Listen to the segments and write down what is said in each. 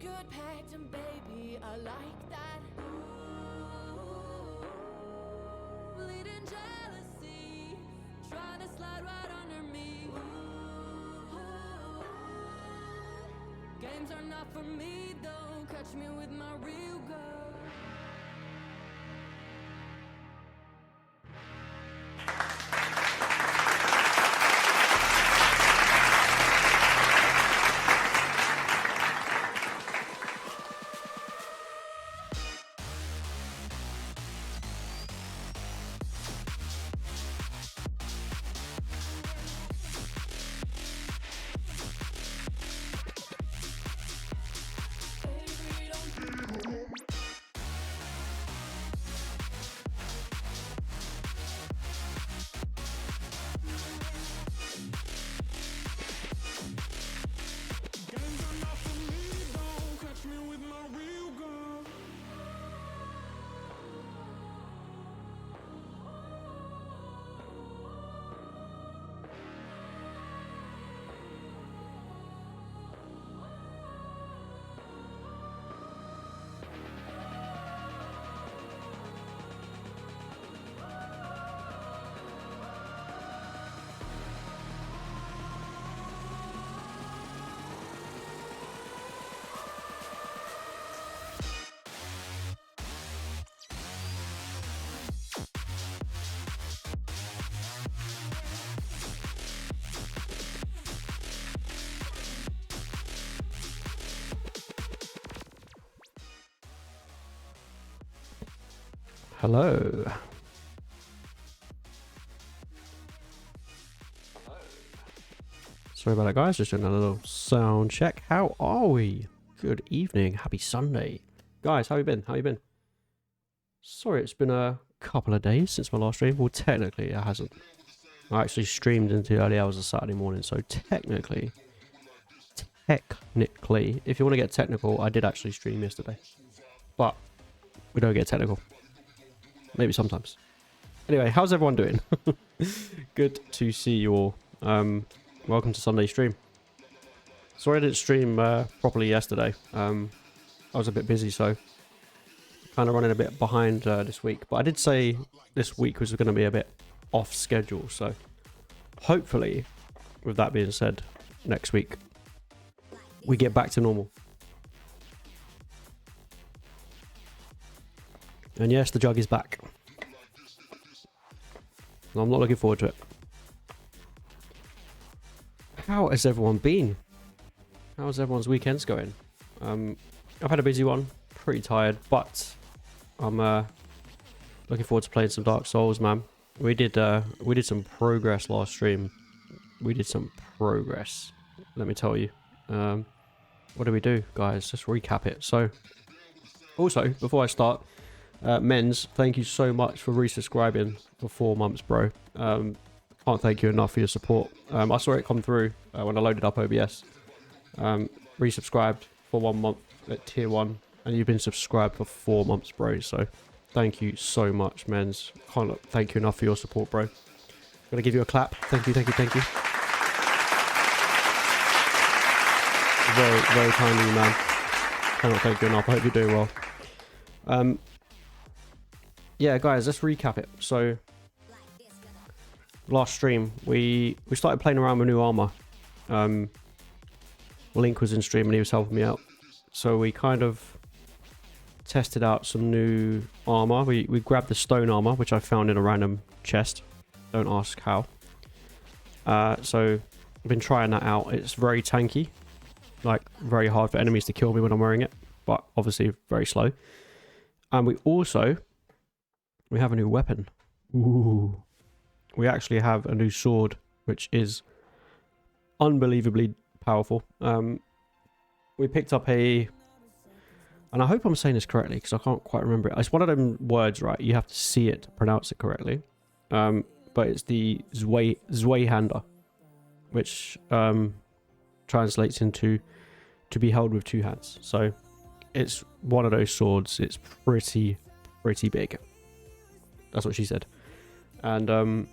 Good pattern, baby, I like that. Ooh, bleeding jealousy, trying to slide right under me. Ooh, games are not for me, don't catch me with my real girl. Hello. Sorry about that, guys. Just doing a little sound check. How are we? Good evening. Happy Sunday. Guys, how you been? How you been? Sorry, it's been a couple of days since my last stream. Well, technically, it hasn't. I actually streamed into the early hours of Saturday morning, so technically, if you want to get technical, I did actually stream yesterday. But we don't get technical. Maybe sometimes. Anyway, how's everyone doing? Good to see you all. Welcome to Sunday stream. Sorry I didn't stream properly yesterday. I was a bit busy, so kind of running a bit behind this week. But I did say this week was going to be a bit off schedule, so hopefully, with that being said, next week we get back to normal. And yes, the jug is back. I'm not looking forward to it. How has everyone been? How's everyone's weekends going? I've had a busy one. Pretty tired, but I'm looking forward to playing some Dark Souls, man. We did some progress last stream. We did some progress. Let me tell you. What did we do, guys? Let's recap it. So, also before I start. Men's, thank you so much for resubscribing for 4 months, bro. Can't thank you enough for your support. I saw it come through when I loaded up OBS. Resubscribed for 1 month at tier 1, and you've been subscribed for 4 months, bro. So thank you so much, Men's. Can't thank you enough for your support, bro. Gonna give you a clap. Thank you, thank you, thank you. Very, very kind of you, man. Cannot thank you enough. I hope you're doing well. Yeah, guys, let's recap it. So, last stream, we started playing around with new armor. Link was in stream and he was helping me out. So we kind of tested out some new armor. We grabbed the stone armor, which I found in a random chest. Don't ask how. So, I've been trying that out. It's very tanky. Like, very hard for enemies to kill me when I'm wearing it. But, obviously, very slow. And we have a new weapon. Ooh. We actually have a new sword, which is unbelievably powerful. We picked up and I hope I'm saying this correctly because I can't quite remember it. It's one of them words, right? You have to see it to pronounce it correctly. But it's the Zweihander, which translates into to be held with 2 hands. So it's one of those swords. It's pretty big. That's what she said. And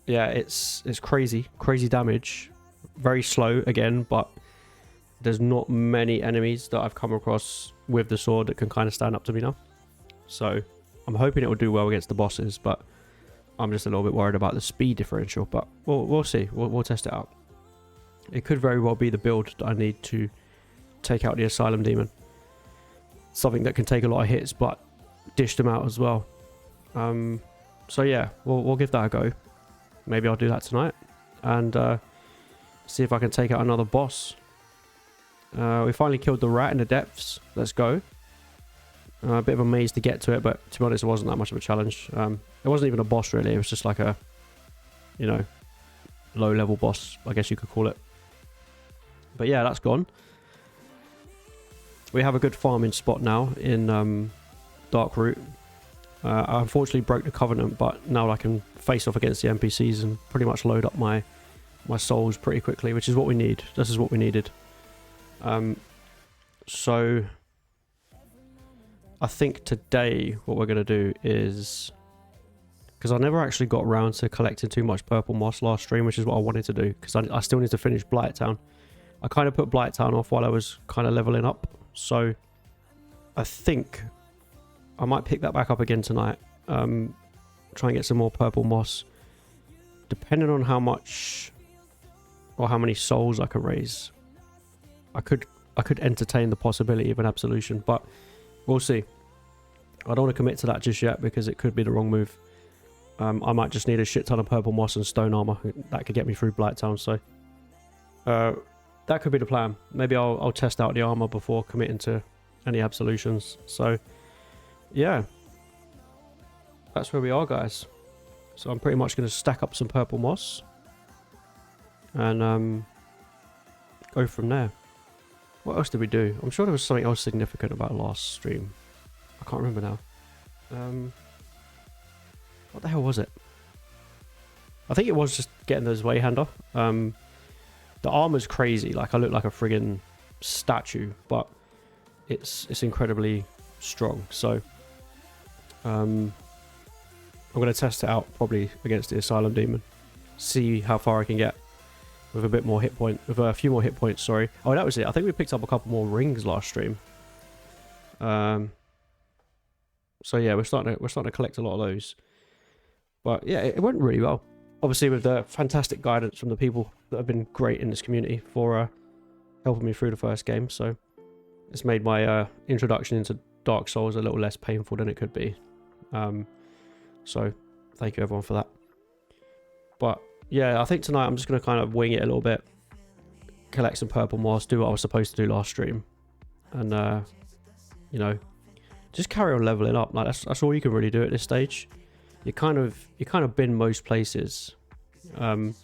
yeah, it's crazy damage. Very slow again, but there's not many enemies that I've come across with the sword that can kind of stand up to me now. So I'm hoping it will do well against the bosses, but I'm just a little bit worried about the speed differential. But we'll see. We'll test it out. It could very well be the build that I need to take out the Asylum Demon. Something that can take a lot of hits, but dish them out as well. So yeah, we'll give that a go. Maybe I'll do that tonight. And see if I can take out another boss. We finally killed the rat in the depths. Let's go. A bit of a maze to get to it, but to be honest, it wasn't that much of a challenge. It wasn't even a boss, really. It was just like a, you know, low-level boss, I guess you could call it. But yeah, that's gone. We have a good farming spot now in Darkroot. I unfortunately broke the Covenant, but now I can face off against the NPCs and pretty much load up my souls pretty quickly, which is what we need. This is what we needed. So I think today what we're going to do is, because I never actually got around to collecting too much purple moss last stream, which is what I wanted to do, because I still need to finish Blighttown. I kind of put Blighttown off while I was kind of leveling up, so I think I might pick that back up again tonight. Try and get some more purple moss, depending on how much or how many souls I can raise. I could entertain the possibility of an absolution, but we'll see. I don't want to commit to that just yet because it could be the wrong move. I might just need a shit ton of purple moss and stone armor. That could get me through Blighttown, so that could be the plan. Maybe I'll test out the armor before committing to any absolutions. So yeah, that's where we are, guys. So I'm pretty much going to stack up some purple moss and go from there. What else did we do? I'm sure there was something else significant about last stream. I can't remember now. What the hell was it? I think it was just getting those Wayhander. The armor's crazy. Like, I look like a friggin' statue, but it's incredibly strong. So I'm going to test it out probably against the Asylum Demon. See how far I can get with a bit more hit point, with a few more hit points, sorry. Oh, that was it. I think we picked up a couple more rings last stream. So yeah, we're starting to collect a lot of those. But yeah, it went really well. Obviously with the fantastic guidance from the people that have been great in this community for helping me through the first game. So it's made my introduction into Dark Souls a little less painful than it could be. So thank you everyone for that. But yeah, I think tonight I'm just going to kind of wing it a little bit. Collect some purple moss, do what I was supposed to do last stream. And, you know, just carry on leveling up. Like, that's all you can really do at this stage. You kind of been most places. New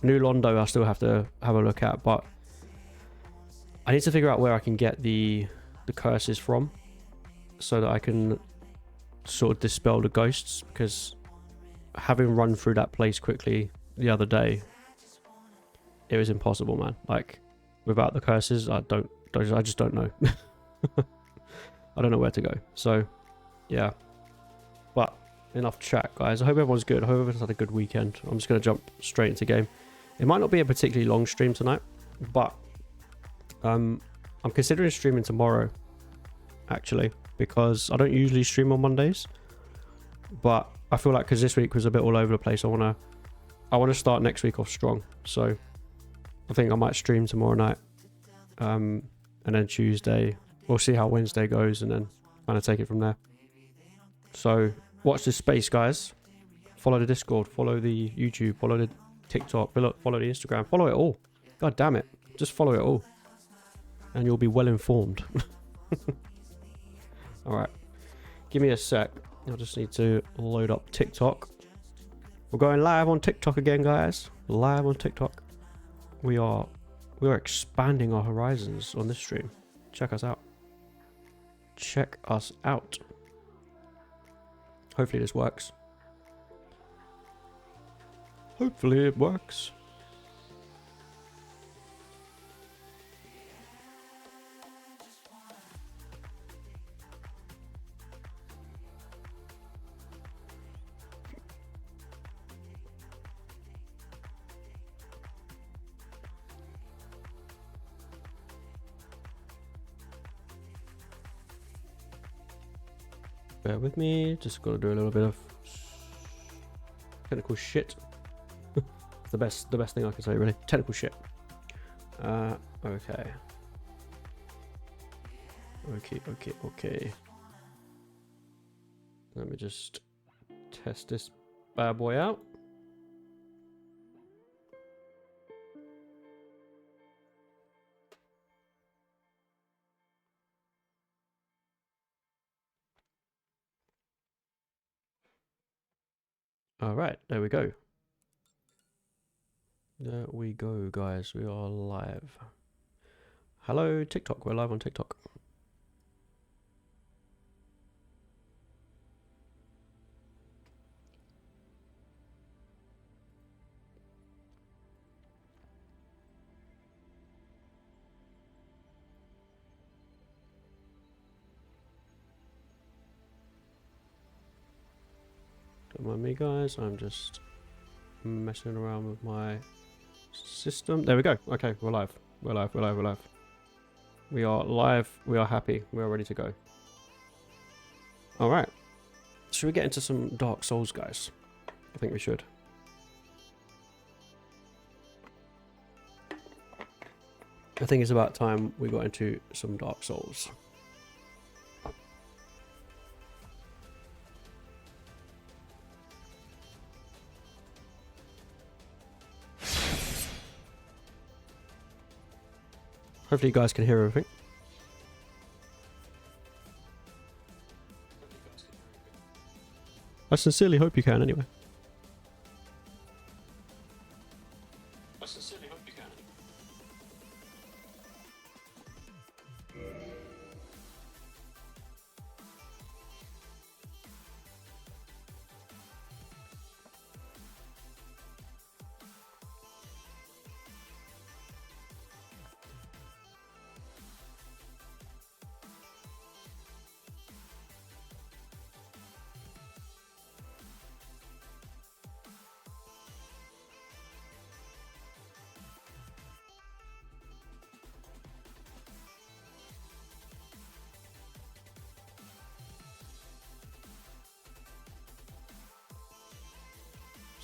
Londo I still have to have a look at, but I need to figure out where I can get the curses from so that I can sort of dispel the ghosts, because having run through that place quickly the other day, it was impossible, man. Like, without the curses, I just don't know. I don't know where to go. So yeah, but enough chat, guys. I hope everyone's good. I hope everyone's had a good weekend. I'm just going to jump straight into game. It might not be a particularly long stream tonight, but I'm considering streaming tomorrow, actually, because I don't usually stream on Mondays, but I feel like because this week was a bit all over the place, I want to start next week off strong. So I think I might stream tomorrow night, and then Tuesday we'll see how Wednesday goes, and then kind of take it from there. So watch this space, guys. Follow the Discord, follow the YouTube, follow the TikTok, follow the Instagram, follow it all. God damn it, just follow it all, and you'll be well informed. All right, give me a sec. I just need to load up TikTok. We're going live on TikTok again, guys. Live on TikTok. We are expanding our horizons on this stream. Check us out. Check us out. Hopefully this works. Hopefully it works. Bear with me. Just got to do a little bit of technical shit. the best thing I can say, really. Technical shit. Okay. Okay. Let me just test this bad boy out. Alright, there we go. There we go, guys. We are live. Hello, TikTok. We're live on TikTok. Don't mind me, guys. I'm just messing around with my system. There we go. Okay, we're live. We're live. We are live. We are happy. We are ready to go. All right. Should we get into some Dark Souls, guys? I think we should. I think it's about time we got into some Dark Souls. Hopefully you guys can hear everything. I sincerely hope you can anyway.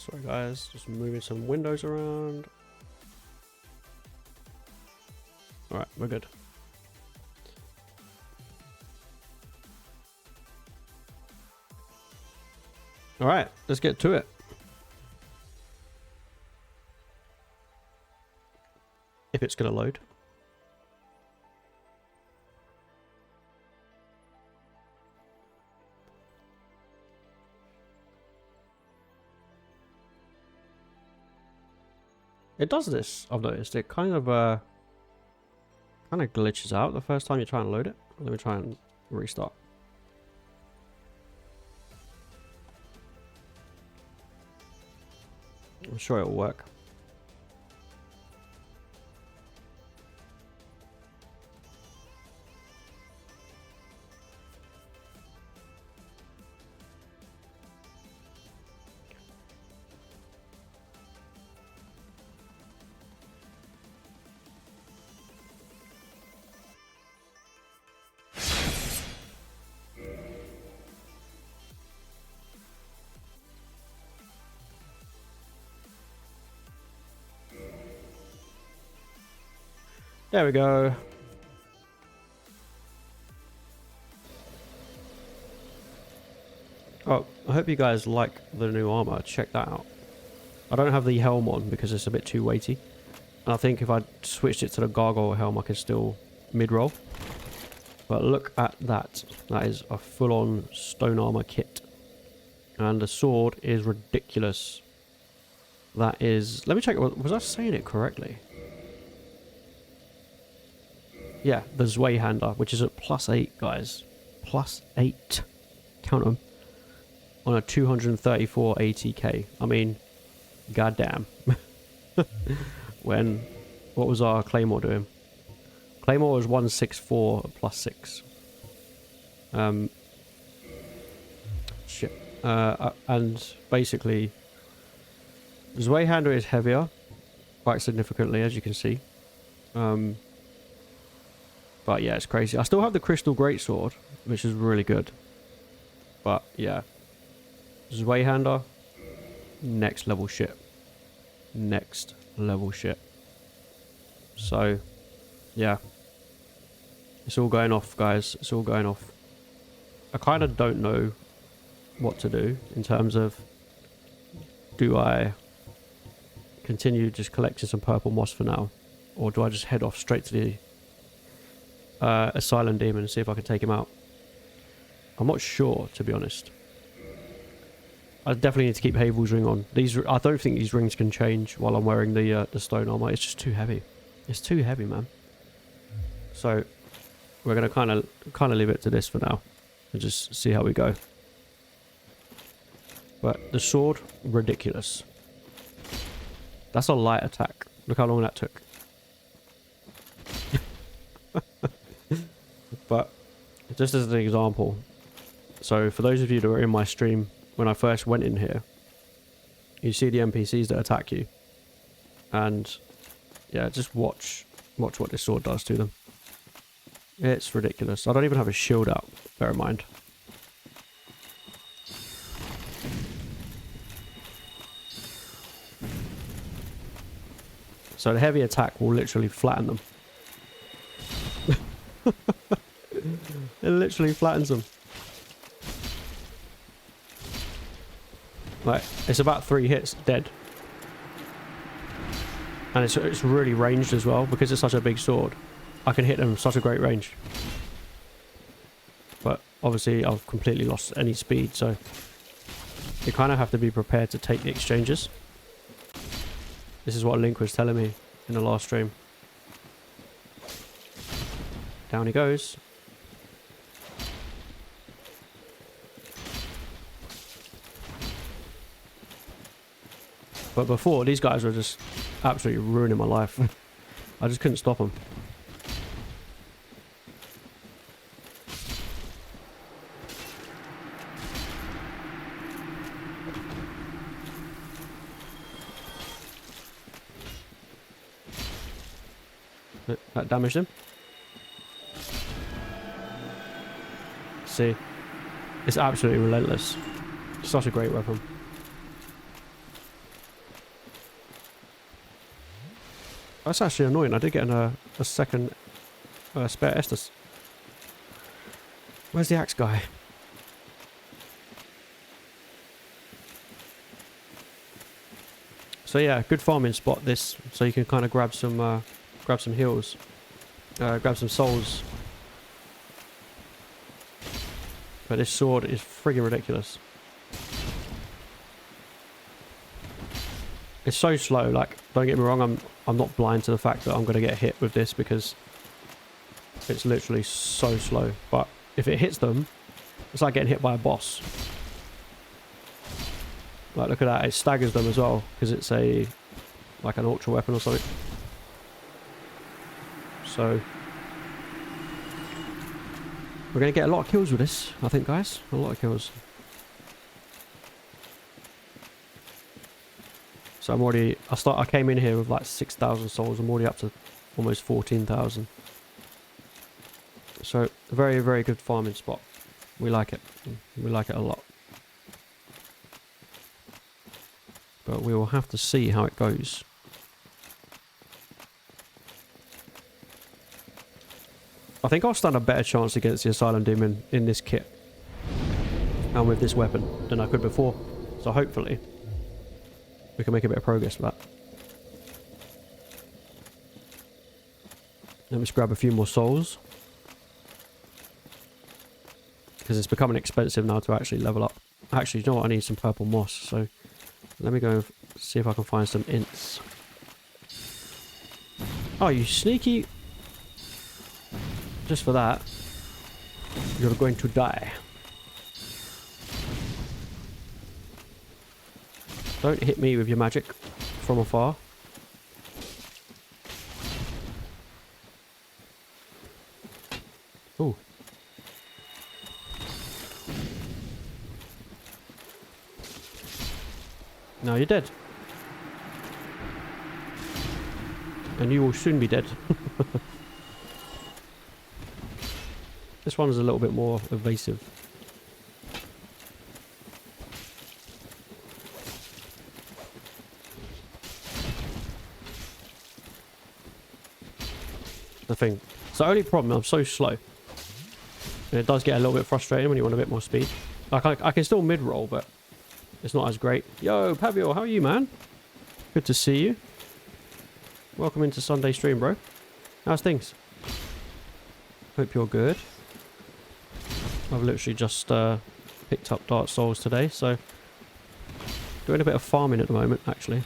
Sorry guys, just moving some windows around. Alright, we're good. Alright, let's get to it. If it's gonna load. It does this, I've noticed. It kind of glitches out the first time you try and load it. Let me try and restart. I'm sure it'll work. There we go. Oh, I hope you guys like the new armor. Check that out. I don't have the helm on because it's a bit too weighty. And I think if I switched it to the gargoyle helm, I could still mid-roll. But look at that. That is a full-on stone armor kit. And the sword is ridiculous. That is... Let me check. Was I saying it correctly? Yeah, the Zweihander, which is at +8, guys. +8. Count them. On a 234 ATK. I mean, goddamn. What was our Claymore doing? Claymore was 164 +6. Shit. And basically, Zweihander is heavier, quite significantly, as you can see. But yeah, it's crazy. I still have the Crystal Greatsword, which is really good. But yeah, Zweihander, next level shit. Next level shit. So yeah, it's all going off, guys. It's all going off. I kind of don't know what to do in terms of, do I continue just collecting some purple moss for now, or do I just head off straight to the Asylum Demon and see if I can take him out? I'm not sure, to be honest. I definitely need to keep Havel's ring on. I don't think these rings can change while I'm wearing the stone armor. It's just too heavy. It's too heavy, man. So we're gonna kind of leave it to this for now and just see how we go. But the sword, ridiculous. That's a light attack. Look how long that took. But just as an example, so for those of you that were in my stream when I first went in here, you see the NPCs that attack you, and yeah, just watch what this sword does to them. It's ridiculous. I don't even have a shield out, bear in mind. So the heavy attack will literally flatten them. It literally flattens them. Like, it's about 3 hits, dead. And it's really ranged as well, because it's such a big sword. I can hit them such a great range. But obviously I've completely lost any speed, so you kind of have to be prepared to take the exchanges. This is what Link was telling me in the last stream. Down he goes. But before, these guys were just absolutely ruining my life. I just couldn't stop them. That damaged him. See, it's absolutely relentless. Such a great weapon. That's actually annoying. I did get a second spare Estus. Where's the axe guy? So yeah, good farming spot this. So you can kind of grab some heals, grab some souls. But this sword is friggin' ridiculous. It's so slow. Like, don't get me wrong, I'm not blind to the fact that I'm going to get hit with this, because it's literally so slow. But if it hits them, it's like getting hit by a boss. Like, look at that. It staggers them as well, because it's like an ultra weapon or something. So we're going to get a lot of kills with this, I think, guys. A lot of kills. So I came in here with like 6,000 souls. I'm already up to almost 14,000. So a very, very good farming spot. We like it. We like it a lot. But we will have to see how it goes. I think I'll stand a better chance against the Asylum Demon in this kit and with this weapon than I could before. So hopefully we can make a bit of progress with that. Let me just grab a few more souls, because it's becoming expensive now to actually level up. Actually, you know what? I need some purple moss, so let me go and see if I can find some ints. Oh, you sneaky... Just for that, you're going to die. Don't hit me with your magic from afar. Ooh. Now you're dead. And you will soon be dead. This one is a little bit more evasive. thing. It's the only problem. I'm so slow. And it does get a little bit frustrating when you want a bit more speed. Like, I can still mid-roll, but it's not as great. Yo, Pavio, how are you, man? Good to see you. Welcome into Sunday stream, bro. How's things? Hope you're good. I've literally just picked up Dark Souls today, so doing a bit of farming at the moment, actually.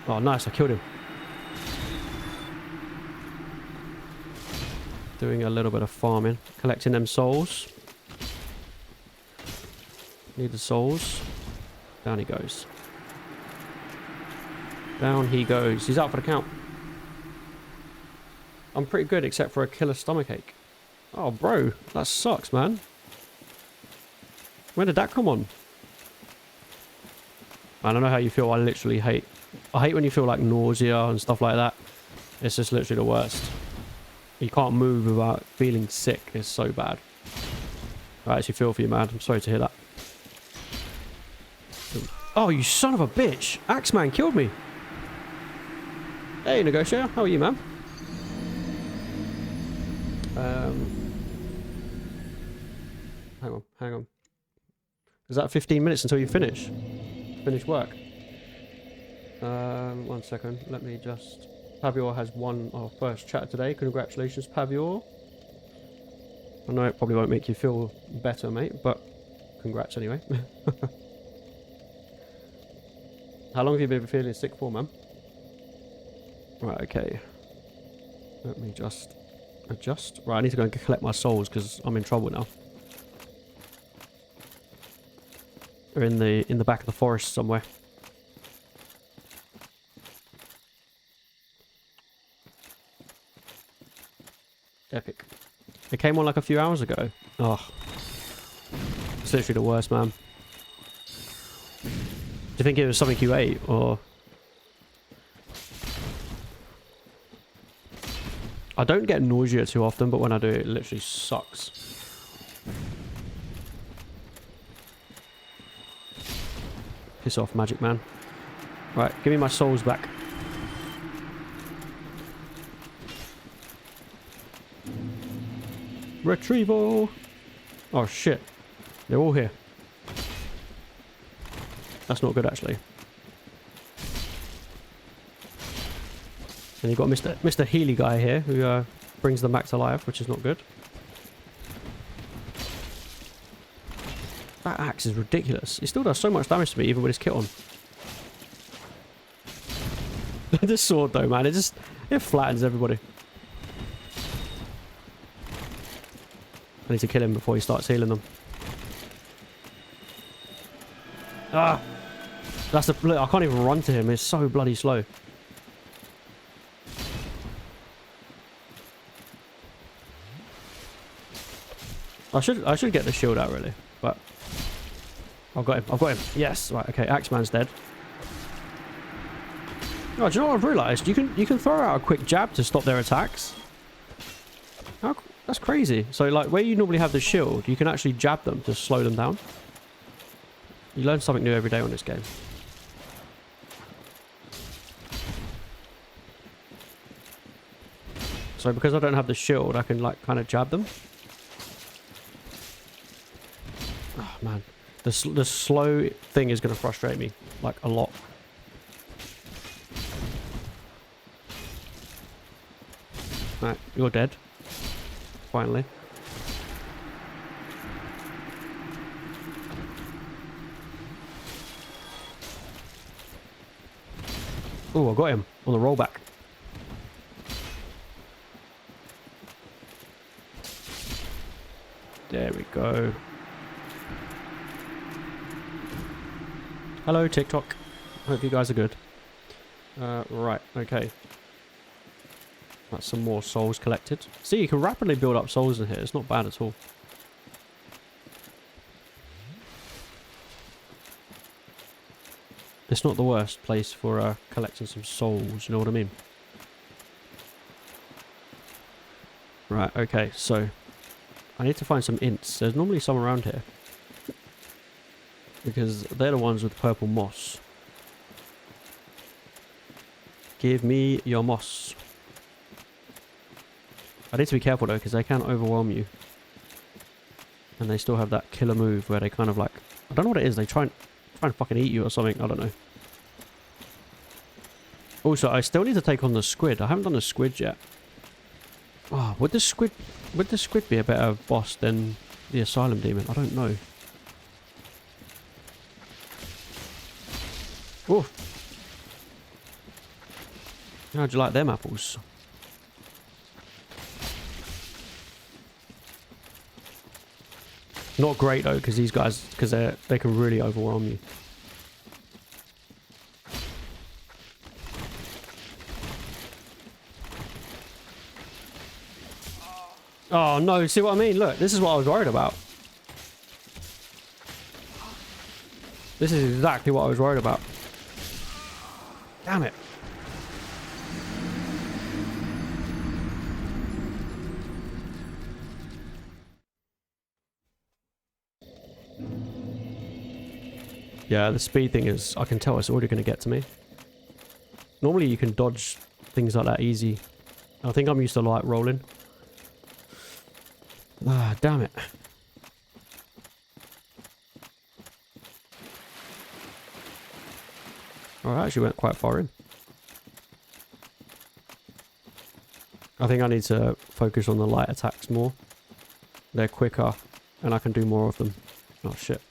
Oh, nice, I killed him. Doing a little bit of farming. Collecting them souls. Need the souls. Down he goes. Down he goes. He's out for the count. I'm pretty good except for a killer stomachache. Oh, bro. That sucks, man. When did that come on? I don't know how you feel. I literally hate... I hate when you feel like nausea and stuff like that. It's just literally the worst. You can't move without feeling sick. It's so bad. I actually feel for you, man. I'm sorry to hear that. Oh, you son of a bitch. Axeman killed me. Hey, Negotiator. How are you, man? Hang on. Is that 15 minutes until you finish? Finish work? 1 second. Let me just... Pavior has won our first chat today. Congratulations, Pavior. I know it probably won't make you feel better, mate, but congrats anyway. How long have you been feeling sick for, man? Right, okay. Let me just adjust. Right, I need to go and collect my souls because I'm in trouble now. They're in the back of the forest somewhere. Epic. It came on like a few hours ago. Oh. It's literally the worst, man. Do you think it was something you ate, or... I don't get nausea too often, but when I do, it literally sucks. Piss off, Magic Man. Right, give me my souls back. Retrieval! Oh shit. They're all here. That's not good, actually. And you've got Mr. Healy guy here, who brings them back to life, which is not good. That axe is ridiculous. It still does so much damage to me, even with his kit on. This sword, though, man, it flattens everybody. I need to kill him before he starts healing them. Ah! That's the... Look, I can't even run to him. It's so bloody slow. I should get the shield out, really. But... I've got him. I've got him. Yes! Right, okay. Axeman's dead. Oh, do you know what I've realised? You can throw out a quick jab to stop their attacks. How... That's crazy. So, like, where you normally have the shield, you can actually jab them to slow them down. You learn something new every day on this game. So, because I don't have the shield, I can, like, kind of jab them. Oh, man. The slow thing is going to frustrate me, like, a lot. Alright, you're dead. Finally. Oh, I got him on the rollback. There we go. Hello, TikTok. Hope you guys are good. Right, okay. That's some more souls collected. See, you can rapidly build up souls in here. It's not bad at all. It's not the worst place for collecting some souls, you know what I mean? Right, okay, so... I need to find some ints. There's normally some around here. Because they're the ones with purple moss. Give me your moss. I need to be careful though, because they can overwhelm you. And they still have that killer move where they kind of like... I don't know what it is. They try and fucking eat you or something. I don't know. Also, I still need to take on the squid. I haven't done the squid yet. Oh, would the squid be a better boss than the asylum demon? I don't know. Oh. How'd you like them apples? Not great though, because these guys, they can really overwhelm you. Oh no, see what I mean? Look, this is what I was worried about. This is exactly what I was worried about. Damn it. Yeah, the speed thing is, I can tell it's already going to get to me. Normally you can dodge things like that easy. I think I'm used to like rolling. Ah, damn it. Oh, I actually went quite far in. I think I need to focus on the light attacks more. They're quicker and I can do more of them. Oh shit.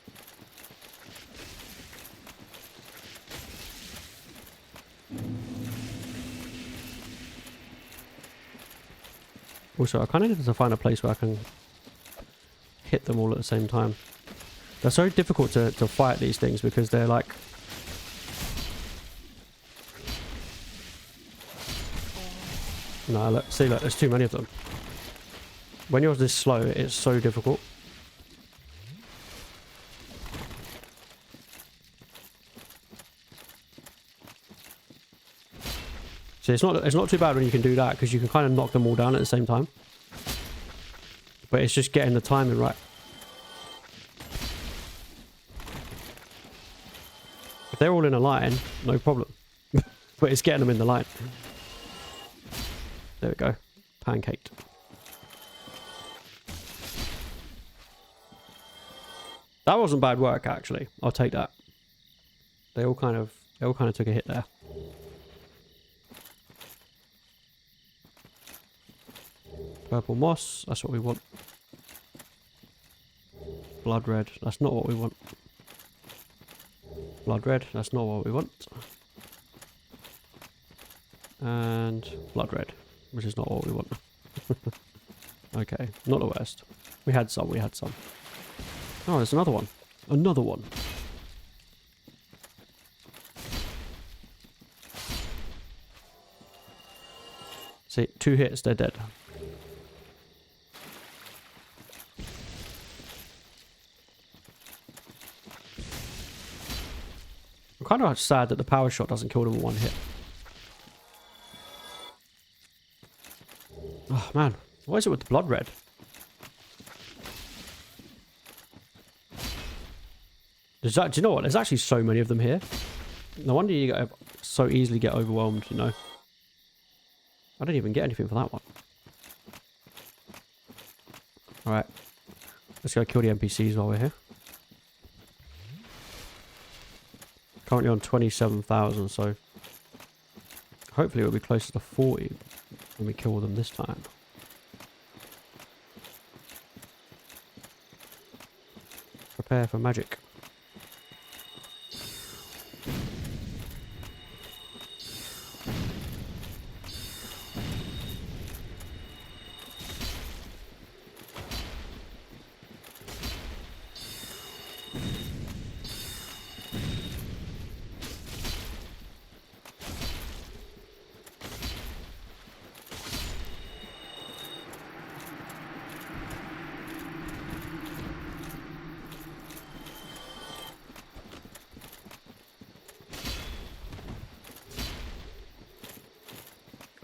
Also, I kind of need to find a place where I can hit them all at the same time. They're so difficult to fight these things because they're like... No, look, see, look, there's too many of them. When you're this slow, it's so difficult. So it's not too bad when you can do that because you can kind of knock them all down at the same time. But it's just getting the timing right. If they're all in a line, no problem. But it's getting them in the line. There we go. Pancaked. That wasn't bad work actually. I'll take that. They all kind of took a hit there. Purple moss, that's what we want. Blood red, that's not what we want. Blood red, that's not what we want. And blood red, which is not what we want. Okay, not the worst. We had some. Oh, there's another one. Another one. See, 2 hits, they're dead. I'm kind of sad that the power shot doesn't kill them in 1 hit. Oh man, what is it with the blood red? Do you know what? There's actually so many of them here. No wonder you so easily get overwhelmed, you know. I didn't even get anything for that one. Alright. Let's go kill the NPCs while we're here. Currently on 27,000, so hopefully we'll be closer to 40 when we kill them this time. Prepare for magic.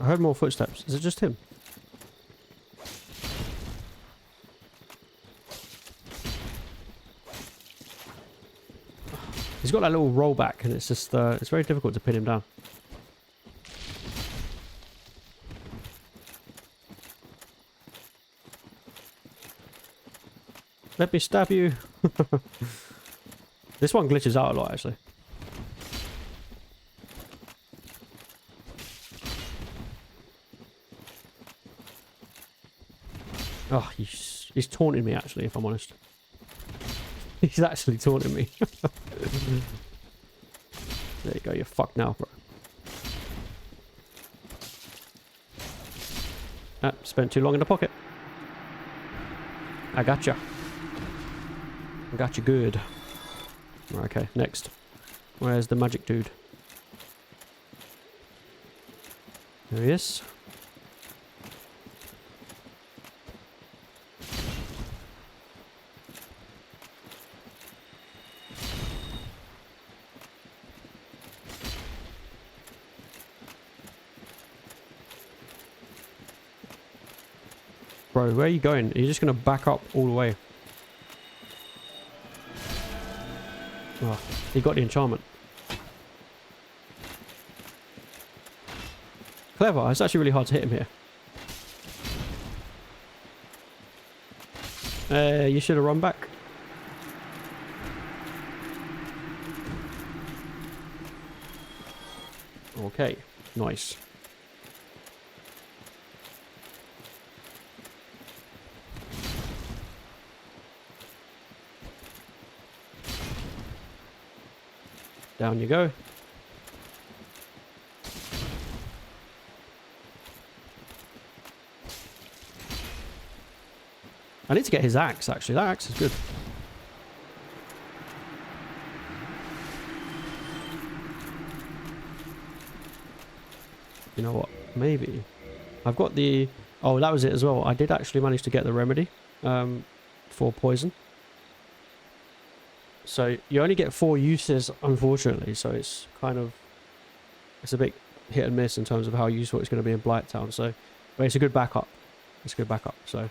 I heard more footsteps. Is it just him? He's got that little rollback and it's just, it's very difficult to pin him down. Let me stab you. This one glitches out a lot, actually. Oh, he's taunting me, actually, if I'm honest. He's actually taunting me. There you go, you're fucked now, bro. Ah, spent too long in the pocket. I gotcha. I got you good. Okay, next. Where's the magic dude? There he is. Bro, where are you going? Are you just going to back up all the way? Oh, he got the enchantment. Clever. It's actually really hard to hit him here. You should have run back. Okay, nice. Down you go. I need to get his axe, actually. That axe is good. You know what? Maybe. I've got the... Oh, that was it as well. I did actually manage to get the remedy for poison. So you only get 4 uses, unfortunately. So it's kind of... It's a bit hit and miss in terms of how useful it's going to be in Blighttown. So, but it's a good backup. It's a good backup, so...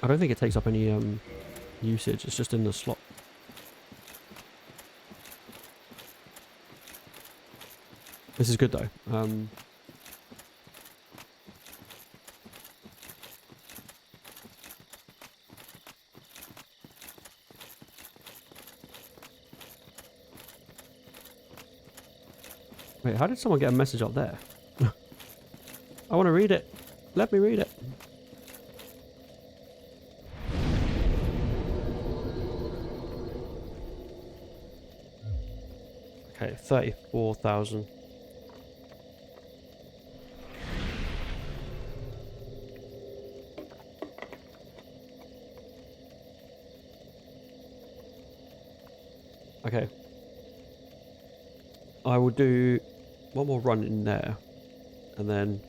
I don't think it takes up any usage. It's just in the slot. This is good though. Wait, how did someone get a message up there? I want to read it. Let me read it. Okay, 34,000. Okay. I will do one more run in there and then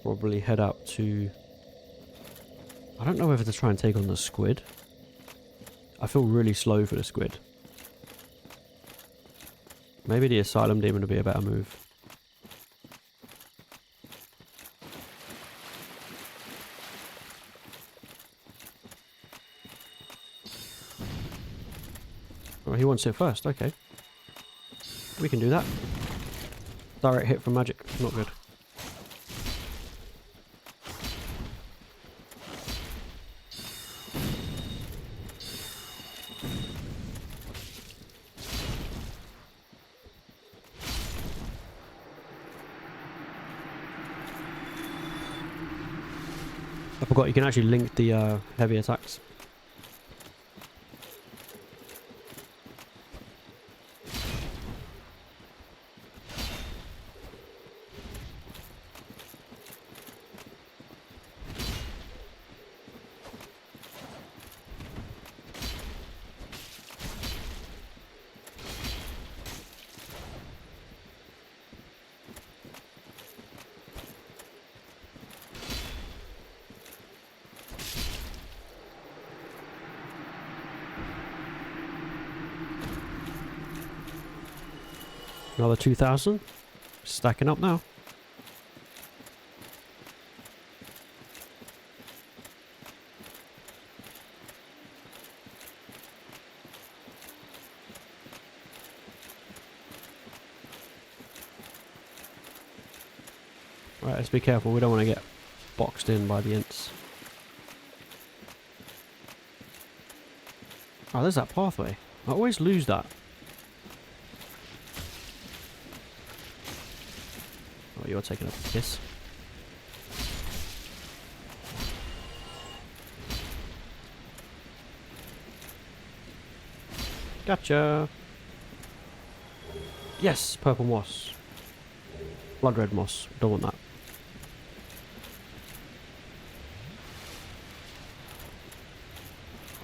probably head out to... I don't know whether to try and take on the squid. I feel really slow for the squid. Maybe the asylum demon would be a better move. Oh, he wants it first. Okay. We can do that. Direct hit from magic. Not good. I forgot you can actually link the heavy attacks. Another 2,000. Stacking up now. Right, let's be careful. We don't want to get boxed in by the ints. Oh, there's that pathway. I always lose that. Oh, you're taking a piss. Gotcha. Yes, purple moss. Blood red moss. Don't want that.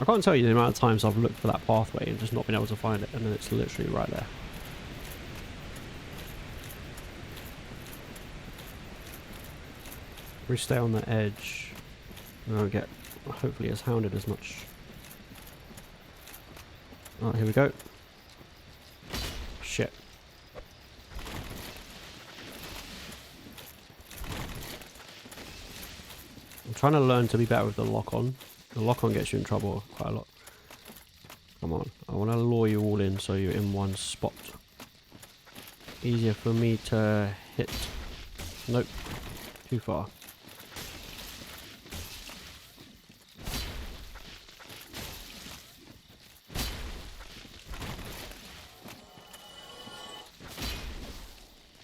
I can't tell you the amount of times I've looked for that pathway and just not been able to find it, and then it's literally right there. We stay on the edge. We don't get, hopefully, as hounded as much. Alright, here we go. Shit. I'm trying to learn to be better with the lock-on. The lock-on gets you in trouble quite a lot. Come on. I want to lure you all in so you're in one spot. Easier for me to hit. Nope. Too far.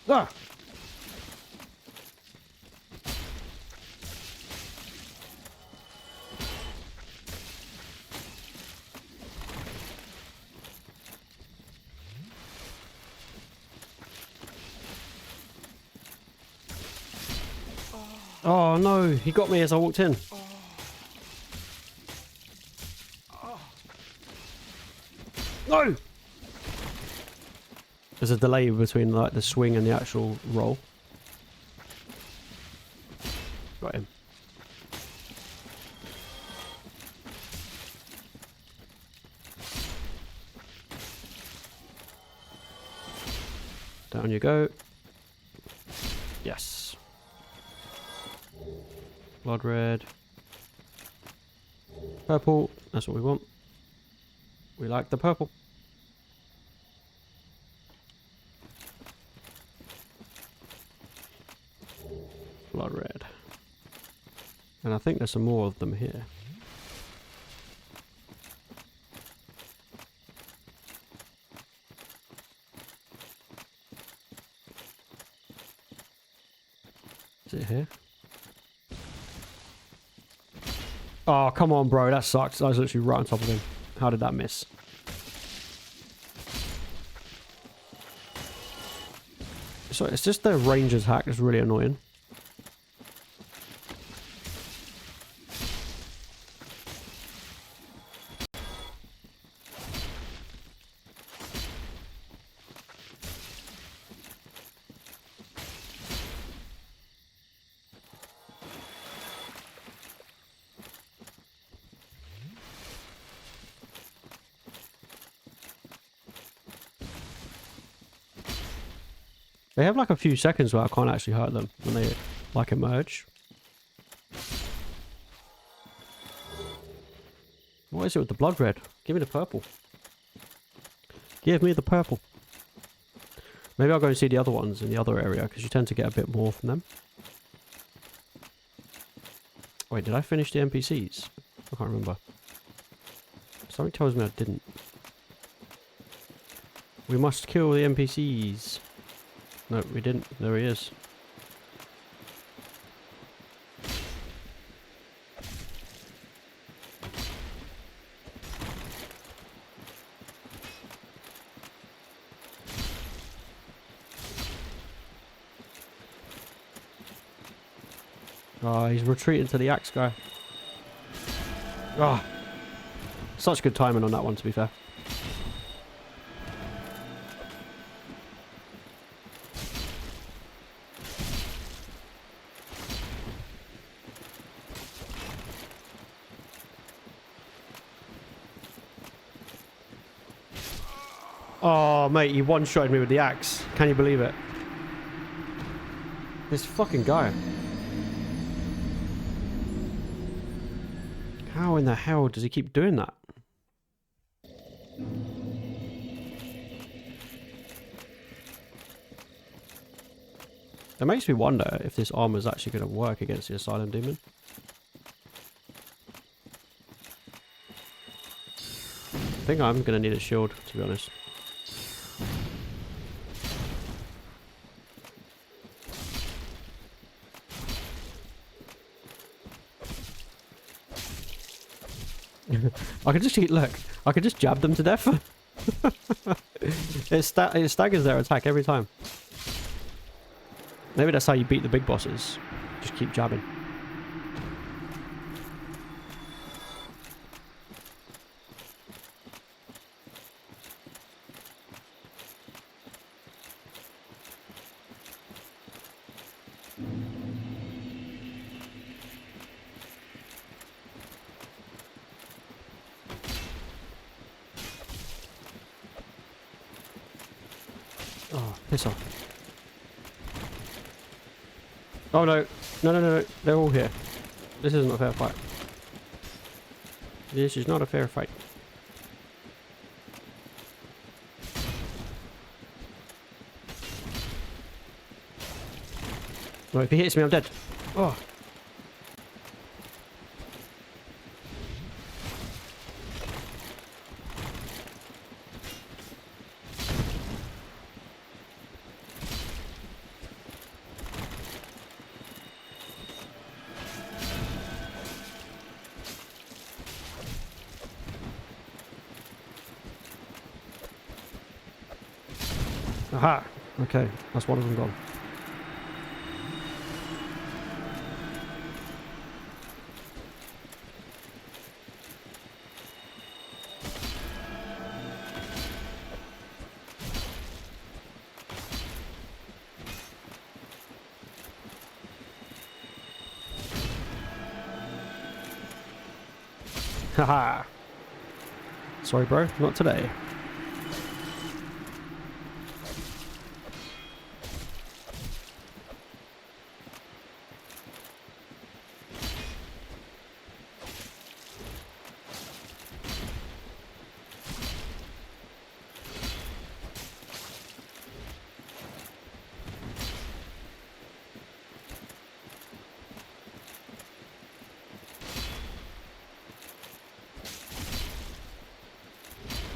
Ah! Oh no, he got me as I walked in. No! There's a delay between like the swing and the actual roll. Got him. Down you go. Yes. Blood red. Purple. That's what we want. We like the purple. Blood red. And I think there's some more of them here. Is it here? Oh, come on, bro. That sucks. I was literally right on top of him. How did that miss? So it's just the ranger's hack that's really annoying. They have like a few seconds where I can't actually hurt them when they like emerge. What is it with the blood red? Give me the purple. Give me the purple. Maybe I'll go and see the other ones in the other area because you tend to get a bit more from them. Wait, did I finish the NPCs? I can't remember. Something tells me I didn't. We must kill the NPCs. No, we didn't. There he is. Oh, he's retreating to the axe guy. Oh, such good timing on that one, to be fair. Oh, mate, he one-shotted me with the axe. Can you believe it? This fucking guy. How in the hell does he keep doing that? It makes me wonder if this armor is actually going to work against the Asylum Demon. I think I'm going to need a shield, to be honest. I could just look. I could just jab them to death. It staggers their attack every time. Maybe that's how you beat the big bosses. Just keep jabbing. Oh, piss off. Oh no. No. They're all here. This isn't a fair fight. This is not a fair fight. No, if he hits me, I'm dead. Oh. Aha! Okay, that's one of them gone. Haha! Sorry bro, not today.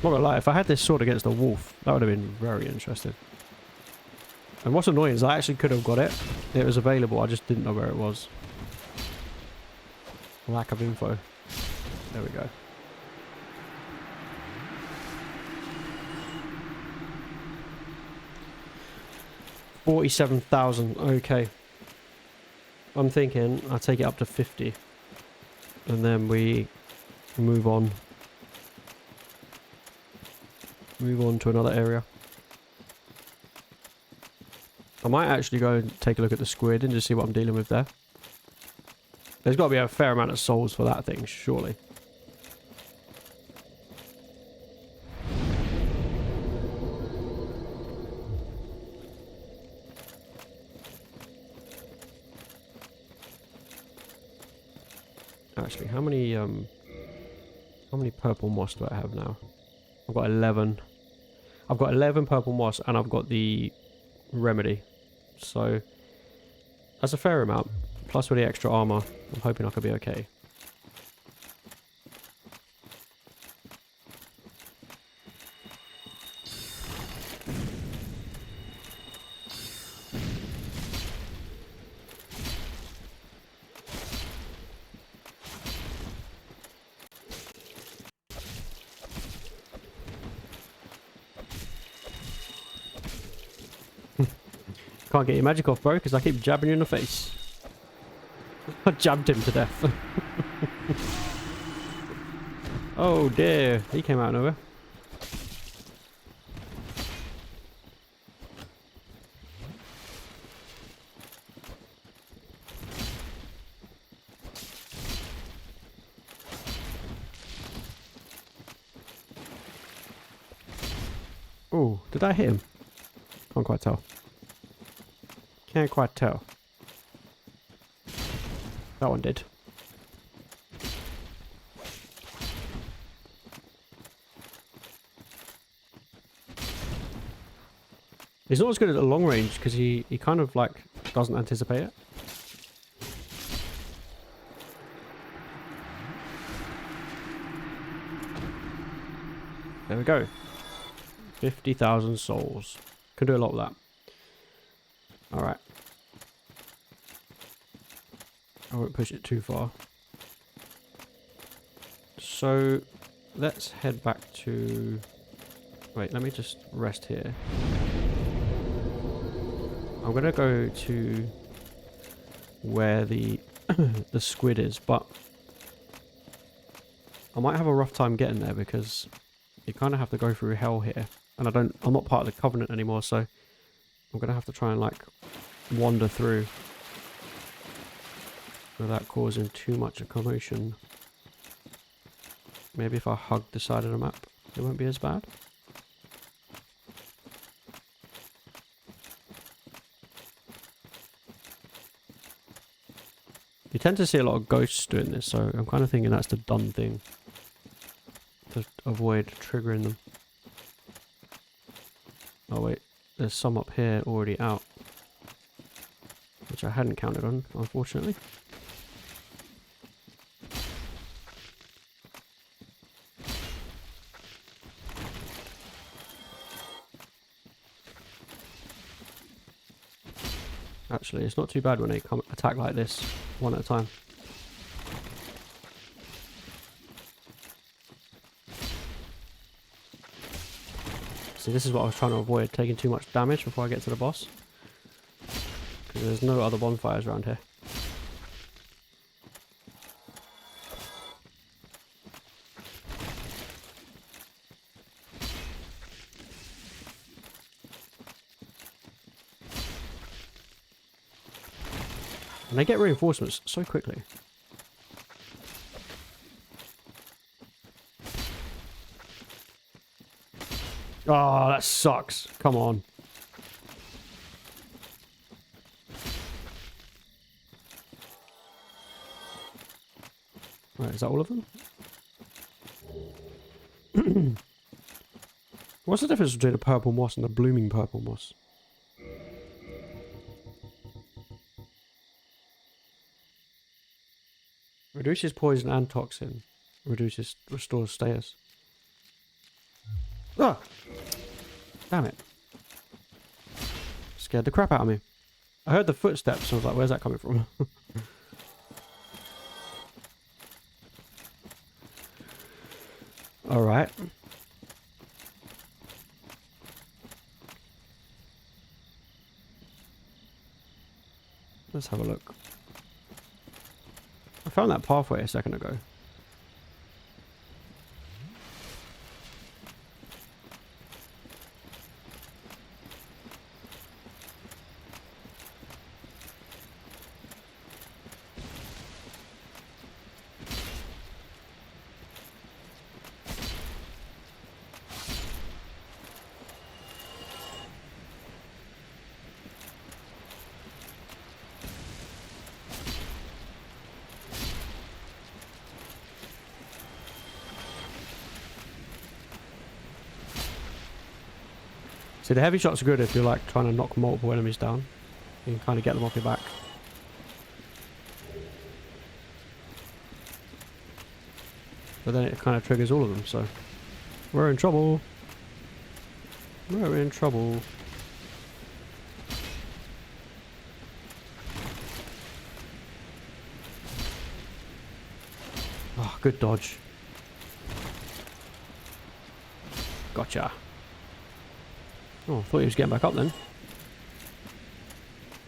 Not gonna lie, if I had this sword against a wolf, that would have been very interesting. And what's annoying is I actually could have got it. It was available, I just didn't know where it was. Lack of info. There we go. $47,000, okay. I'm thinking I'll take it up to 50. And then we move on. Move on to another area. I might actually go and take a look at the squid and just see what I'm dealing with there. There's got to be a fair amount of souls for that thing, surely. Actually, how many purple moss do I have now? I've got 11. I've got 11 purple moss and I've got the remedy. So that's a fair amount. Plus with the extra armor, I'm hoping I could be okay. Can't get your magic off, bro, because I keep jabbing you in the face. I jabbed him to death. Oh dear, he came out of nowhere. Oh, did I hit him? Can't quite tell. Can't quite tell. That one did. He's not as good at the long range because he kind of like doesn't anticipate it. There we go. 50,000 souls. Can do a lot of that. Alright. I won't push it too far. So, let's head back to... Wait, let me just rest here. I'm gonna go to where the the squid is, but I might have a rough time getting there because you kind of have to go through hell here, and I'm not part of the covenant anymore, so I'm gonna have to try and like wander through without causing too much a commotion. Maybe if I hug the side of the map, it won't be as bad. You tend to see a lot of ghosts doing this, so I'm kind of thinking that's the done thing to avoid triggering them. Oh wait, there's some up here already out, which I hadn't counted on, unfortunately. Actually, it's not too bad when they come attack like this, one at a time. See, this is what I was trying to avoid, taking too much damage before I get to the boss. Because there's no other bonfires around here. And they get reinforcements so quickly. Oh, that sucks. Come on. Right, is that all of them? What's the difference between a purple moss and a blooming purple moss? Reduces poison and toxin. Restores status. Ah! Damn it. Scared the crap out of me. I heard the footsteps and I was like, where's that coming from? Alright. Let's have a look. I found that pathway a second ago. See, the heavy shots are good if you're like trying to knock multiple enemies down. You can kind of get them off your back. But then it kind of triggers all of them, so... We're in trouble. We're in trouble. Oh, good dodge. Gotcha. Oh, I thought he was getting back up then.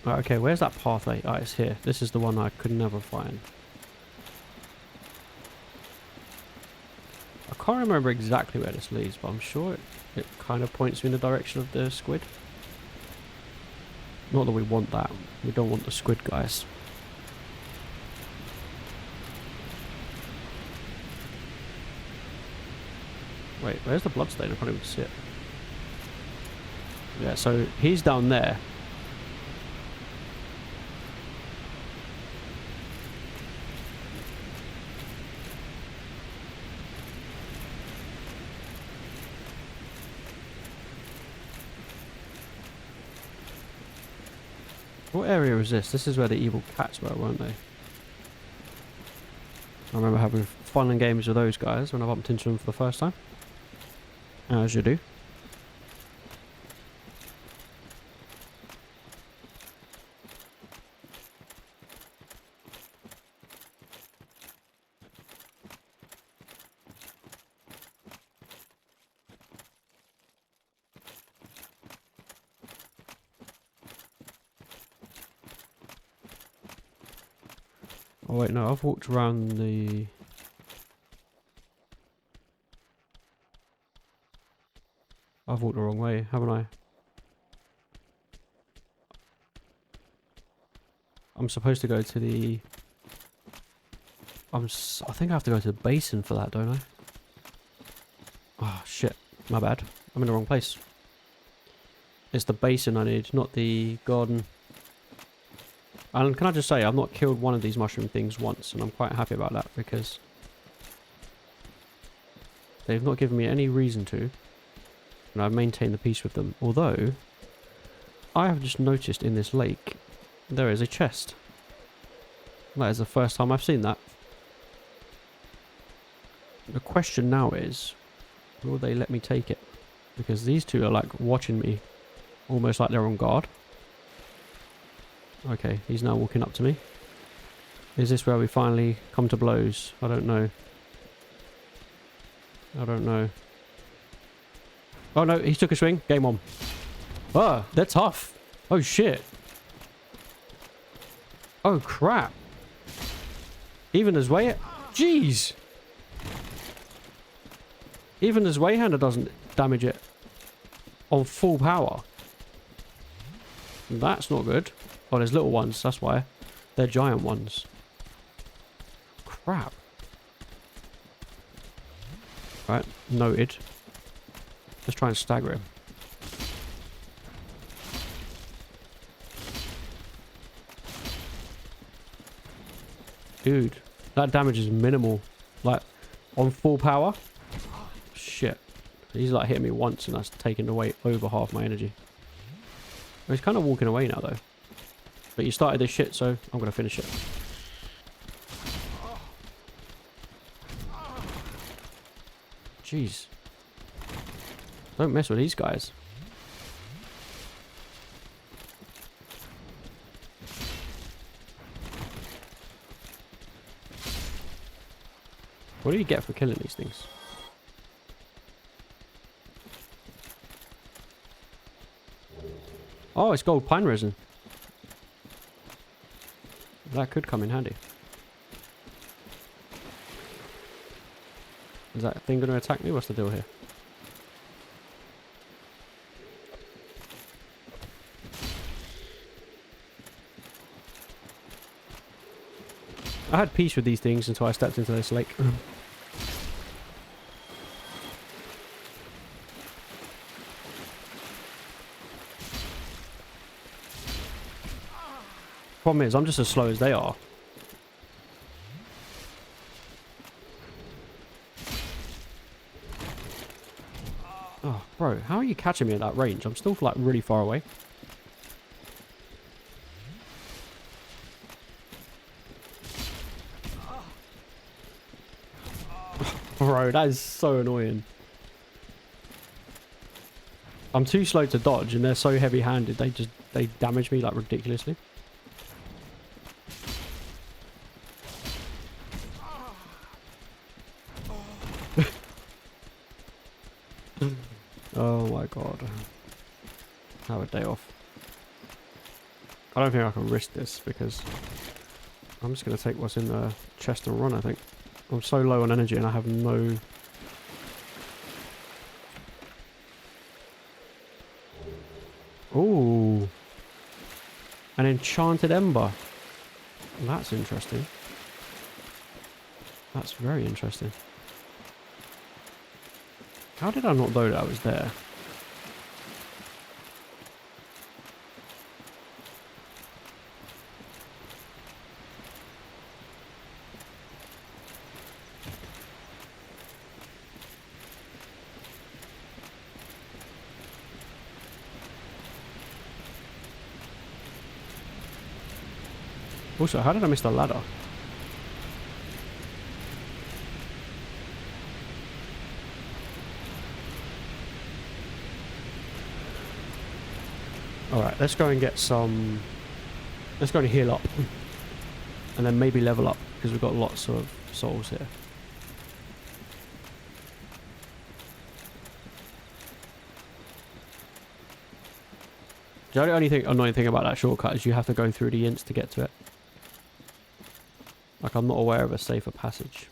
Right, okay, where's that pathway? Ah, it's here. This is the one I could never find. I can't remember exactly where this leads, but I'm sure it kind of points me in the direction of the squid. Not that we want that. We don't want the squid guys. Wait, where's the bloodstain? I can't even see it. Yeah, so he's down there. What area is this? This is where the evil cats were, weren't they? I remember having fun and games with those guys when I bumped into them for the first time. As you do. Oh wait, no, I've walked around the... I've walked the wrong way, haven't I? I'm supposed to go to the... I think I have to go to the basin for that, don't I? Oh shit, my bad. I'm in the wrong place. It's the basin I need, not the garden. And can I just say, I've not killed one of these mushroom things once, and I'm quite happy about that, because they've not given me any reason to, and I've maintained the peace with them. Although, I have just noticed in this lake, there is a chest. That is the first time I've seen that. The question now is, will they let me take it? Because these two are like watching me, almost like they're on guard. Okay, he's now walking up to me. Is this where we finally come to blows? I don't know. I don't know. Oh no, he took a swing. Game on. Oh, they're tough. Oh shit. Oh crap. Even as way... Jeez. Even as Wayhander doesn't damage it on full power. That's not good. Oh, there's little ones, that's why. They're giant ones. Crap. Right, noted. Let's try and stagger him. Dude, that damage is minimal. Like, on full power. Shit. He's like hitting me once and that's taking away over half my energy. He's kind of walking away now though. But you started this shit, so I'm going to finish it. Jeez. Don't mess with these guys. What do you get for killing these things? Oh, it's gold pine resin. That could come in handy. Is that thing going to attack me? What's the deal here? I had peace with these things until I stepped into this lake. Problem is, I'm just as slow as they are. Oh, bro, how are you catching me at that range? I'm still, like, really far away. Bro, that is so annoying. I'm too slow to dodge, and they're so heavy-handed, they damage me, like, ridiculously. Oh my god. Have a day off. I don't think I can risk this because I'm just going to take what's in the chest and run, I think. I'm so low on energy and I have no... Ooh. An enchanted ember. That's interesting. That's very interesting. How did I not know that I was there? Also, how did I miss the ladder? Alright, let's go and get some... Let's go and heal up. And then maybe level up, because we've got lots of souls here. The only annoying thing about that shortcut is you have to go through the ints to get to it. Like, I'm not aware of a safer passage.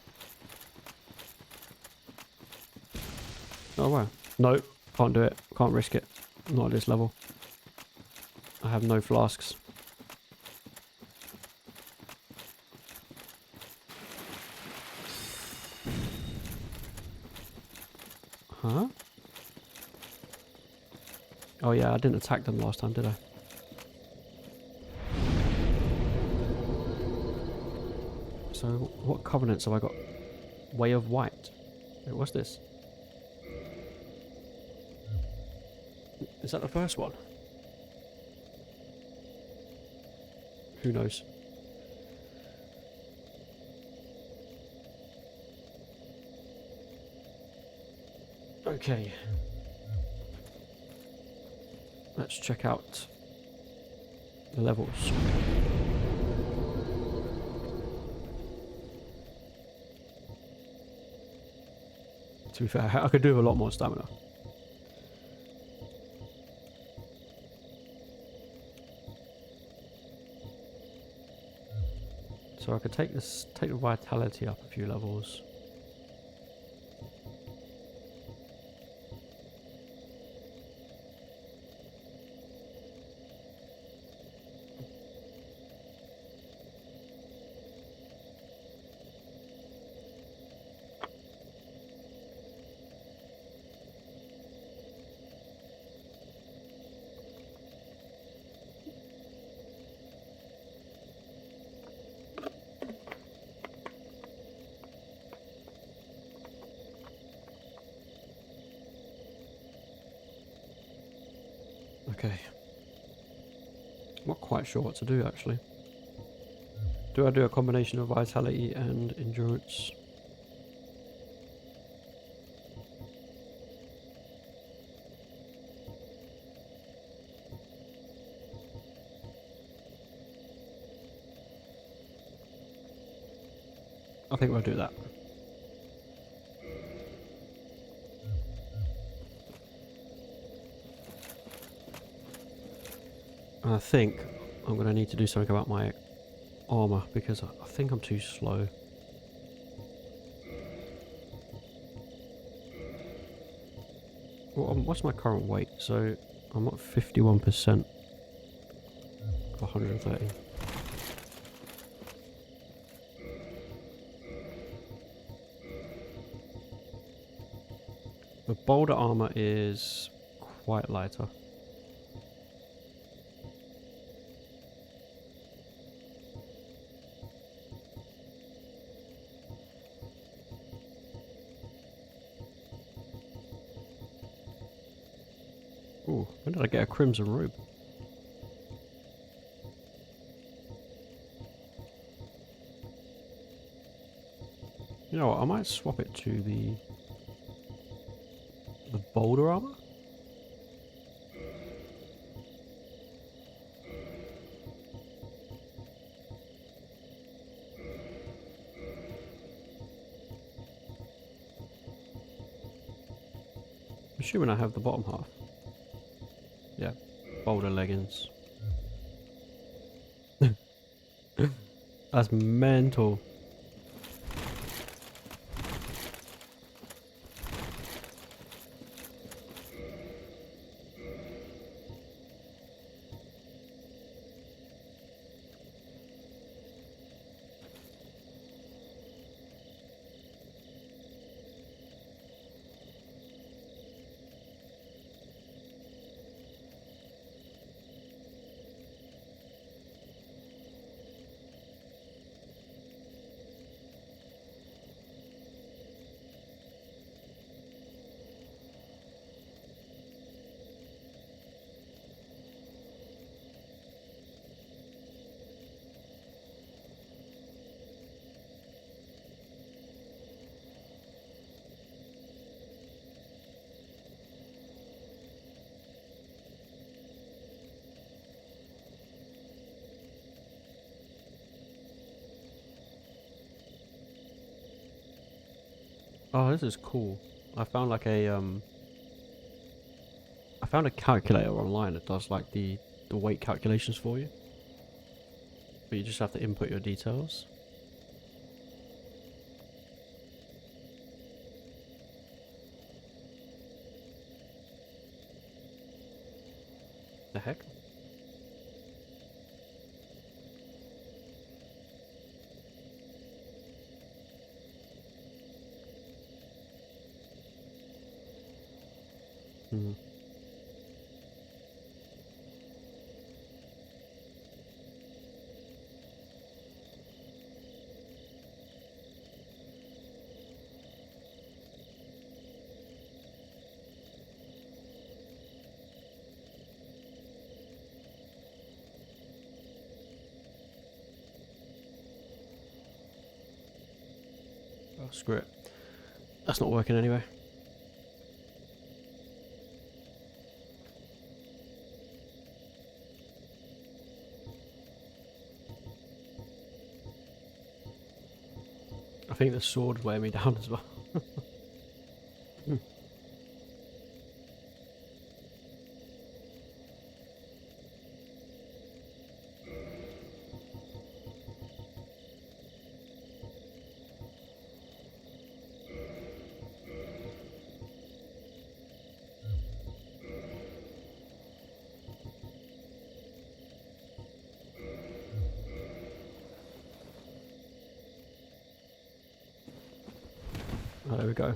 Oh wow. No, can't do it. Can't risk it. Not at this level. I have no flasks. Huh? Oh yeah, I didn't attack them last time, did I? So, what covenants have I got? Way of White. Wait, what's this? Is that the first one? Who knows? Okay. Let's check out the levels. To be fair, I could do with a lot more stamina. So I could take the vitality up a few levels. Okay. Not quite sure what to do actually. Do I do a combination of vitality and endurance? I think we'll do that. And I think I'm going to need to do something about my armor because I think I'm too slow. Well, what's my current weight? So I'm at 51% of 130. The boulder armor is quite lighter. Ooh, when did I get a crimson robe? You know what, I might swap it to the boulder armor? I'm assuming I have the bottom half. Yeah, boulder leggings. That's mental. Oh, this is cool. I found like a I found a calculator online that does like the weight calculations for you. But you just have to input your details. The heck? Hmm. Oh, screw it. That's not working anyway. I think the sword weighed me down as well. Oh, there we go.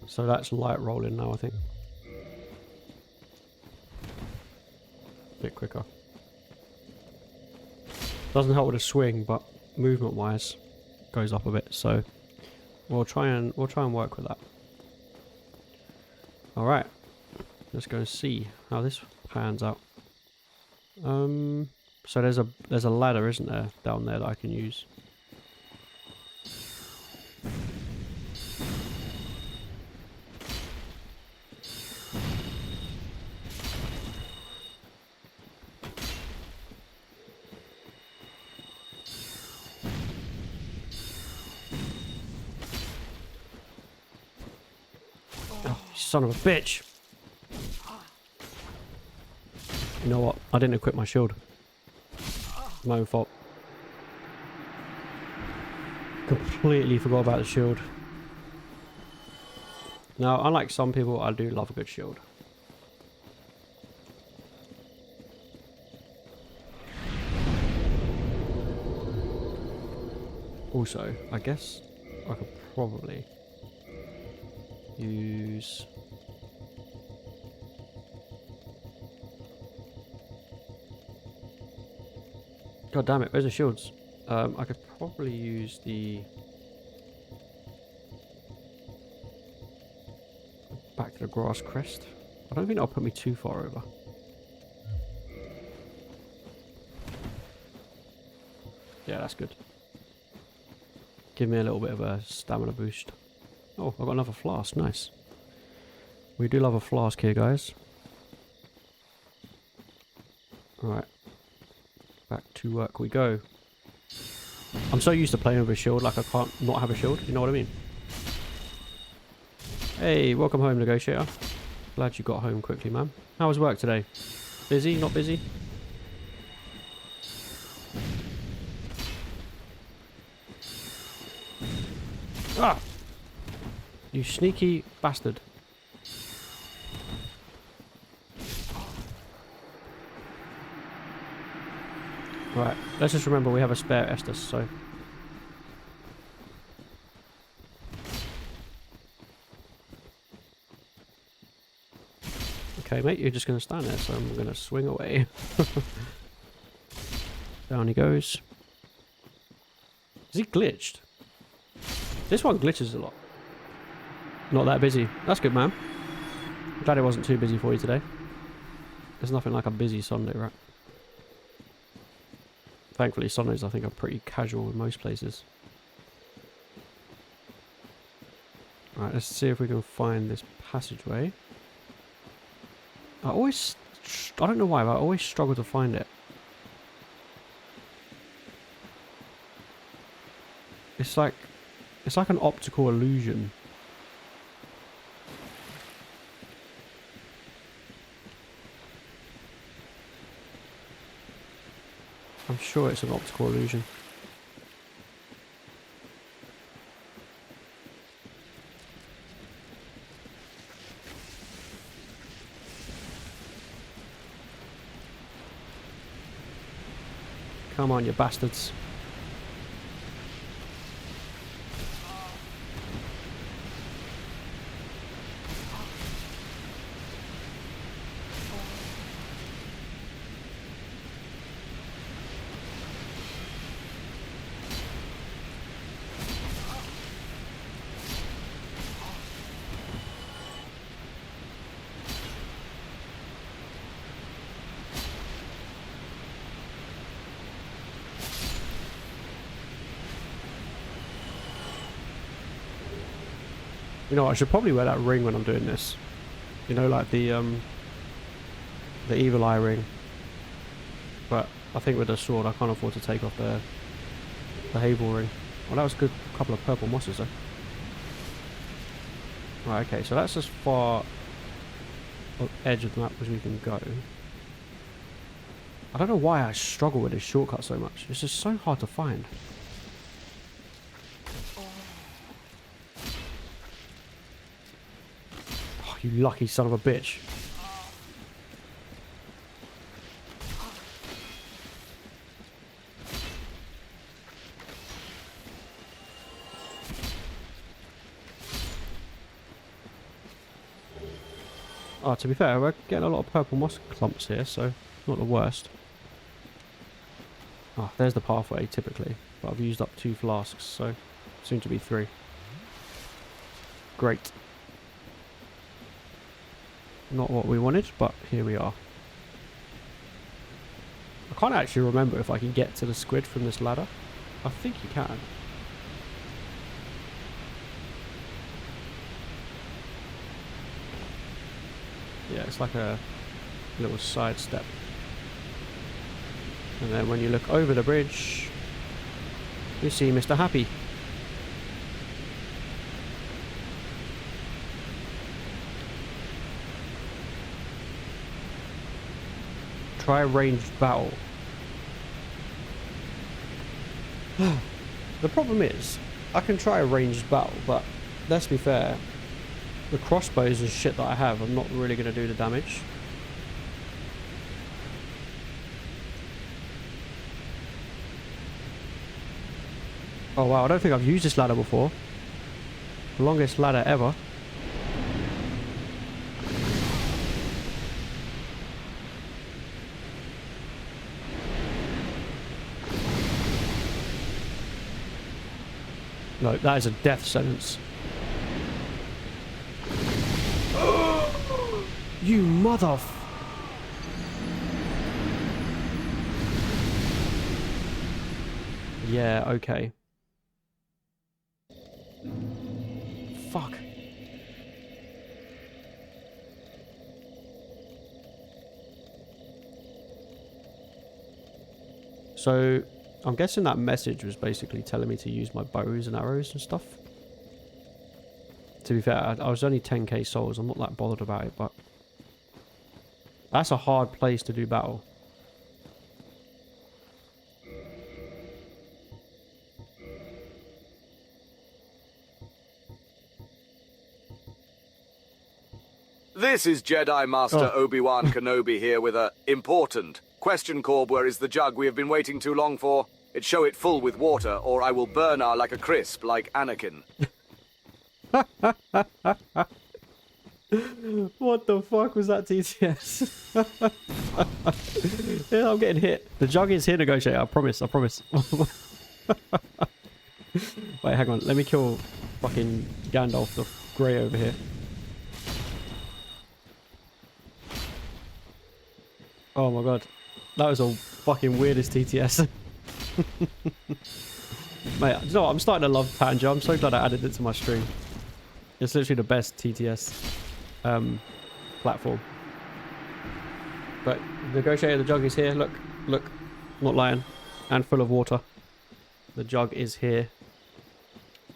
So that's light rolling now, I think. Bit quicker. Doesn't help with a swing, but movement wise goes up a bit, so we'll try and work with that. Alright. Let's go and see how this pans out. So there's a ladder, isn't there, down there that I can use. Oh, son of a bitch! You know what? I didn't equip my shield. My own fault. Completely forgot about the shield. Now, unlike some people, I do love a good shield. Also, I guess I could probably use... God damn it, where's the shields? I could probably use the... Back to the grass crest. I don't think that'll put me too far over. Yeah, that's good. Give me a little bit of a stamina boost. Oh, I've got another flask, nice. We do love a flask here, guys. Alright. Back to work we go. I'm so used to playing with a shield, like I can't not have a shield, you know what I mean? Hey, welcome home, negotiator. Glad you got home quickly, man. How was work today? Busy? Not busy? Ah! You sneaky bastard. Right, let's just remember we have a spare Estus, so... Okay, mate, you're just going to stand there, so I'm going to swing away. Down he goes. Is he glitched? This one glitches a lot. Not that busy. That's good, man. I'm glad it wasn't too busy for you today. There's nothing like a busy Sunday, right? Thankfully, Sundays I think are pretty casual in most places. Alright, let's see if we can find this passageway. I don't know why, but I always struggle to find it. It's like, It's like an optical illusion. I'm sure it's an optical illusion. Come on, you bastards. You know, I should probably wear that ring when I'm doing this. You know, like the evil eye ring. But I think with the sword, I can't afford to take off the Havel ring. Well, that was a good couple of purple mosses though. Right, okay, so that's as far on edge of the map as we can go. I don't know why I struggle with this shortcut so much. It's just so hard to find. Oh, you lucky son of a bitch. Oh, to be fair, we're getting a lot of purple moss clumps here, so not the worst. Oh, there's the pathway, typically. But I've used up 2 flasks, so soon to be 3. Great. Not what we wanted, but here we are. I can't actually remember if I can get to the squid from this ladder. I think you can. Yeah, it's like a little side step. And then when you look over the bridge, you see Mr. Happy. Try a ranged battle. The problem is, I can try a ranged battle, but let's be fair, the crossbows and shit that I have, I'm not really going to do the damage. Oh wow, I don't think I've used this ladder before. The longest ladder ever. No, that is a death sentence. You mother... Yeah, okay. Fuck. So, I'm guessing that message was basically telling me to use my bows and arrows and stuff. To be fair, I was only 10k souls. I'm not that bothered about it, but... That's a hard place to do battle. This is Jedi Master Obi-Wan Kenobi here with a important question, Corb. Where is the jug we have been waiting too long for? It show it full with water, or I will burn her like a crisp, like Anakin. What the fuck was that TTS? Yeah, I'm getting hit. The jug is here, negotiator. I promise. I promise. Wait, hang on. Let me kill fucking Gandalf the Grey over here. Oh my god. That was the fucking weirdest TTS. Mate, you know what? I'm starting to love Tanja. I'm so glad I added it to my stream. It's literally the best TTS platform. But negotiator, the jug is here. Look, look, not lying, and full of water. The jug is here.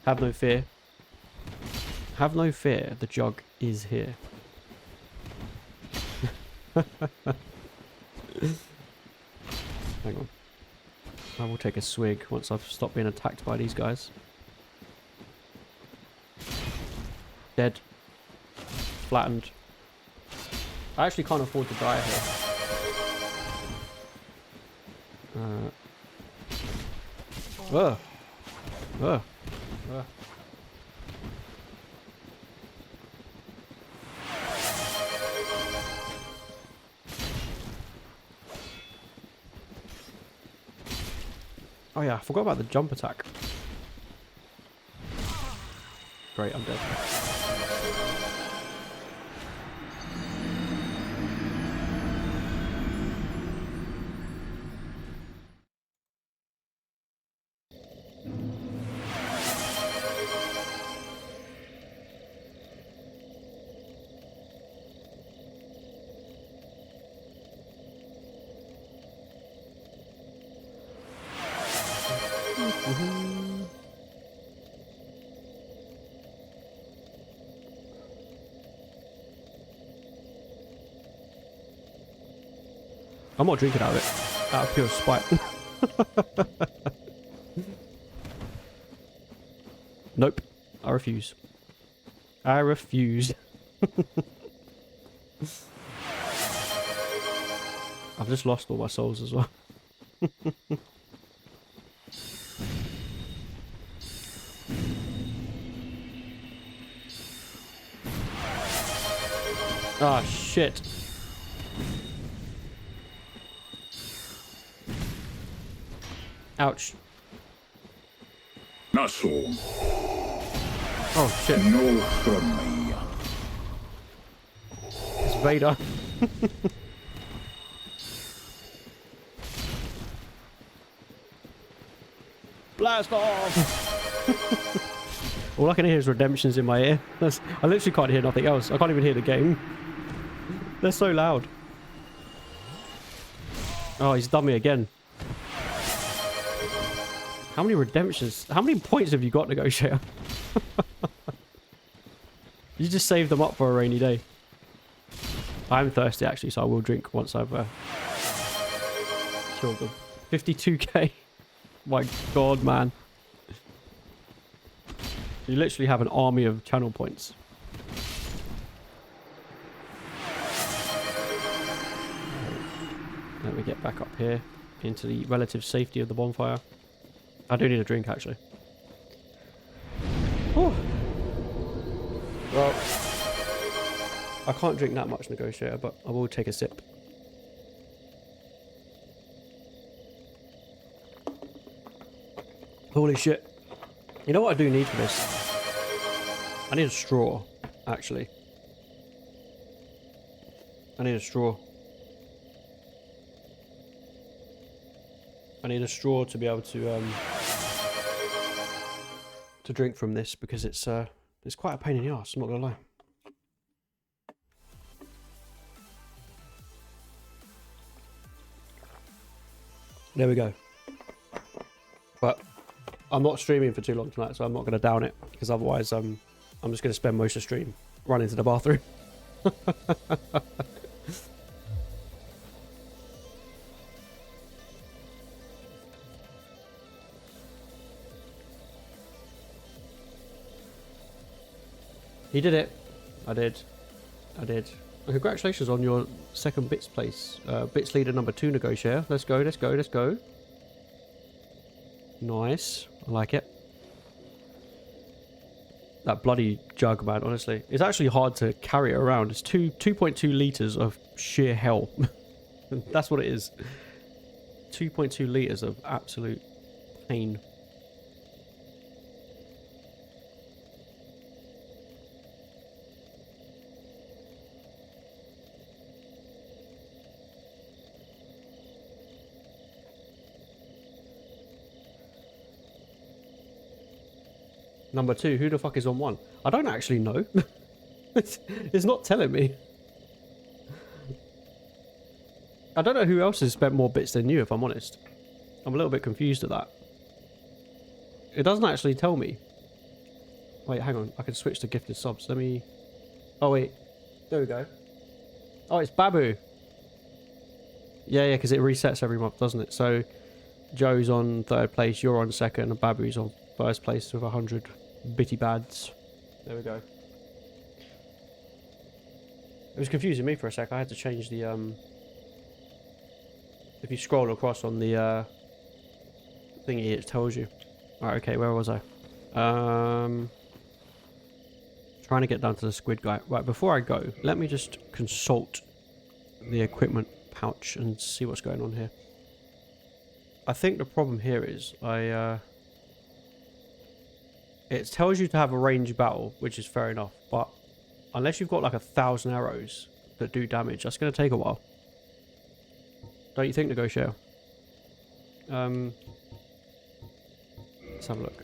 Have no fear. Have no fear, the jug is here. Hang on. I will take a swig once I've stopped being attacked by these guys. Dead. Flattened. I actually can't afford to die here. Ugh. Ugh. Ugh. Oh yeah, I forgot about the jump attack. Great, I'm dead. I'm not drinking out of it. Out of pure spite. Nope. I refuse. I refuse. I've just lost all my souls as well. Ah, shit. Ouch. Nassau, Oh, shit. no from me. It's Vader. Blast off! All I can hear is redemptions in my ear. I literally can't hear nothing else. I can't even hear the game. They're so loud. Oh, he's done me again. How many redemptions? How many points have you got, Negotiator? You just saved them up for a rainy day. I'm thirsty, actually, so I will drink once I've killed them. 52k. My god, man. You literally have an army of channel points. Let me get back up here into the relative safety of the bonfire. I do need a drink, actually. Whew. Well, I can't drink that much, Negotiator, but I will take a sip. Holy shit. You know what I do need for this? I need a straw, actually. I need a straw. I need a straw to be able to drink from this, because it's quite a pain in the ass, I'm not gonna lie. There we go. But I'm not streaming for too long tonight, so I'm not gonna down it, because otherwise I'm just gonna spend most of the stream running to the bathroom. He did it. I did. And congratulations on your second bits place. Bits leader number 2, Negotiator. Let's go, let's go, let's go. Nice. I like it. That bloody jug, man, honestly. It's actually hard to carry it around. It's 2.2 litres of sheer hell. That's what it is. 2.2 litres of absolute pain. Number 2, who the fuck is on 1? I don't actually know. It's not telling me. I don't know who else has spent more bits than you, if I'm honest. I'm a little bit confused at that. It doesn't actually tell me. Wait, hang on. I can switch to gifted subs. Let me... Oh, wait. There we go. Oh, it's Babu. Yeah, because it resets every month, doesn't it? So, Joe's on 3rd place, you're on 2nd, and Babu's on 1st place with 100 bitty bads. There we go. It was confusing me for a sec. I had to change the, If you scroll across on the, thingy, it tells you. Alright, okay, where was I? Trying to get down to the squid guy. Right, before I go, let me just consult the equipment pouch and see what's going on here. I think the problem here is it tells you to have a ranged battle, which is fair enough, but unless you've got like 1,000 arrows that do damage, that's going to take a while. Don't you think, Negotiator? Let's have a look.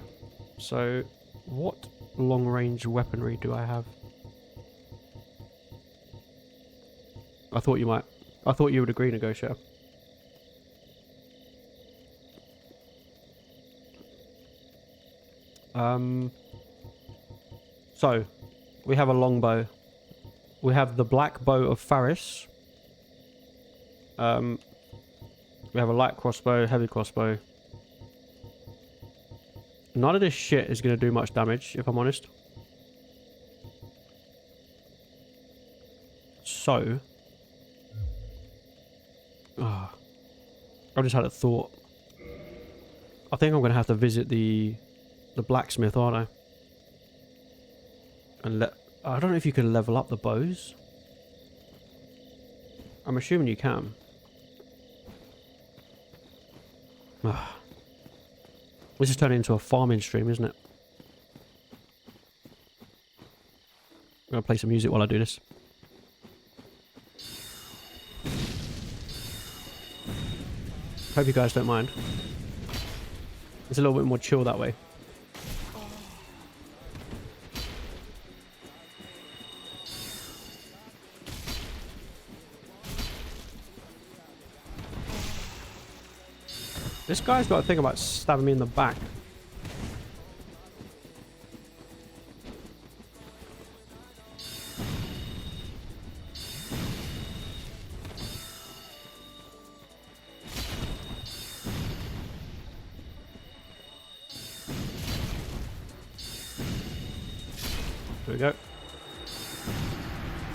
So, what long-range weaponry do I have? I thought you might. I thought you would agree, Negotiator. So, we have a longbow. We have the black bow of Faris. We have a light crossbow, heavy crossbow. None of this shit is going to do much damage, if I'm honest. So... I just had a thought. I think I'm going to have to visit the blacksmith, aren't I? And I don't know if you can level up the bows. I'm assuming you can. This is turning into a farming stream, isn't it? I'm going to play some music while I do this. Hope you guys don't mind. It's a little bit more chill that way. This guy's got a thing about stabbing me in the back. There we go.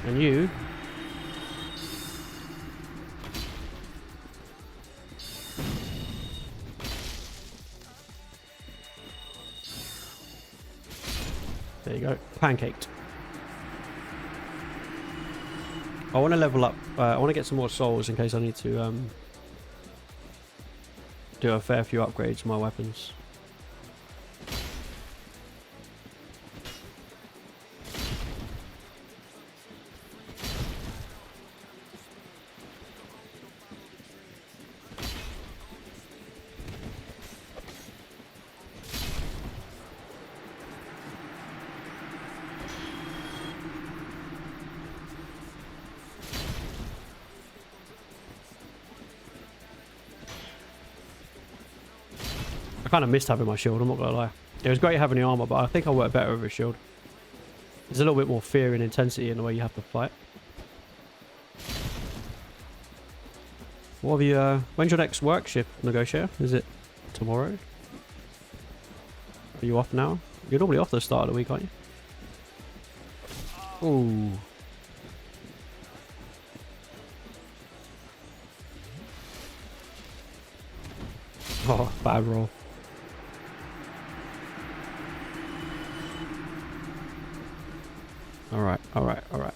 And you... There you go. Pancaked. I want to level up. I want to get some more souls in case I need to do a fair few upgrades to my weapons. I kind of missed having my shield, I'm not going to lie. It was great having the armor, but I think I work better with a shield. There's a little bit more fear and intensity in the way you have to fight. What have you, when's your next work shift, Negotiator? Is it tomorrow? Are you off now? You're normally off the start of the week, aren't you? Ooh. Oh, bad roll. Alright, alright, alright.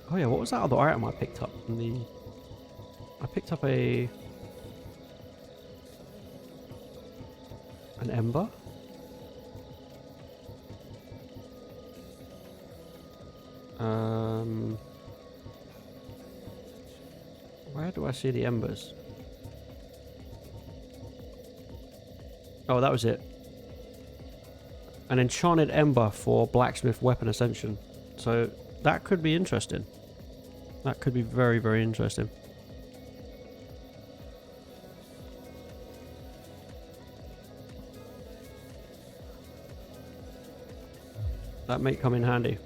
Oh yeah, what was that other item I picked up from the... I picked up an ember? Where do I see the embers? Oh, that was it. An enchanted ember for blacksmith weapon ascension. So that could be interesting. That could be very, very interesting. That may come in handy.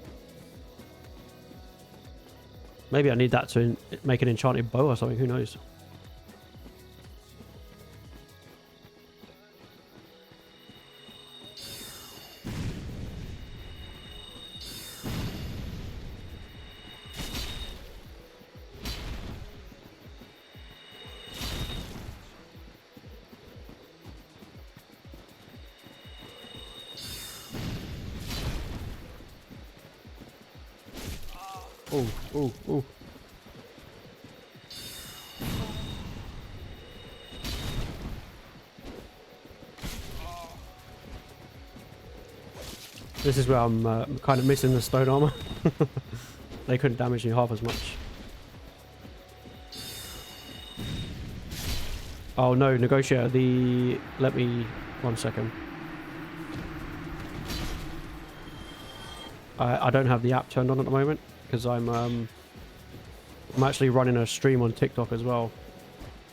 Maybe I need that to make an enchanted bow or something, who knows. Oh, oh, oh. This is where I'm kind of missing the stone armor. They couldn't damage me half as much. Oh no, negotiator, let me... 1 second. I don't have the app turned on at the moment, because I'm actually running a stream on TikTok as well.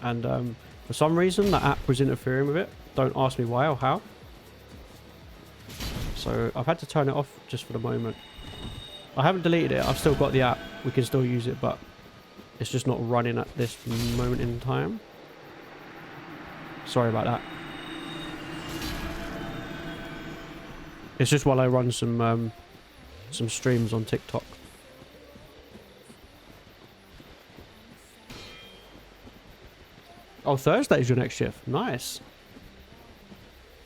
And for some reason, the app was interfering with it. Don't ask me why or how. So I've had to turn it off just for the moment. I haven't deleted it. I've still got the app. We can still use it, but it's just not running at this moment in time. Sorry about that. It's just while I run some streams on TikTok. Oh, Thursday is your next shift. Nice.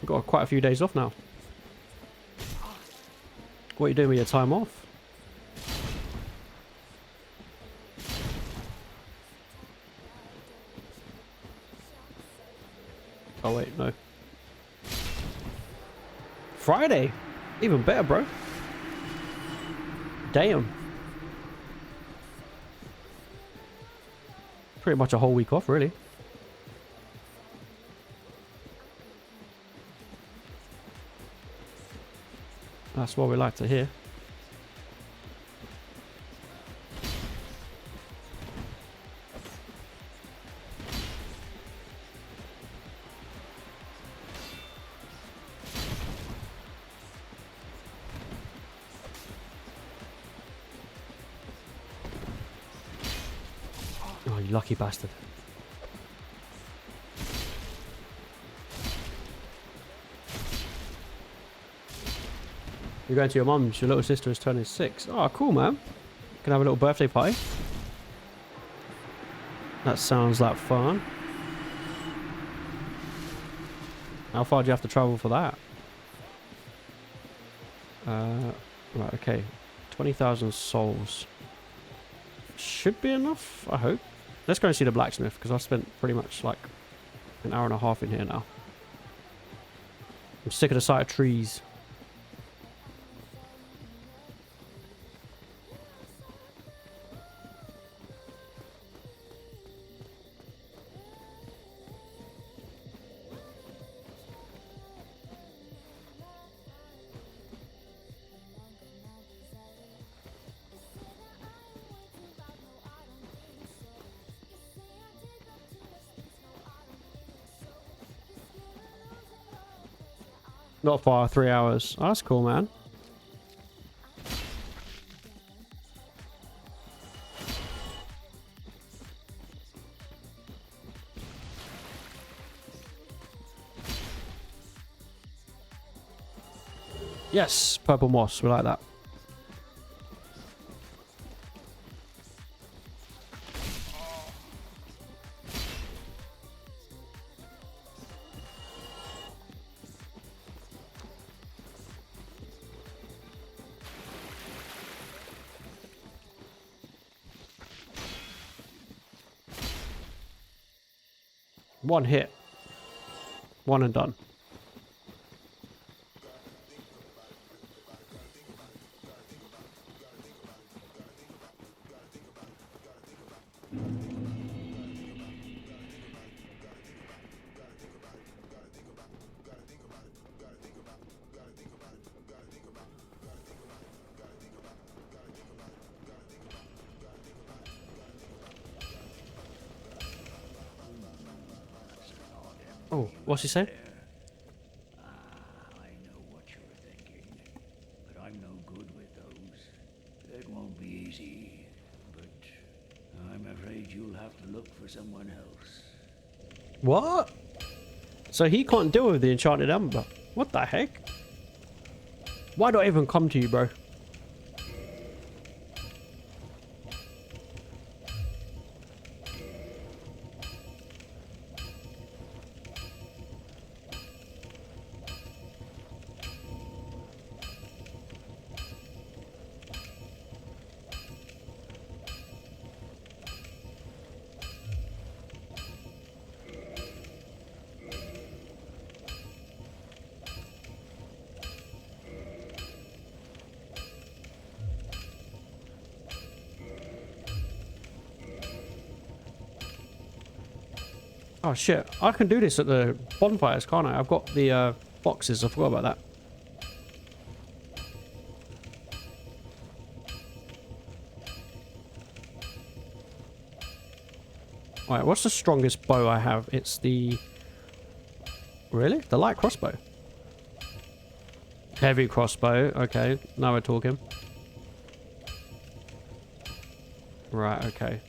We've got quite a few days off now. What are you doing with your time off? Oh wait, no. Friday? Even better, bro. Damn. Pretty much a whole week off, really. That's what we like to hear. Oh, you lucky bastard. You're going to your mum's. Your little sister is turning 6. Oh, cool, man. Can have a little birthday party. That sounds like fun. How far do you have to travel for that? Right, okay. 20,000 souls. Should be enough, I hope. Let's go and see the blacksmith, because I've spent pretty much like an hour and a half in here now. I'm sick of the sight of trees. Not far, 3 hours. Oh, that's cool, man. Yes, purple moss. We like that. One hit. One and done. Oh, what's he saying? I know what you're thinking, but I'm no good with those. It won't be easy, but I'm afraid you'll have to look for someone else. What? So he can't deal with the enchanted ember. What the heck? Why do I even come to you, bro? Oh shit, I can do this at the bonfires, can't I? I've got the boxes, I forgot about that. Alright, what's the strongest bow I have? It's the... Really? The light crossbow? Heavy crossbow, okay, now we're talking. Right, okay.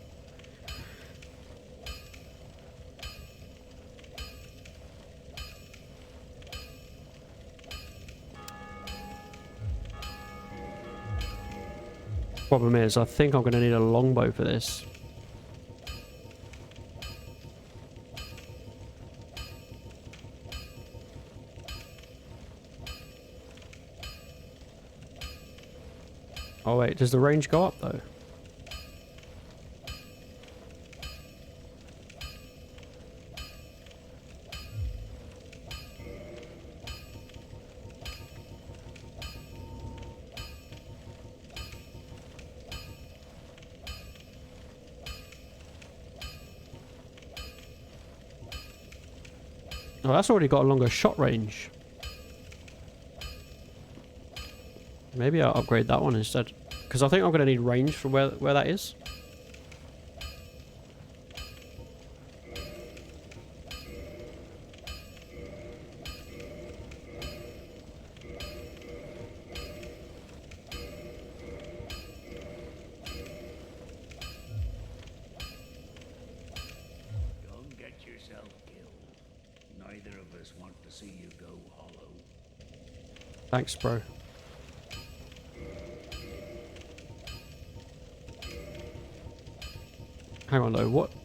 Problem is, I think I'm going to need a longbow for this. Oh wait, does the range go up though? Oh, that's already got a longer shot range. Maybe I'll upgrade that one instead. Because I think I'm going to need range for where that is. Don't get yourself killed. Neither of us want to see you go hollow. Thanks, bro. Hang on though, what? Do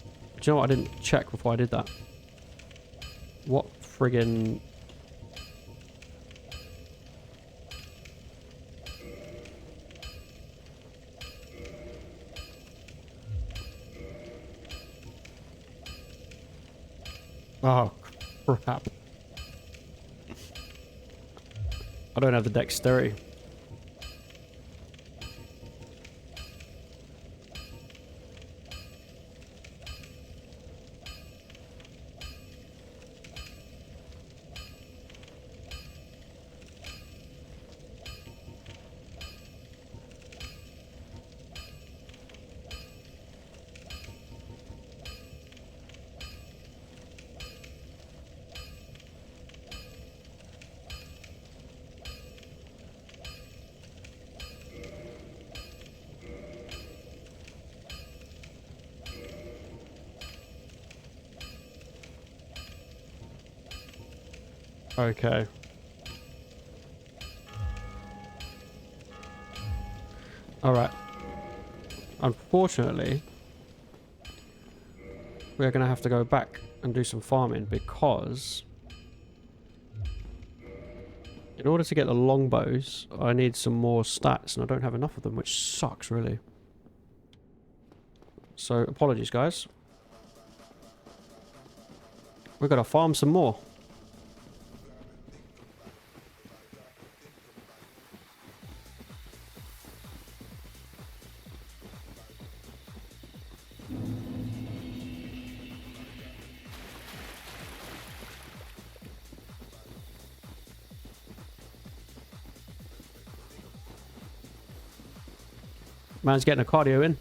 you know what? I didn't check before I did that. What friggin... Oh, crap. I don't have the dexterity. Okay. Alright. Unfortunately, we're going to have to go back and do some farming because in order to get the longbows, I need some more stats and I don't have enough of them, which sucks really. So, apologies guys. We've got to farm some more. Man's getting a cardio in.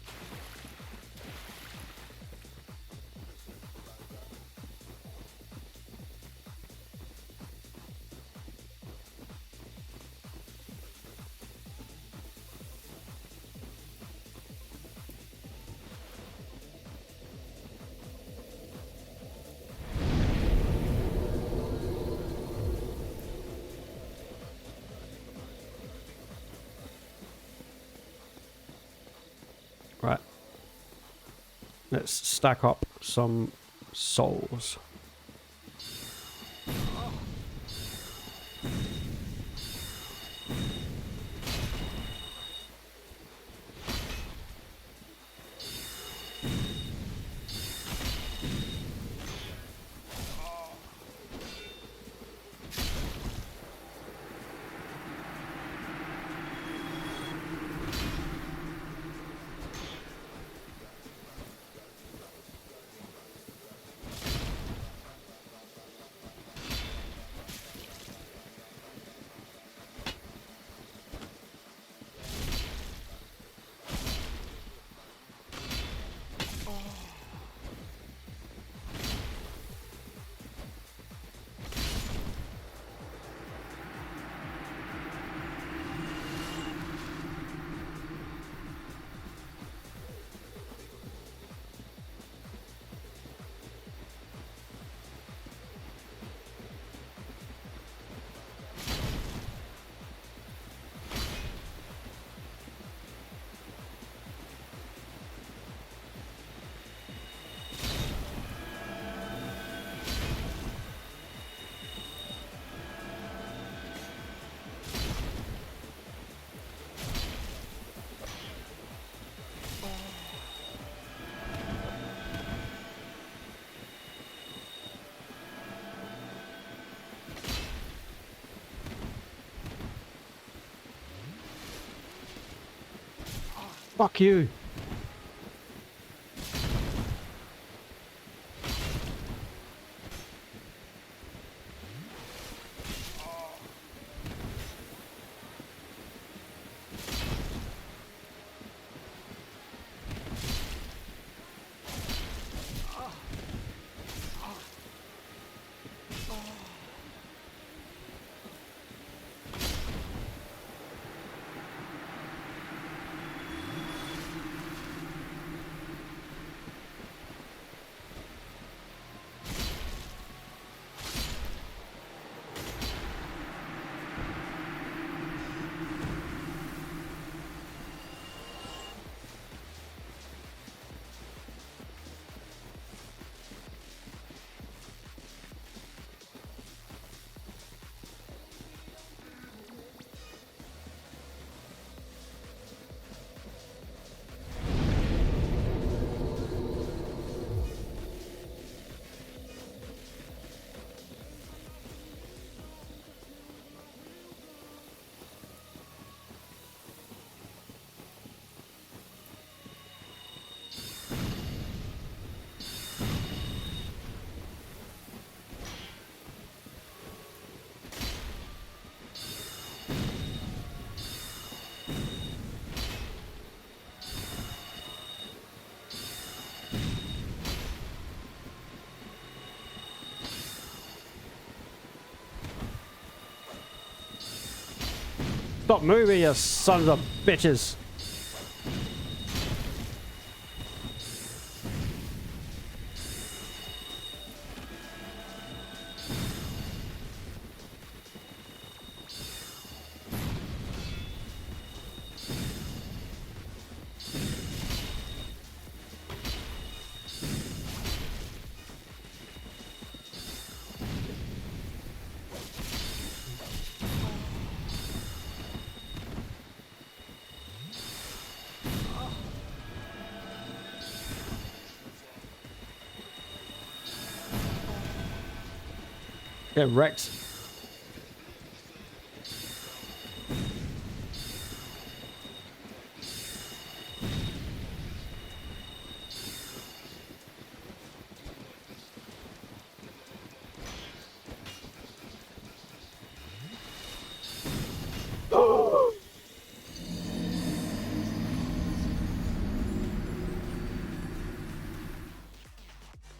Let's stack up some souls. Fuck you. Stop moving, you sons of bitches. Get wrecked.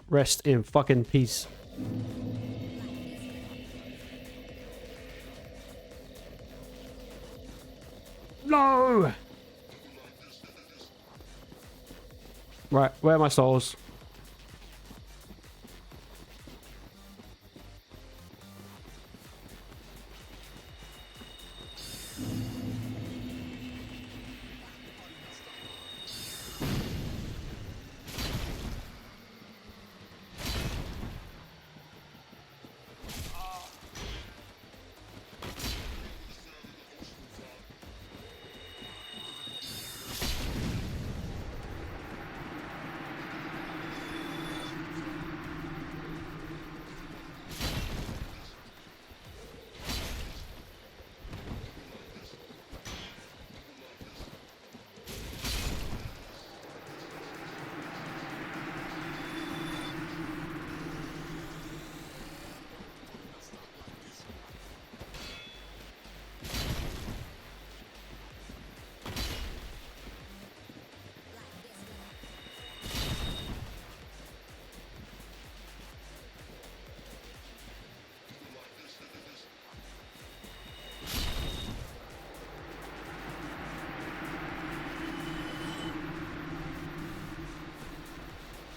Rest in fucking peace. No! Right, where are my souls?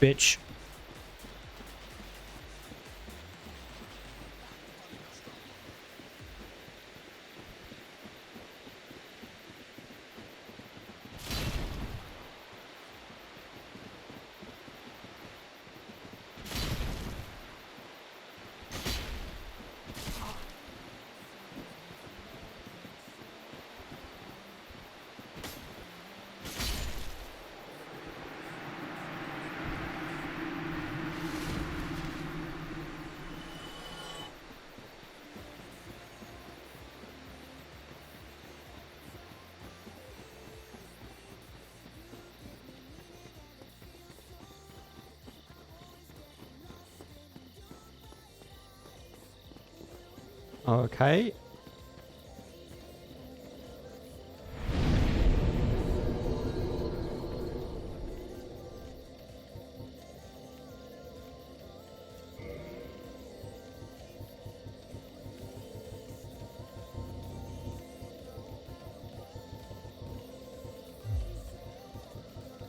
bitch. Okay.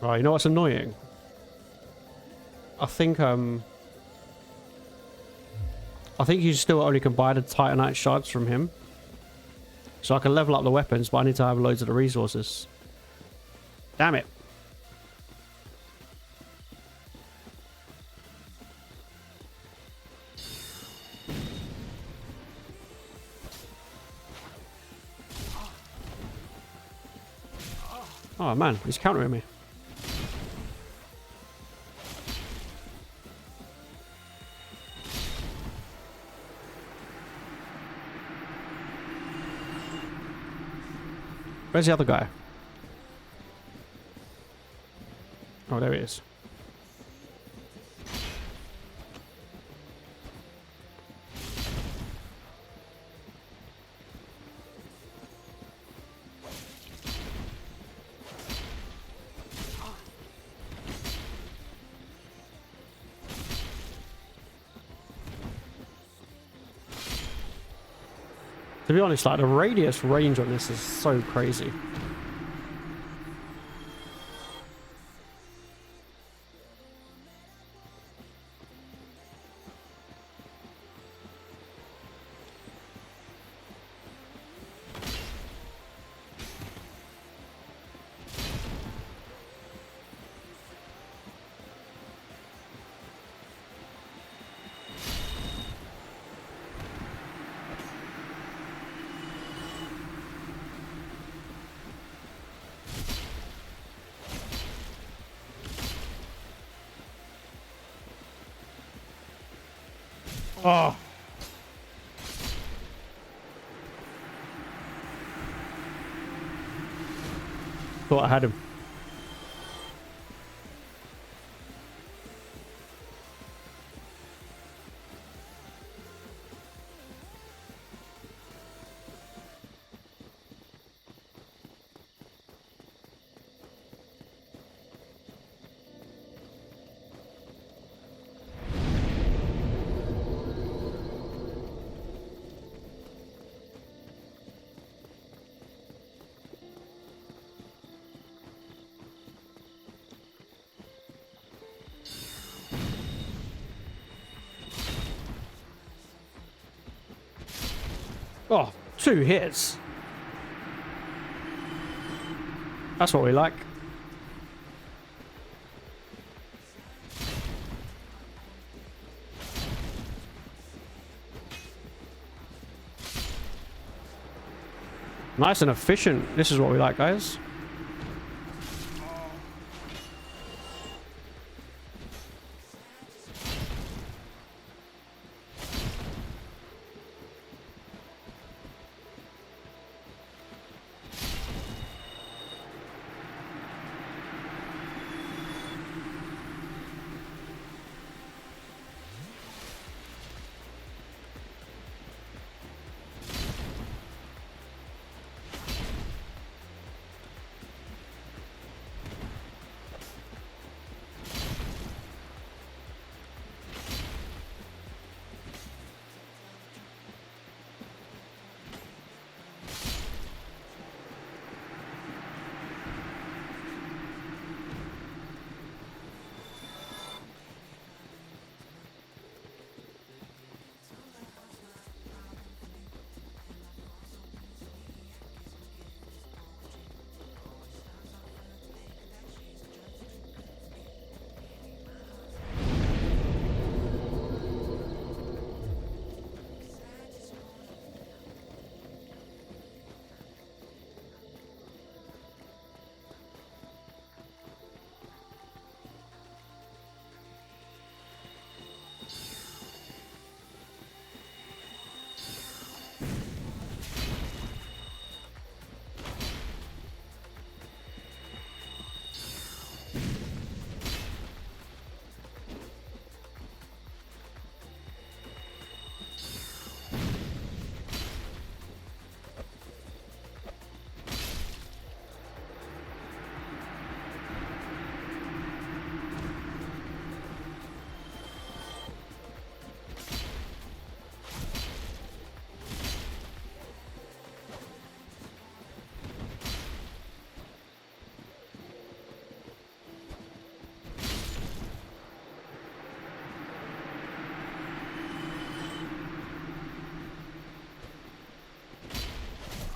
Right, you know what's annoying? I think you still only can buy the Titanite shards from him. So I can level up the weapons, but I need to have loads of the resources. Damn it. Oh man, he's countering me. Where's the other guy? Oh, there he is. To be honest, like the radius range on this is so crazy. Oh. Thought I had him. Oh, 2 hits. That's what we like. Nice and efficient. This is what we like, guys.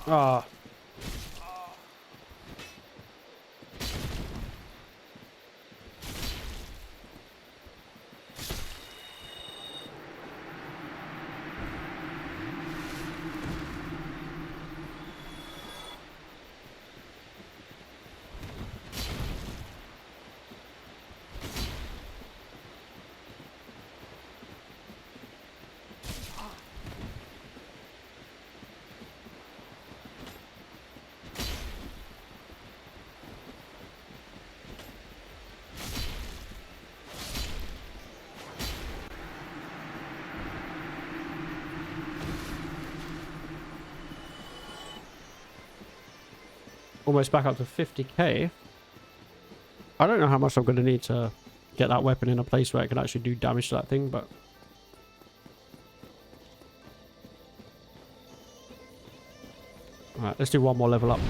Ah. Almost back up to 50k. I don't know how much I'm going to need to get that weapon in a place where it can actually do damage to that thing, but... Alright, let's do one more level up.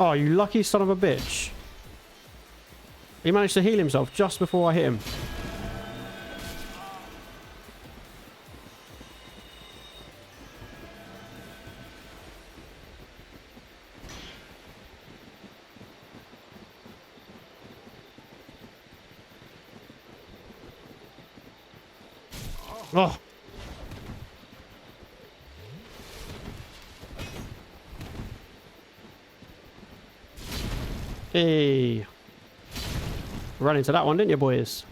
Oh, you lucky son of a bitch. He managed to heal himself just before I hit him. Oh. Hey. Ran into that one, didn't you, boys?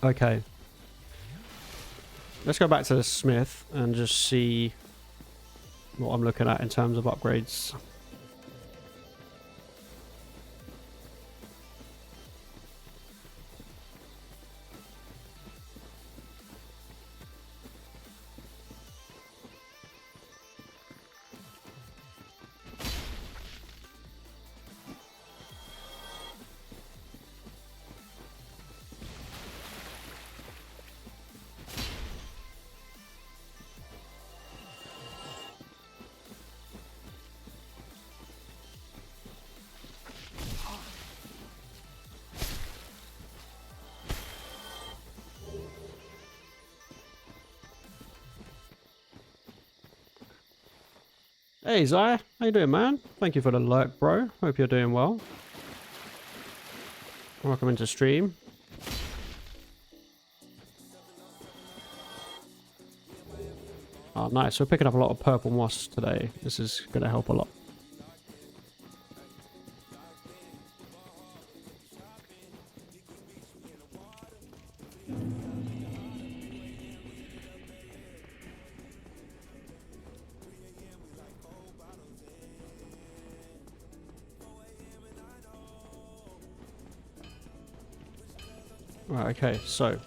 Okay. Let's go back to the smith and just see what I'm looking at in terms of upgrades. Hey Zaya, how you doing, man? Thank you for the alert, bro. Hope you're doing well. Welcome into stream. Oh, nice. We're picking up a lot of purple moss today. This is going to help a lot. Right, okay, so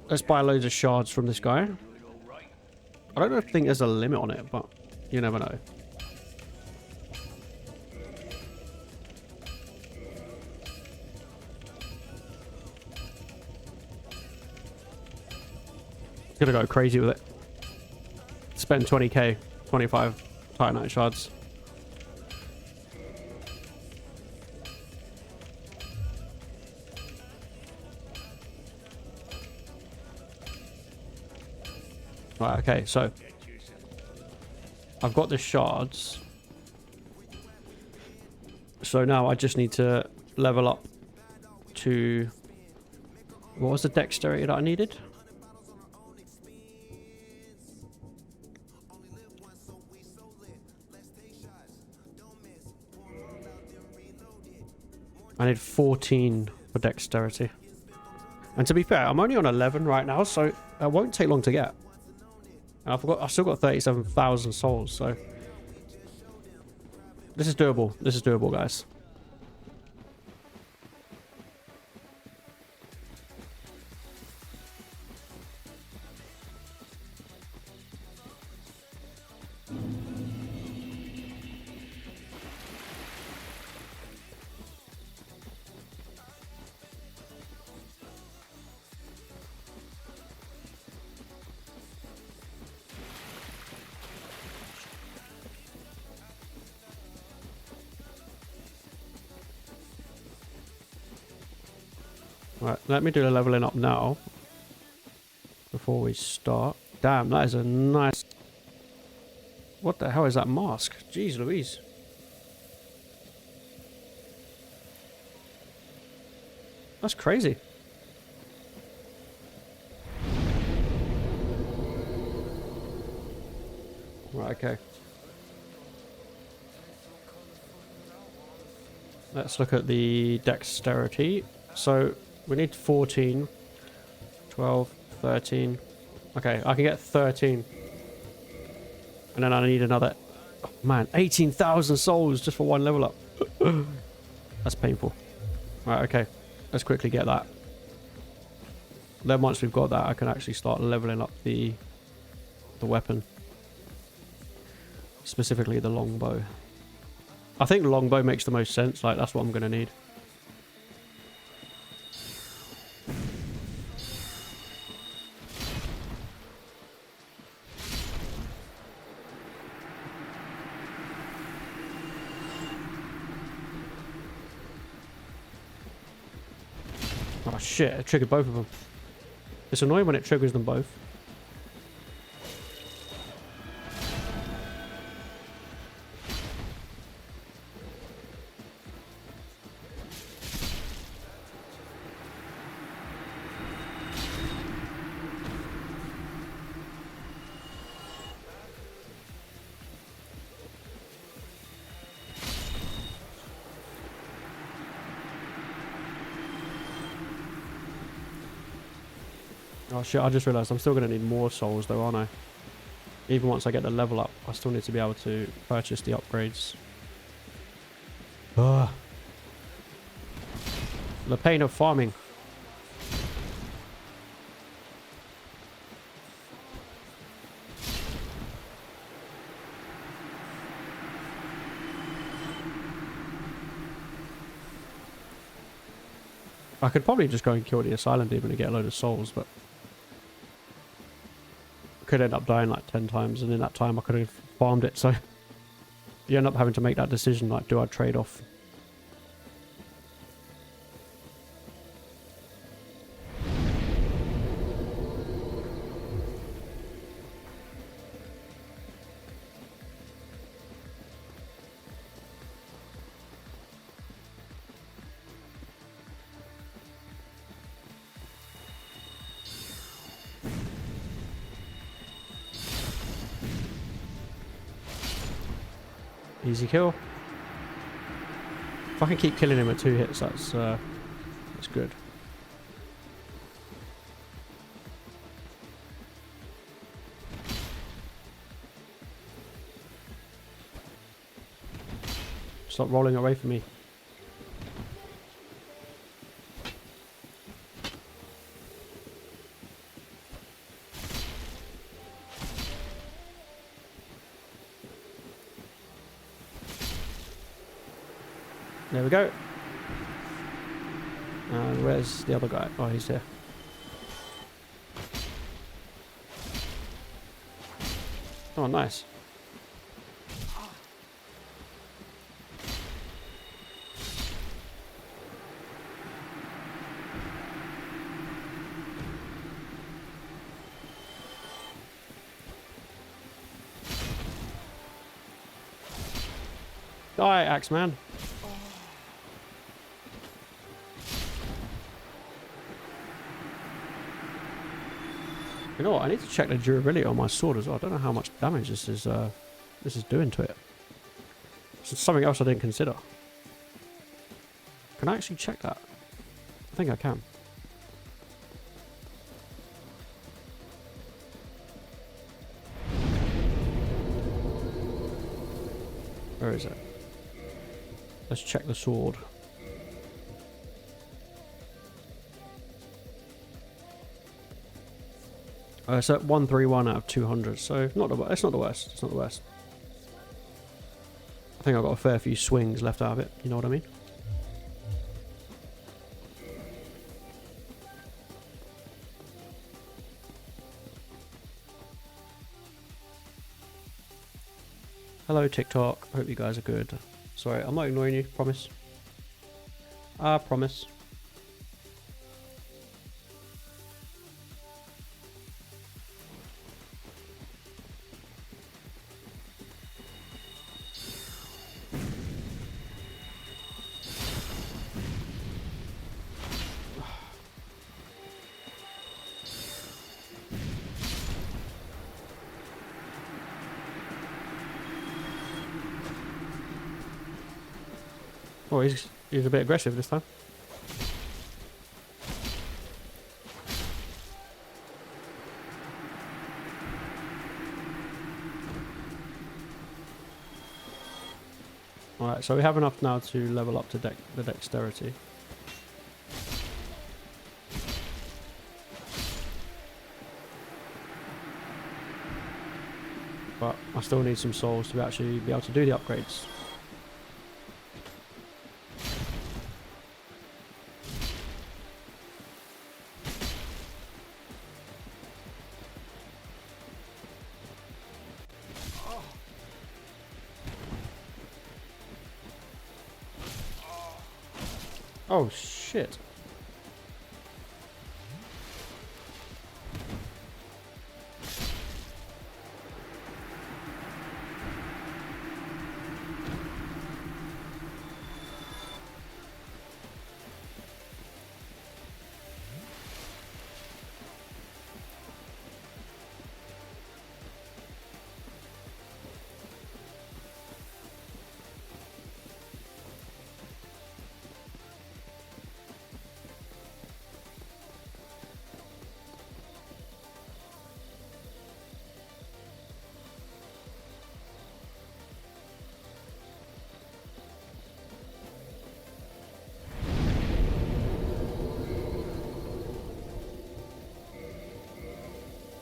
let's buy loads of shards from this guy. I don't think there's a limit on it, but you never know. Gonna go crazy with it. Spend 20k, 25 Titanite shards. Right, okay, so I've got the shards. So now I just need to level up to... What was the dexterity that I needed? I need 14 for dexterity. And to be fair, I'm only on 11 right now, so it won't take long to get. And I've still got 37,000 souls, so... This is doable. This is doable, guys. Right, let me do the leveling up now. Before we start. Damn, that is a nice... What the hell is that mask? Jeez Louise. That's crazy. Right, okay. Let's look at the dexterity. So, we need 14, 12, 13. Okay, I can get 13. And then I need another... Oh, man, 18,000 souls just for one level up. That's painful. Right, okay. Let's quickly get that. Then once we've got that, I can actually start leveling up the weapon. Specifically the longbow. I think the longbow makes the most sense. Like, that's what I'm going to need. Oh shit, it triggered both of them. It's annoying when it triggers them both. Oh shit, I just realised I'm still going to need more souls though, aren't I? Even once I get the level up, I still need to be able to purchase the upgrades. Ugh. The pain of farming. I could probably just go and kill the Asylum Demon and get a load of souls, but... could end up dying like 10 times, and in that time I could have farmed it, so... you end up having to make that decision, like, do I trade off? Easy kill. If I can keep killing him at 2 hits, that's good. Stop rolling away from me. There we go. And where's the other guy? Oh, he's here. Oh, nice. Die, Axeman. You know what? I need to check the durability on my sword as well. I don't know how much damage this is doing to it. It's something else I didn't consider. Can I actually check that? I think I can. Where is it? Let's check the sword. It's at 131 out of 200, so not the, it's not the worst. It's not the worst. I think I've got a fair few swings left out of it, you know what I mean? Hello TikTok, hope you guys are good. Sorry, I'm not ignoring you, promise. I promise. Oh, he's a bit aggressive this time. Alright, so we have enough now to level up to the dexterity. But I still need some souls to actually be able to do the upgrades. Oh shit.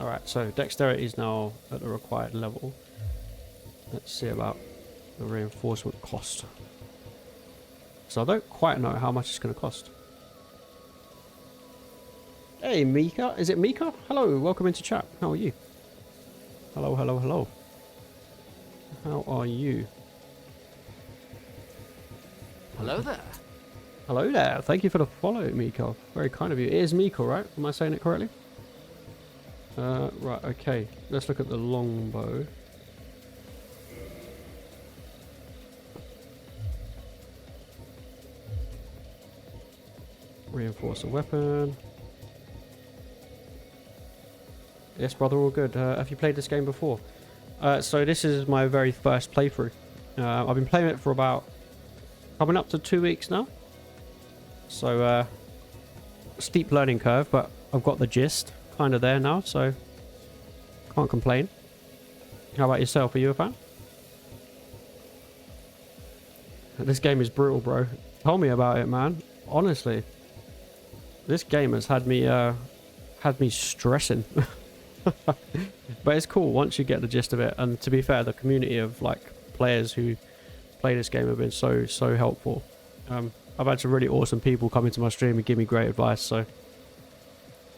Alright, so dexterity is now at the required level. Let's see about the reinforcement cost. So I don't quite know how much it's going to cost. Hey Mika, is it Mika? Hello, welcome into chat. How are you? Hello, hello, hello. How are you? Hello there. Hello there, thank you for the follow, Mika. Very kind of you. It is Mika, right? Am I saying it correctly? Right, okay. Let's look at the longbow. Reinforce a weapon. Yes, brother, all good. Have you played this game before? So this is my very first playthrough. I've been playing it for about coming up to 2 weeks now. So steep learning curve, but I've got the gist kind of there now, so can't complain. How about yourself? Are you a fan? This game is brutal, bro. Tell me about it, man. Honestly, this game has had me stressing. But it's cool once you get the gist of it. And to be fair, the community of like players who play this game have been so helpful. I've had some really awesome people come into my stream and give me great advice, so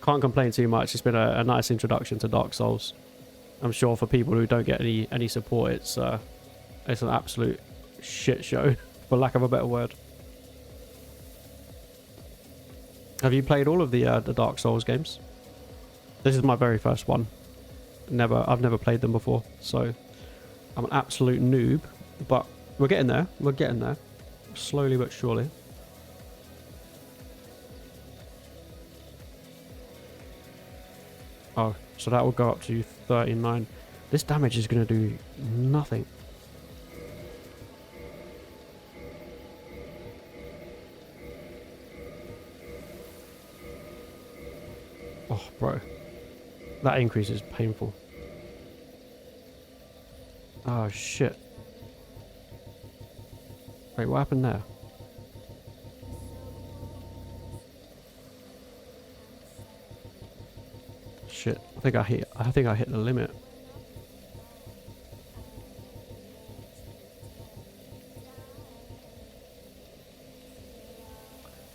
can't complain too much. It's been a nice introduction to Dark Souls. I'm sure for people who don't get any support, it's an absolute shit show, for lack of a better word. Have you played all of the Dark Souls games? This is my very first one. I've never played them before, so I'm an absolute noob. But we're getting there. We're getting there, slowly but surely. Oh, so that will go up to 39. This damage is going to do nothing. Oh, bro. That increase is painful. Oh, shit. Wait, what happened there? Shit. I think I hit the limit.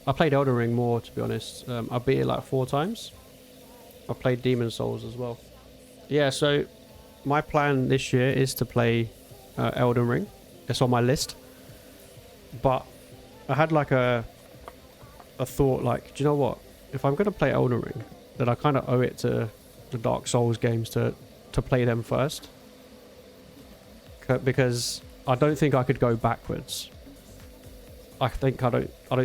I played Elden Ring more, to be honest. I beat it like 4 times. I played Demon Souls as well. Yeah, so my plan this year is to play Elden Ring. It's on my list. But I had like a thought, like, do you know what? If I'm going to play Elden Ring, then I kind of owe it to the Dark Souls games to play them first. Because I don't think I could go backwards. I don't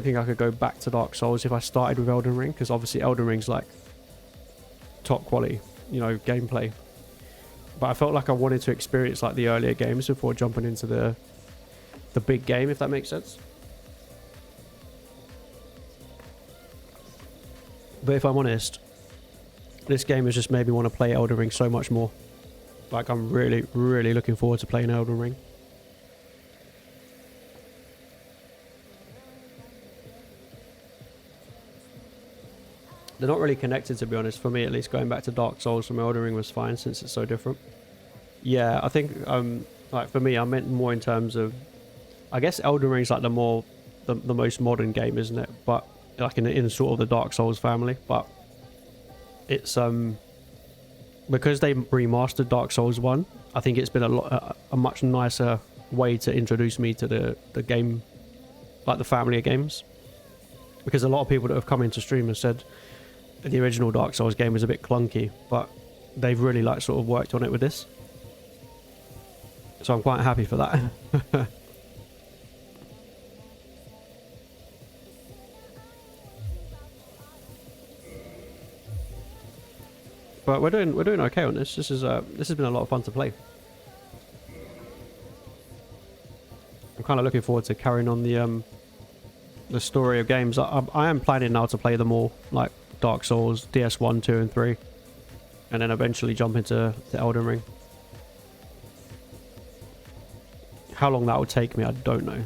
think I could go back to Dark Souls if I started with Elden Ring, because obviously Elden Ring's like top quality, you know, gameplay. But I felt like I wanted to experience like the earlier games before jumping into the big game, if that makes sense. But if I'm honest, this game has just made me want to play Elden Ring so much more. Like, I'm really, really looking forward to playing Elden Ring. They're not really connected, to be honest, for me at least. Going back to Dark Souls from Elden Ring was fine since it's so different. Yeah, I think like for me, I meant more in terms of, I guess Elden Ring's like the most modern game, isn't it? But like in sort of the Dark Souls family. But it's because they remastered Dark Souls 1, I think it's been a much nicer way to introduce me to the game, like the family of games. Because a lot of people that have come into stream have said the original Dark Souls game was a bit clunky, but they've really like sort of worked on it with this. So I'm quite happy for that. But we're doing okay on this. This has been a lot of fun to play. I'm kind of looking forward to carrying on the story of games. I am planning now to play them all, like Dark Souls, DS1, 2 and 3, and then eventually jump into the Elden Ring. How long that will take me, I don't know.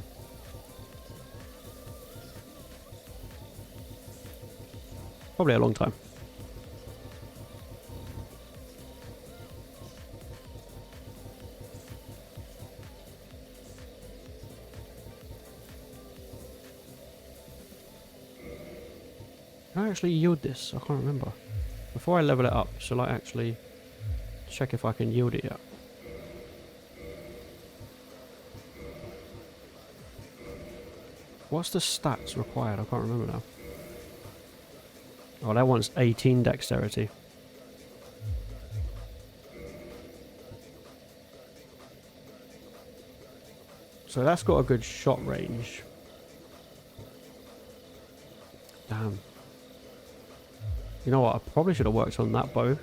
Probably a long time. Can I actually yield this? I can't remember. Before I level it up, shall I actually check if I can yield it yet? What's the stats required? I can't remember now. Oh, that one's 18 dexterity. So that's got a good shot range. Damn. You know what? I probably should have worked on that bow.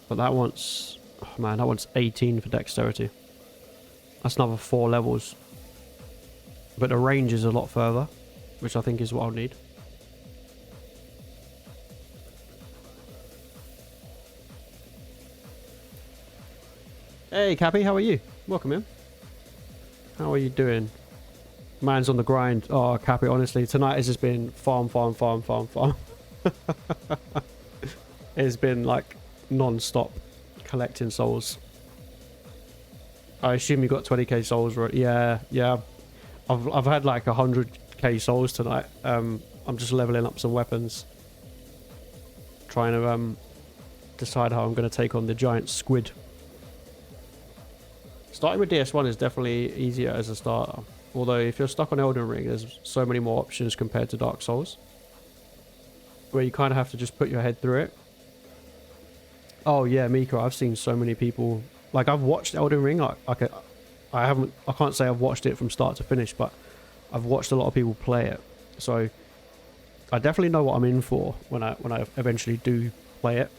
But that one's... Oh man, that one's 18 for dexterity. That's another 4 levels. But the range is a lot further, which I think is what I'll need. Hey Cappy, how are you? Welcome in. How are you doing? Man's on the grind. Oh, Cappy, honestly, tonight has just been farm. It's been like non-stop collecting souls. I assume you got 20k souls, right? Yeah. I've had like 100k souls tonight. I'm just leveling up some weapons. trying to decide how I'm going to take on the giant squid. Starting with DS1 is definitely easier as a starter. Although if you're stuck on Elden Ring, there's so many more options compared to Dark Souls, where you kind of have to just put your head through it. Oh yeah, Mika, I've seen so many people, like I've watched Elden Ring. I can't say I've watched it from start to finish, but I've watched a lot of people play it. So I definitely know what I'm in for when I eventually do play it.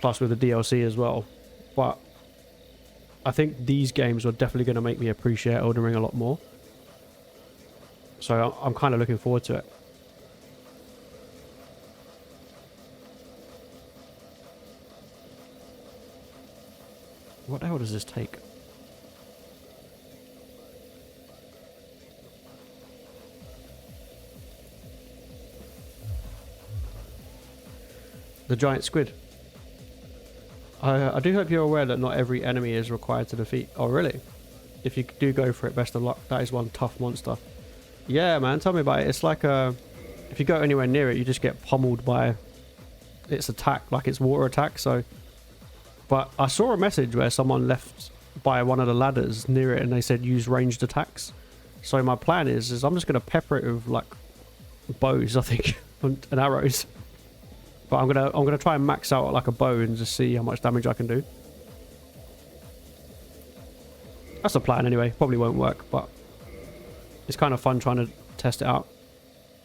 Plus with the DLC as well. But I think these games are definitely going to make me appreciate Elden Ring a lot more. So I'm kind of looking forward to it. What the hell does this take? The giant squid. I do hope you're aware that not every enemy is required to defeat. Oh, really? If you do go for it, best of luck. That is one tough monster. Yeah, man, tell me about it. It's like if you go anywhere near it, you just get pummeled by its attack, like its water attack. So, but I saw a message where someone left by one of the ladders near it, and they said use ranged attacks. So my plan is I'm just gonna pepper it with like bows, I think, and arrows. But I'm gonna try and max out like a bow and just see how much damage I can do. That's the plan anyway. Probably won't work, but it's kind of fun trying to test it out.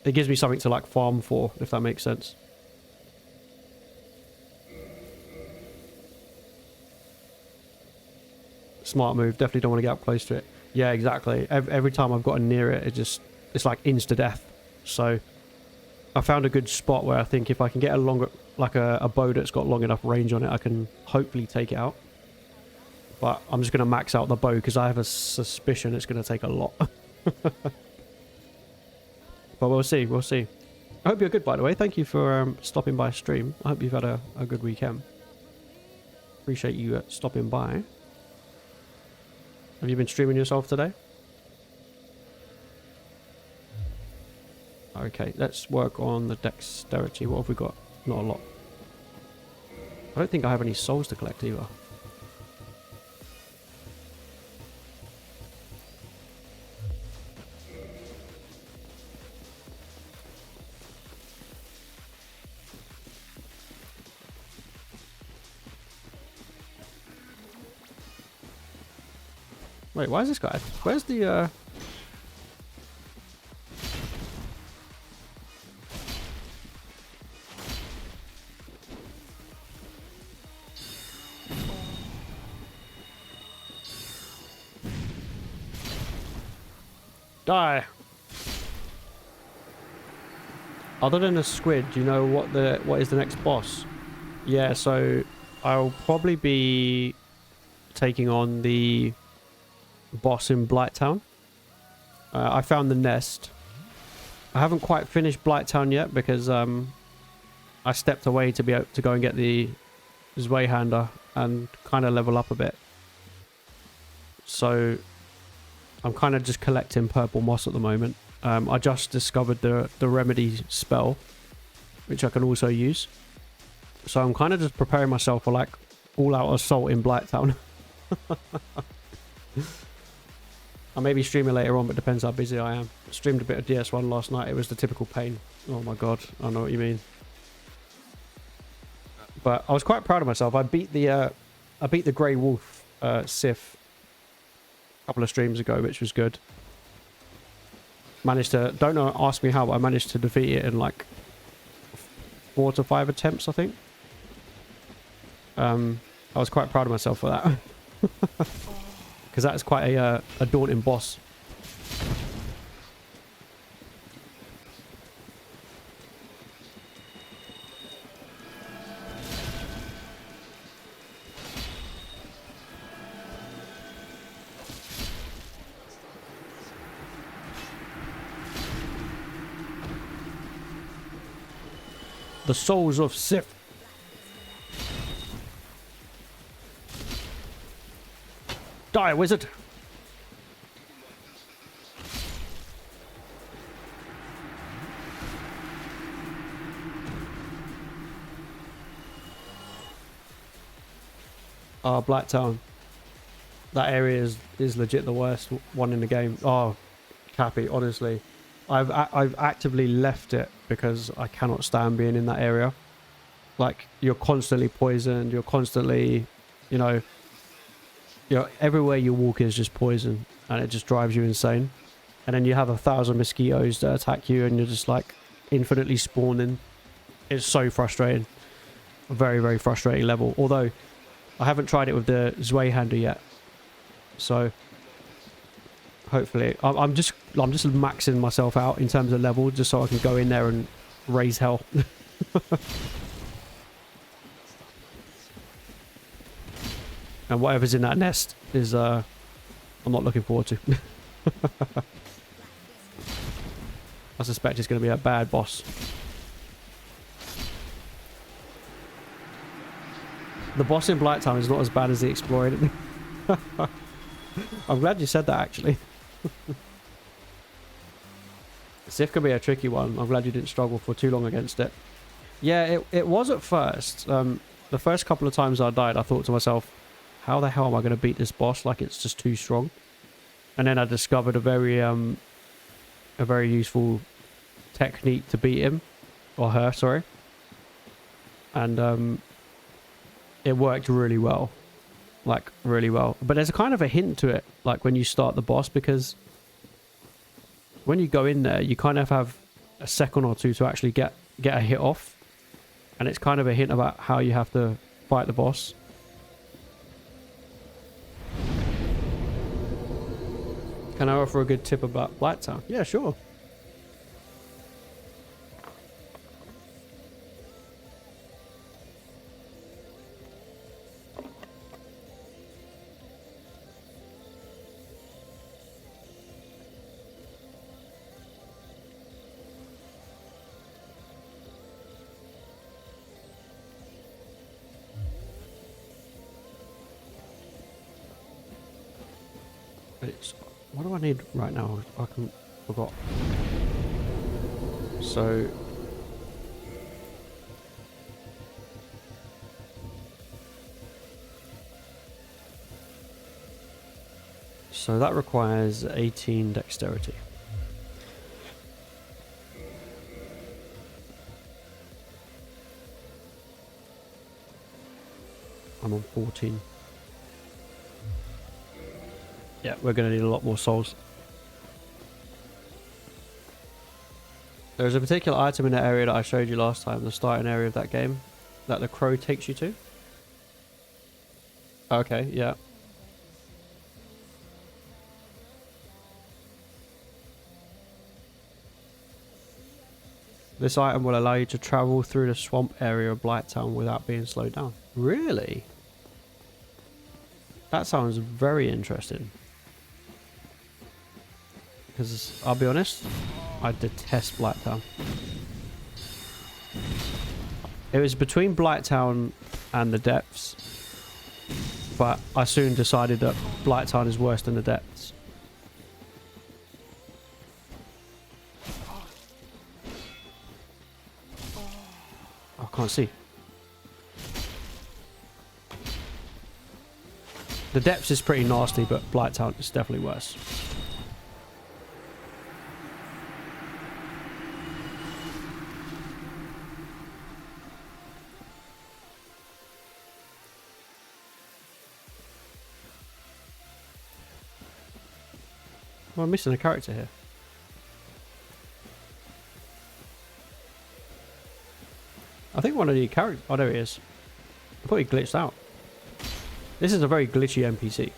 It gives me something to like farm for, if that makes sense. Smart move. Definitely don't want to get up close to it. Yeah, exactly. Every time I've gotten near it, it's like insta death. So I found a good spot where I think if I can get a longer, like a bow that's got long enough range on it, I can hopefully take it out. But I'm just going to max out the bow because I have a suspicion it's going to take a lot. But we'll see, we'll see. I hope you're good, by the way. Thank you for stopping by stream. I hope you've had a good weekend. Appreciate you stopping by. Have you been streaming yourself today? Okay, let's work on the dexterity. What have we got? Not a lot. I don't think I have any souls to collect either. Wait, why is this guy? Where's the Die. Other than a squid, do you know what is the next boss? Yeah, so I'll probably be taking on the boss in Blighttown. I found the nest. I haven't quite finished Blighttown yet because I stepped away to be able to go and get the Zweihander and kind of level up a bit. So I'm kind of just collecting purple moss at the moment. I just discovered the remedy spell, which I can also use. So I'm kind of just preparing myself for like all-out assault in Blighttown. I may be streaming later on, but depends how busy I am. I streamed a bit of DS1 last night. It was the typical pain. Oh my god, I know what you mean. But I was quite proud of myself. I beat the Grey Wolf Sith a couple of streams ago, which was good. Managed to, don't know, ask me how, but I managed to defeat it in like 4 to 5 attempts, I think. I was quite proud of myself for that. Because that is quite a daunting boss. The souls of Sith. Die, wizard. Blacktown. That area is legit the worst one in the game. Oh, Cappy, honestly. I've actively left it because I cannot stand being in that area. Like, you're constantly poisoned, you're constantly, you know, everywhere you walk is just poison, and it just drives you insane. And then you have 1,000 mosquitoes that attack you, and you're just like infinitely spawning. It's so frustrating. A very, very frustrating level. Although I haven't tried it with the Zweihander yet, so hopefully I'm just maxing myself out in terms of level, just so I can go in there and raise hell. And whatever's in that nest is I'm not looking forward to. I suspect it's going to be a bad boss. The boss in Blighttown is not as bad as the Explorer. I'm glad you said that, actually. Sif can be a tricky one. I'm glad you didn't struggle for too long against it. Yeah, it was at first. The first couple of times I died, I thought to myself, how the hell am I going to beat this boss? Like, it's just too strong. And then I discovered a very useful technique to beat him. Or her, sorry. And it worked really well. Like, really well. But there's a kind of a hint to it, like, when you start the boss, because when you go in there, you kind of have a second or two to actually get a hit off. And it's kind of a hint about how you have to fight the boss. Can I offer a good tip about Blighttown? Yeah, sure. What do I need right now? I forgot. So that requires 18 dexterity. I'm on 14. Yeah, we're going to need a lot more souls. There's a particular item in the area that I showed you last time, the starting area of that game, that the crow takes you to. Okay, yeah. This item will allow you to travel through the swamp area of Blighttown without being slowed down. Really? That sounds very interesting. Because, I'll be honest, I detest Blighttown. It was between Blighttown and the depths, but I soon decided that Blighttown is worse than the depths. I can't see. The depths is pretty nasty, but Blighttown is definitely worse. Well, I'm missing a character here. I think one of the characters... Oh, there he is. I thought he glitched out. This is a very glitchy NPC.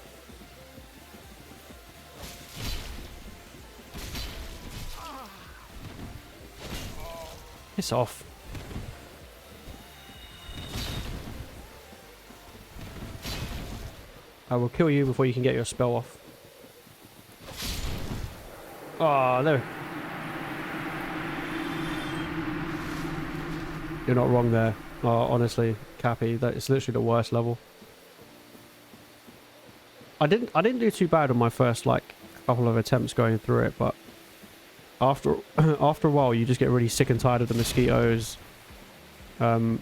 Piss off. I will kill you before you can get your spell off. Oh, no. You're not wrong there. Oh, honestly, Cappy, that is literally the worst level. I didn't do too bad on my first like couple of attempts going through it, but after a while you just get really sick and tired of the mosquitoes. And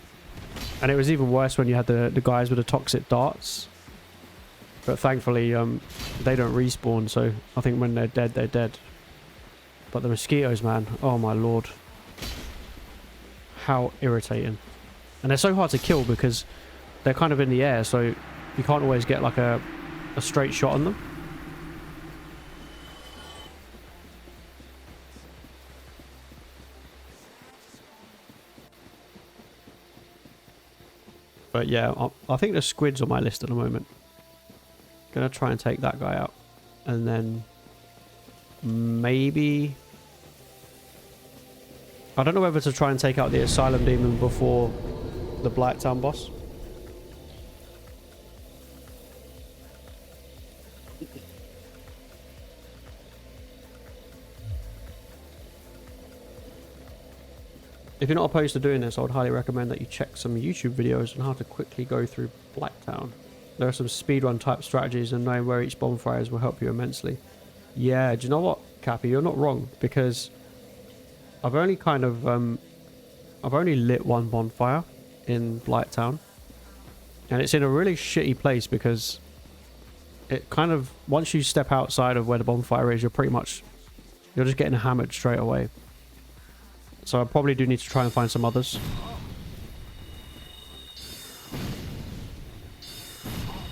it was even worse when you had the guys with the toxic darts. But thankfully, they don't respawn, so I think when they're dead, they're dead. But the mosquitoes, man, oh my lord. How irritating. And they're so hard to kill because they're kind of in the air, so you can't always get like a straight shot on them. But yeah, I think the squid's on my list at the moment. Gonna try and take that guy out. And then maybe... I don't know whether to try and take out the Asylum Demon before the Blighttown boss. If you're not opposed to doing this, I would highly recommend that you check some YouTube videos on how to quickly go through Blighttown. There are some speedrun type strategies, and knowing where each bonfire is will help you immensely. Yeah, do you know what, Cappy? You're not wrong, because I've only kind of I've only lit one bonfire in Blighttown, and it's in a really shitty place because it kind of, once you step outside of where the bonfire is, you're just getting hammered straight away. So I probably do need to try and find some others.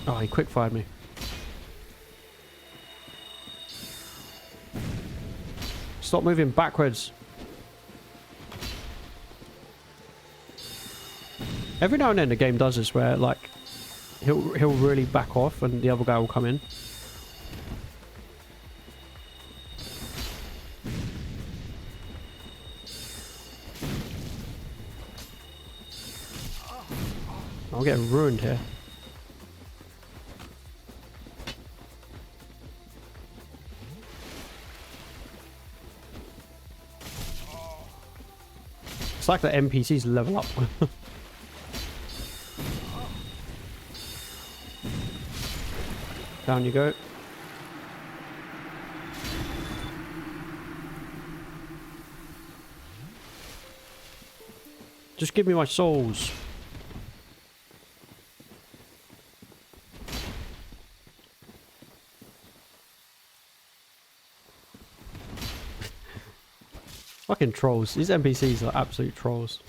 Oh, he quick-fired me. Stop moving backwards. Every now and then the game does this where, like, he'll really back off and the other guy will come in. I'm getting ruined here. It's like the NPCs level up. Down you go. Just give me my souls. Fucking trolls. These NPCs are absolute trolls.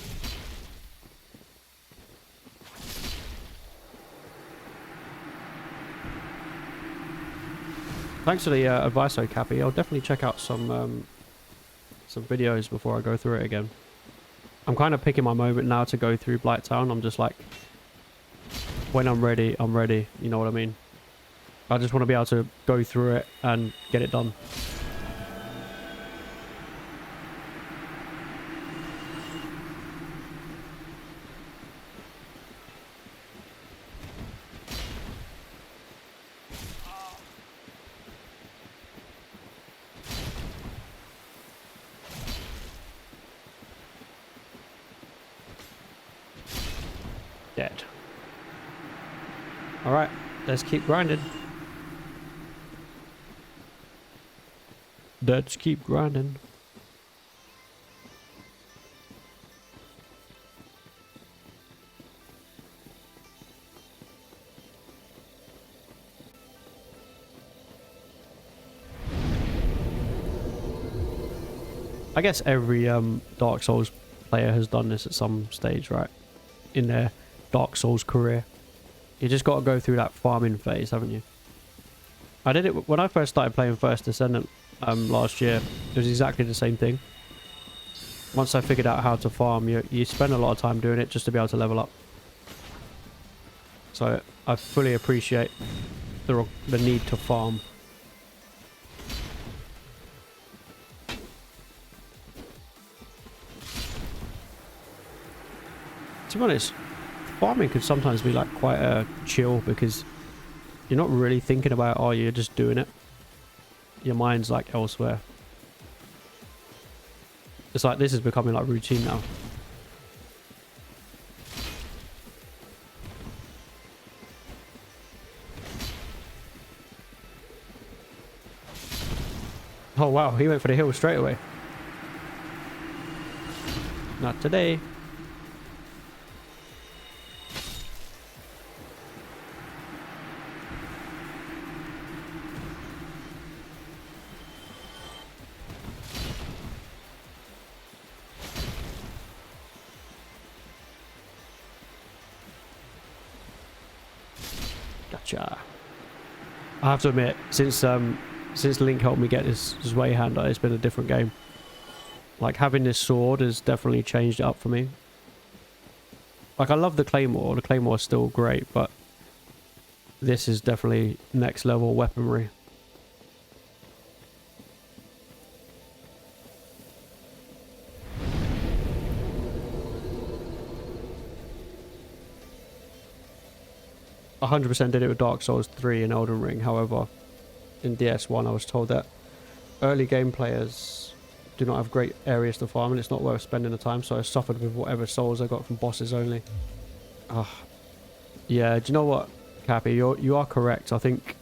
Thanks for the advice, though, Cappy. I'll definitely check out some videos before I go through it again. I'm kind of picking my moment now to go through Blighttown. I'm just like, when I'm ready, I'm ready. You know what I mean? I just want to be able to go through it and get it done. Dead. Alright, let's keep grinding. Let's keep grinding. I guess every Dark Souls player has done this at some stage, right? In their Dark Souls career. You just got to go through that farming phase, haven't you? I did it when I first started playing First Descendant last year. It was exactly the same thing. Once I figured out how to farm, you spend a lot of time doing it just to be able to level up. So I fully appreciate the need to farm. To be honest, farming could sometimes be like quite a chill because you're not really thinking about it, are you? You're just doing it. Your mind's like elsewhere. It's like this is becoming like routine now. Oh wow, he went for the hill straight away. Not today. Gotcha. I have to admit, since Link helped me get this Zweihander, it's been a different game. Like, having this sword has definitely changed it up for me. Like, I love the Claymore. The Claymore is still great, but this is definitely next level weaponry. I 100% did it with Dark Souls 3 and Elden Ring. However, in DS1 I was told that early game players do not have great areas to farm and it's not worth spending the time, so I suffered with whatever souls I got from bosses only. Yeah, do you know what, Cappy? You are correct. I think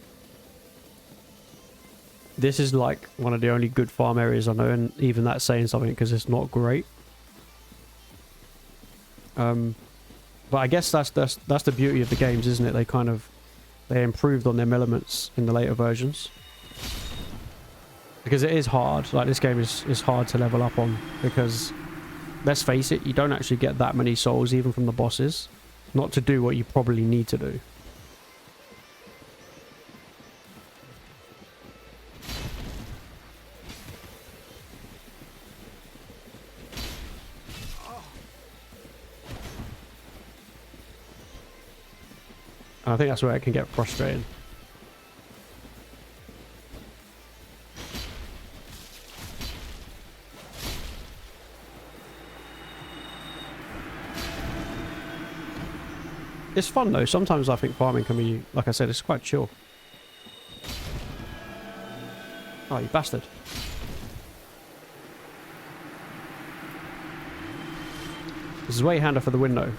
this is like one of the only good farm areas I know, and even that's saying something because it's not great. But I guess that's the beauty of the games, isn't it? They improved on them elements in the later versions. Because it is hard. Like, this game is hard to level up on, because let's face it, you don't actually get that many souls even from the bosses. Not to do what you probably need to do. I think that's where it can get frustrating. It's fun though. Sometimes I think farming can be, like I said, it's quite chill. Oh, you bastard. This is way handy for the window.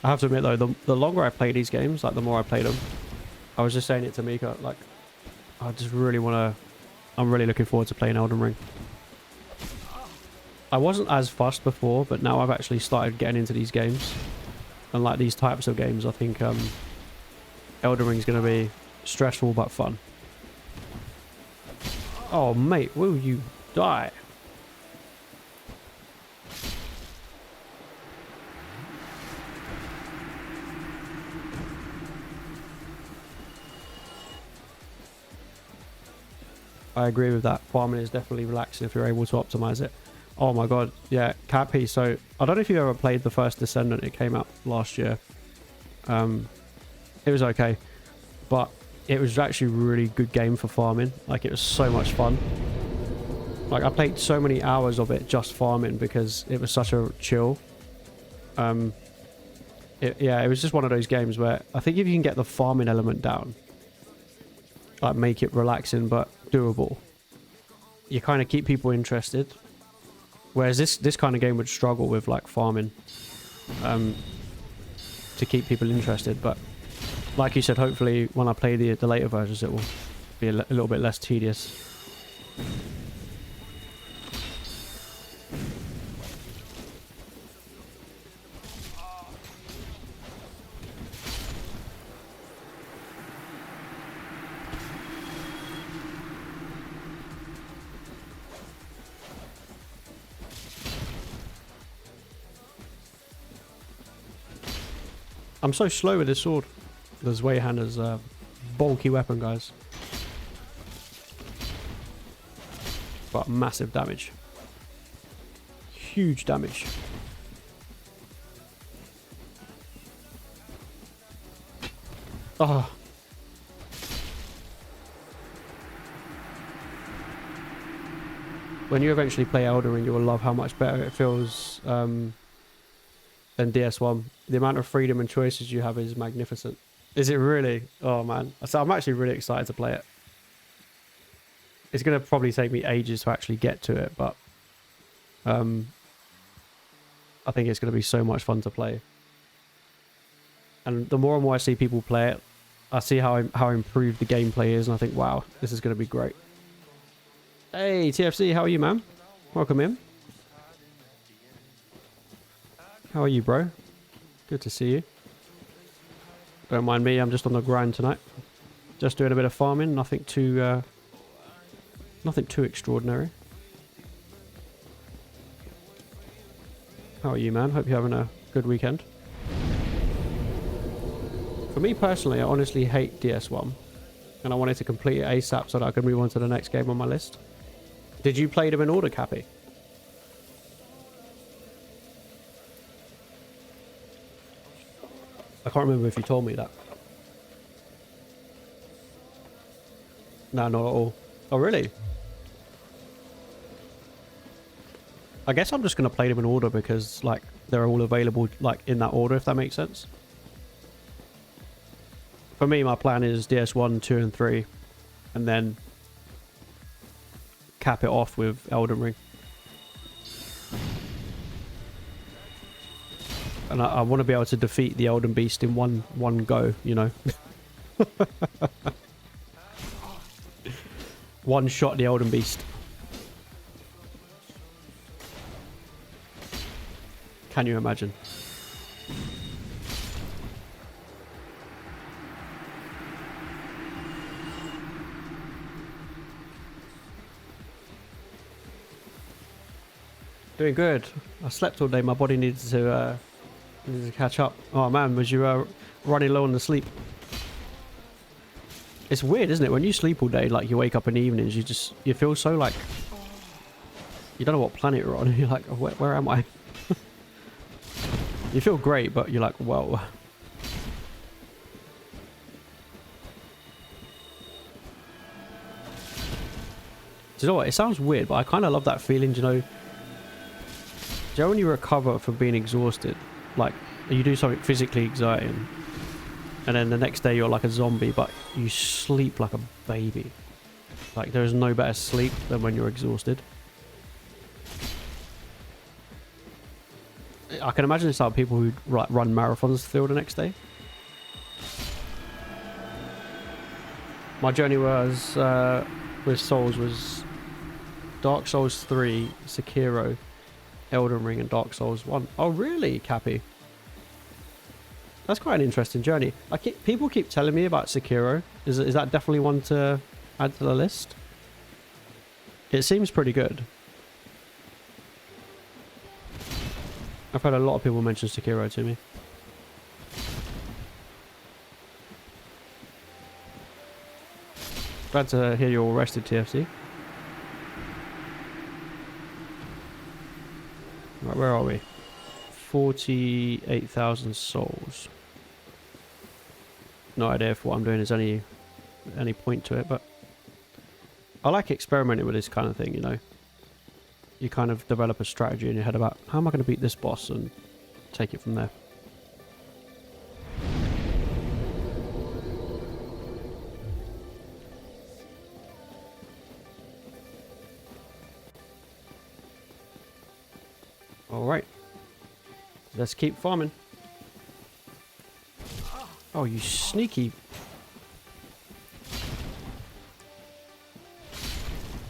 I have to admit though, the longer I play these games, like the more I play them, I was just saying it to Mika, like, I just really want to, I'm really looking forward to playing Elden Ring. I wasn't as fussed before, but now I've actually started getting into these games. And like these types of games, I think Elden Ring's going to be stressful but fun. Oh mate, will you die? I agree with that. Farming is definitely relaxing if you're able to optimize it. Oh my god, yeah, Cappy. So I don't know if you ever played the first Descendant. It came out last year. It was okay, but it was actually a really good game for farming. Like, it was so much fun. Like, I played so many hours of it just farming because it was such a chill. Yeah, it was just one of those games where I think if you can get the farming element down, like make it relaxing but doable, you kind of keep people interested. Whereas this kind of game would struggle with like farming to keep people interested. But like you said, hopefully when I play the later versions, it will be a little bit less tedious. I'm so slow with this sword. The Zweihander's a bulky weapon, guys. But massive damage. Huge damage. Oh. When you eventually play Elden Ring, you will love how much better it feels than DS1. The amount of freedom and choices you have is magnificent. Is it really? Oh man. So I'm actually really excited to play it. It's going to probably take me ages to actually get to it, but I think it's going to be so much fun to play. And the more and more I see people play it, I see how improved the gameplay is, and I think, wow, this is going to be great. Hey, TFC, how are you, man? Welcome in. How are you, bro? Good to see you. Don't mind me, I'm just on the grind tonight. Just doing a bit of farming, nothing too extraordinary. How are you, man? Hope you're having a good weekend. For me personally, I honestly hate DS1. And I wanted to complete it ASAP so that I could move on to the next game on my list. Did you play them in order, Cappy? I can't remember if you told me that. No, not at all. Oh, really? I guess I'm just going to play them in order because, like, they're all available, like, in that order, if that makes sense. For me, my plan is DS1, 2, and 3. And then cap it off with Elden Ring. And I want to be able to defeat the Elden Beast in one go, you know. One shot the Elden Beast. Can you imagine? Doing good. I slept all day. My body needed to catch up. Oh man, was you running low on the sleep? It's weird, isn't it? When you sleep all day, like you wake up in the evenings, you feel so like you don't know what planet you're on. You're like, oh, where am I? You feel great, but you're like, whoa. Do you know what? It sounds weird, but I kind of love that feeling. Do you know when you recover from being exhausted, like you do something physically exciting, and then the next day you're like a zombie, but you sleep like a baby. Like there is no better sleep than when you're exhausted. I can imagine it's like people who like run marathons still the next day. My journey was with Souls was Dark Souls 3, Sekiro, Elden Ring, and Dark Souls 1. Oh really, Cappy? That's quite an interesting journey. People keep telling me about Sekiro. Is that definitely one to add to the list? It seems pretty good. I've had a lot of people mention Sekiro to me. Glad to hear you're all rested, TFC. Right, where are we? 48,000 souls. No idea if what I'm doing is any point to it, but I like experimenting with this kind of thing, you know. You kind of develop a strategy in your head about how am I going to beat this boss and take it from there. Alright. Let's keep farming. Oh, you sneaky.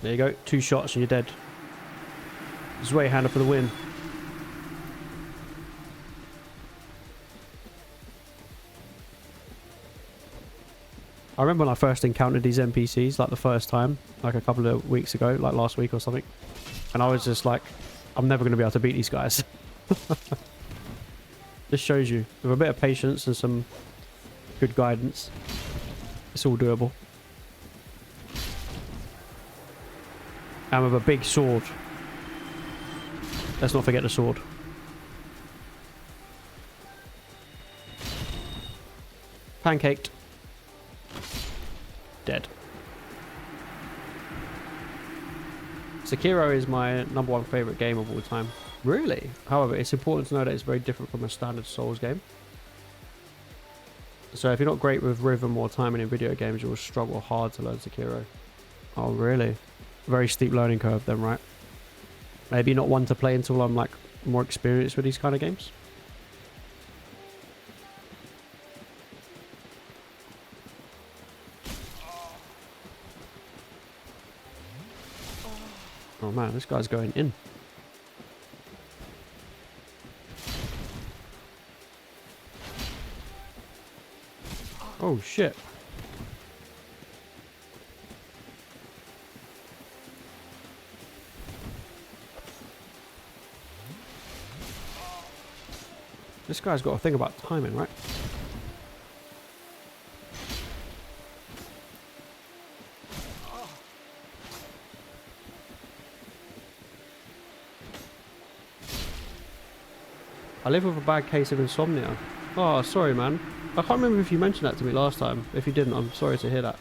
There you go. 2 shots and you're dead. Sway hander for the win. I remember when I first encountered these NPCs, like the first time, like a couple of weeks ago, like last week or something. And I was just like, I'm never going to be able to beat these guys. This shows you, with a bit of patience and some good guidance, it's all doable. And with a big sword. Let's not forget the sword. Pancaked. Dead. Sekiro is my #1 favourite game of all time. Really? However, it's important to know that it's very different from a standard Souls game. So if you're not great with rhythm or timing in video games, you will struggle hard to learn Sekiro. Oh, really? Very steep learning curve then, right? Maybe not one to play until I'm like more experienced with these kind of games. Oh man, this guy's going in. Oh shit. This guy's got to think about timing, right? I live with a bad case of insomnia. Oh, sorry, man. I can't remember if you mentioned that to me last time. If you didn't, I'm sorry to hear that.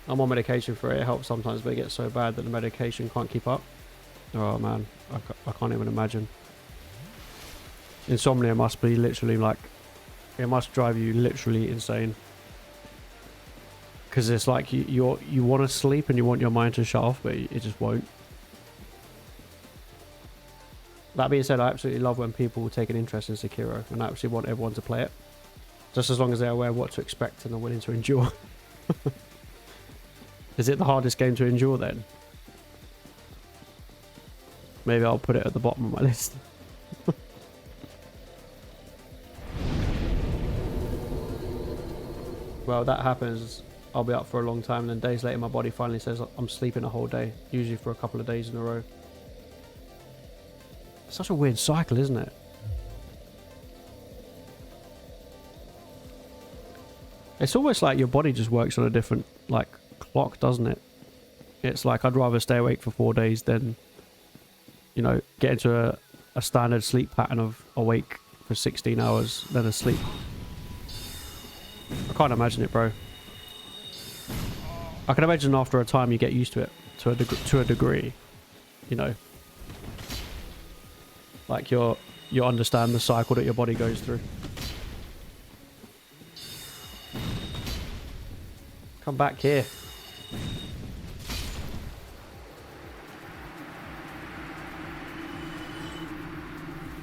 I'm on medication for it. It helps sometimes, but it gets so bad that the medication can't keep up. Oh, man. I can't even imagine. Insomnia must be literally like... It must drive you literally insane. Because it's like you want to sleep and you want your mind to shut off, but it just won't. That being said, I absolutely love when people take an interest in Sekiro, and I actually want everyone to play it. Just as long as they're aware of what to expect and are willing to endure. Is it the hardest game to endure then? Maybe I'll put it at the bottom of my list. Well, that happens. I'll be up for a long time, and then days later my body finally says I'm sleeping a whole day, usually for a couple of days in a row. Such a weird cycle, isn't it? It's almost like your body just works on a different, like, clock, doesn't it? It's like I'd rather stay awake for 4 days than, you know, get into a standard sleep pattern of awake for 16 hours than asleep. I can't imagine it, bro. I can imagine after a time you get used to it to a degree, you know. Like you understand the cycle that your body goes through. Come back here.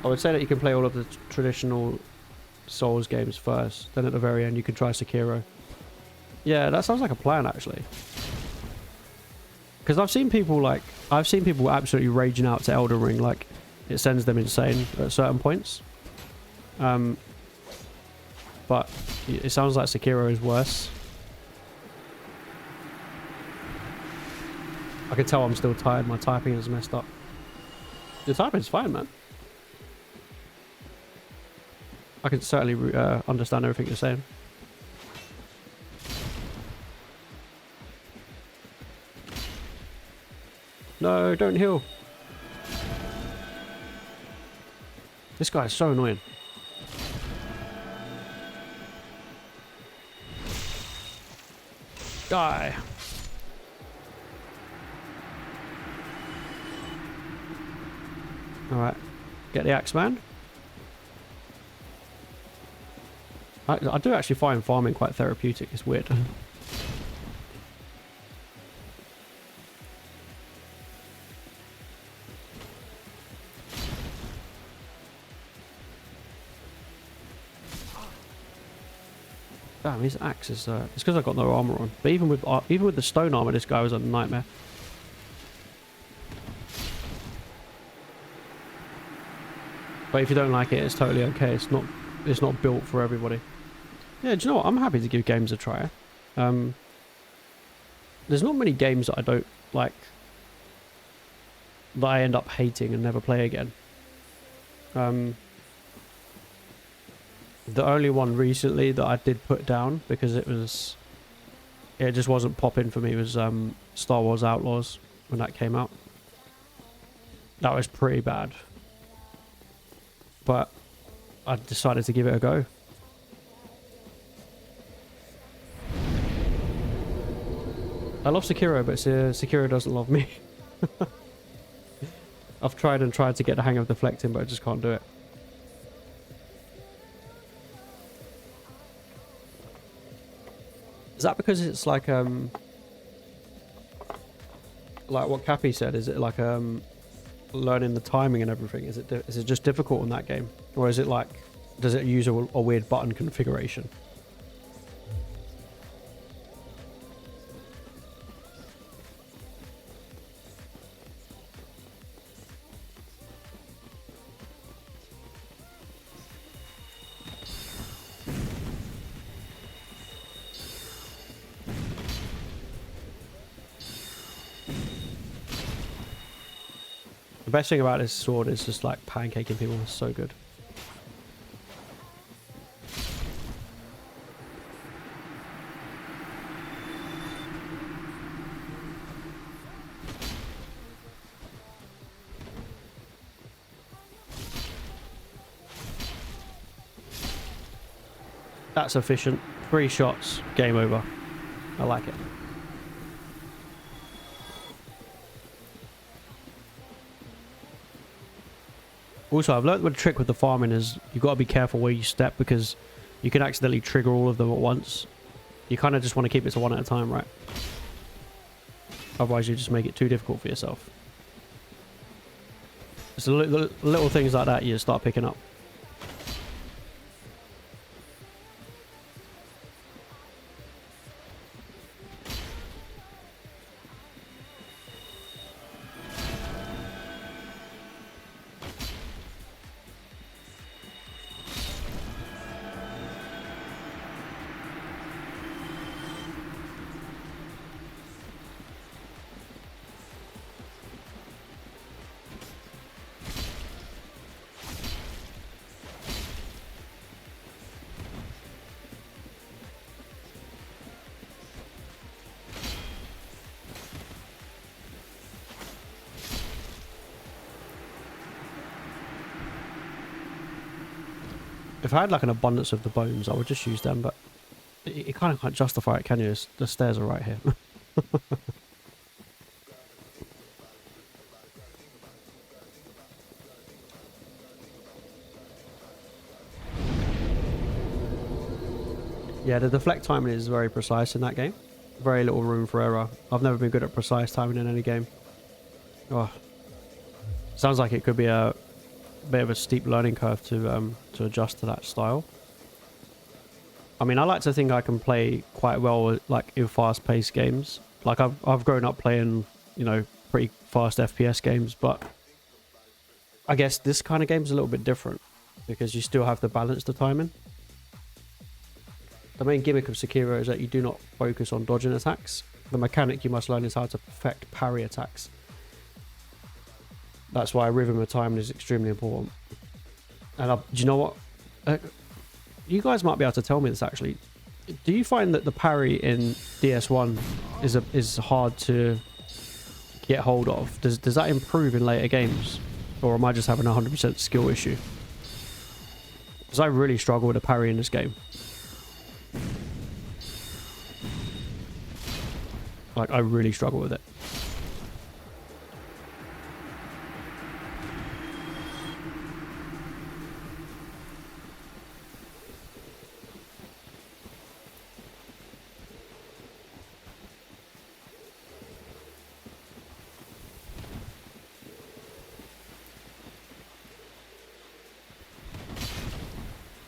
I would say that you can play all of the traditional Souls games first, then at the very end you can try Sekiro. Yeah, that sounds like a plan actually. Because I've seen people absolutely raging out to Elden Ring, like it sends them insane at certain points. But it sounds like Sekiro is worse. I can tell I'm still tired, my typing is messed up. Your typing's fine, man. I can certainly understand everything you're saying. No, don't heal. This guy is so annoying. Die. Alright. Get the axe, man. I do actually find farming quite therapeutic. It's weird. Damn, his axe is... it's because I've got no armor on. But even with the stone armor, this guy was a nightmare. But if you don't like it, it's totally okay. It's not built for everybody. Yeah, do you know what? I'm happy to give games a try. There's not many games that I don't like, that I end up hating and never play again. The only one recently that I did put down because it just wasn't popping for me was Star Wars Outlaws when that came out. That was pretty bad. But I decided to give it a go. I love Sekiro, but Sekiro doesn't love me. I've tried to get the hang of deflecting, but I just can't do it. Is that because it's like what Cappy said? Is it like learning the timing and everything? Is it just difficult in that game, or is it like, does it use a weird button configuration? The best thing about this sword is just like pancaking people. It's so good. That's efficient. 3 shots, game over. I like it. Also, I've learned the trick with the farming is you've got to be careful where you step because you can accidentally trigger all of them at once. You kind of just want to keep it to one at a time, right? Otherwise, you just make it too difficult for yourself. It's the little things like that you start picking up. If I had like an abundance of the bones, I would just use them, but you kind of can't justify it, can you? The stairs are right here. Yeah, the deflect timing is very precise in that game. Very little room for error. I've never been good at precise timing in any game. Oh, sounds like it could be a bit of a steep learning curve to adjust to that style. I mean, I like to think I can play quite well like in fast-paced games. Like I've grown up playing, you know, pretty fast FPS games, but I guess this kind of game is a little bit different because you still have to balance the timing. The main gimmick of Sekiro is that you do not focus on dodging attacks. The mechanic you must learn is how to perfect parry attacks. That's why rhythm of timing is extremely important. And do you know what? You guys might be able to tell me this actually. Do you find that the parry in DS1 is hard to get hold of? Does that improve in later games? Or am I just having a 100% skill issue? Because I really struggle with a parry in this game. Like, I really struggle with it.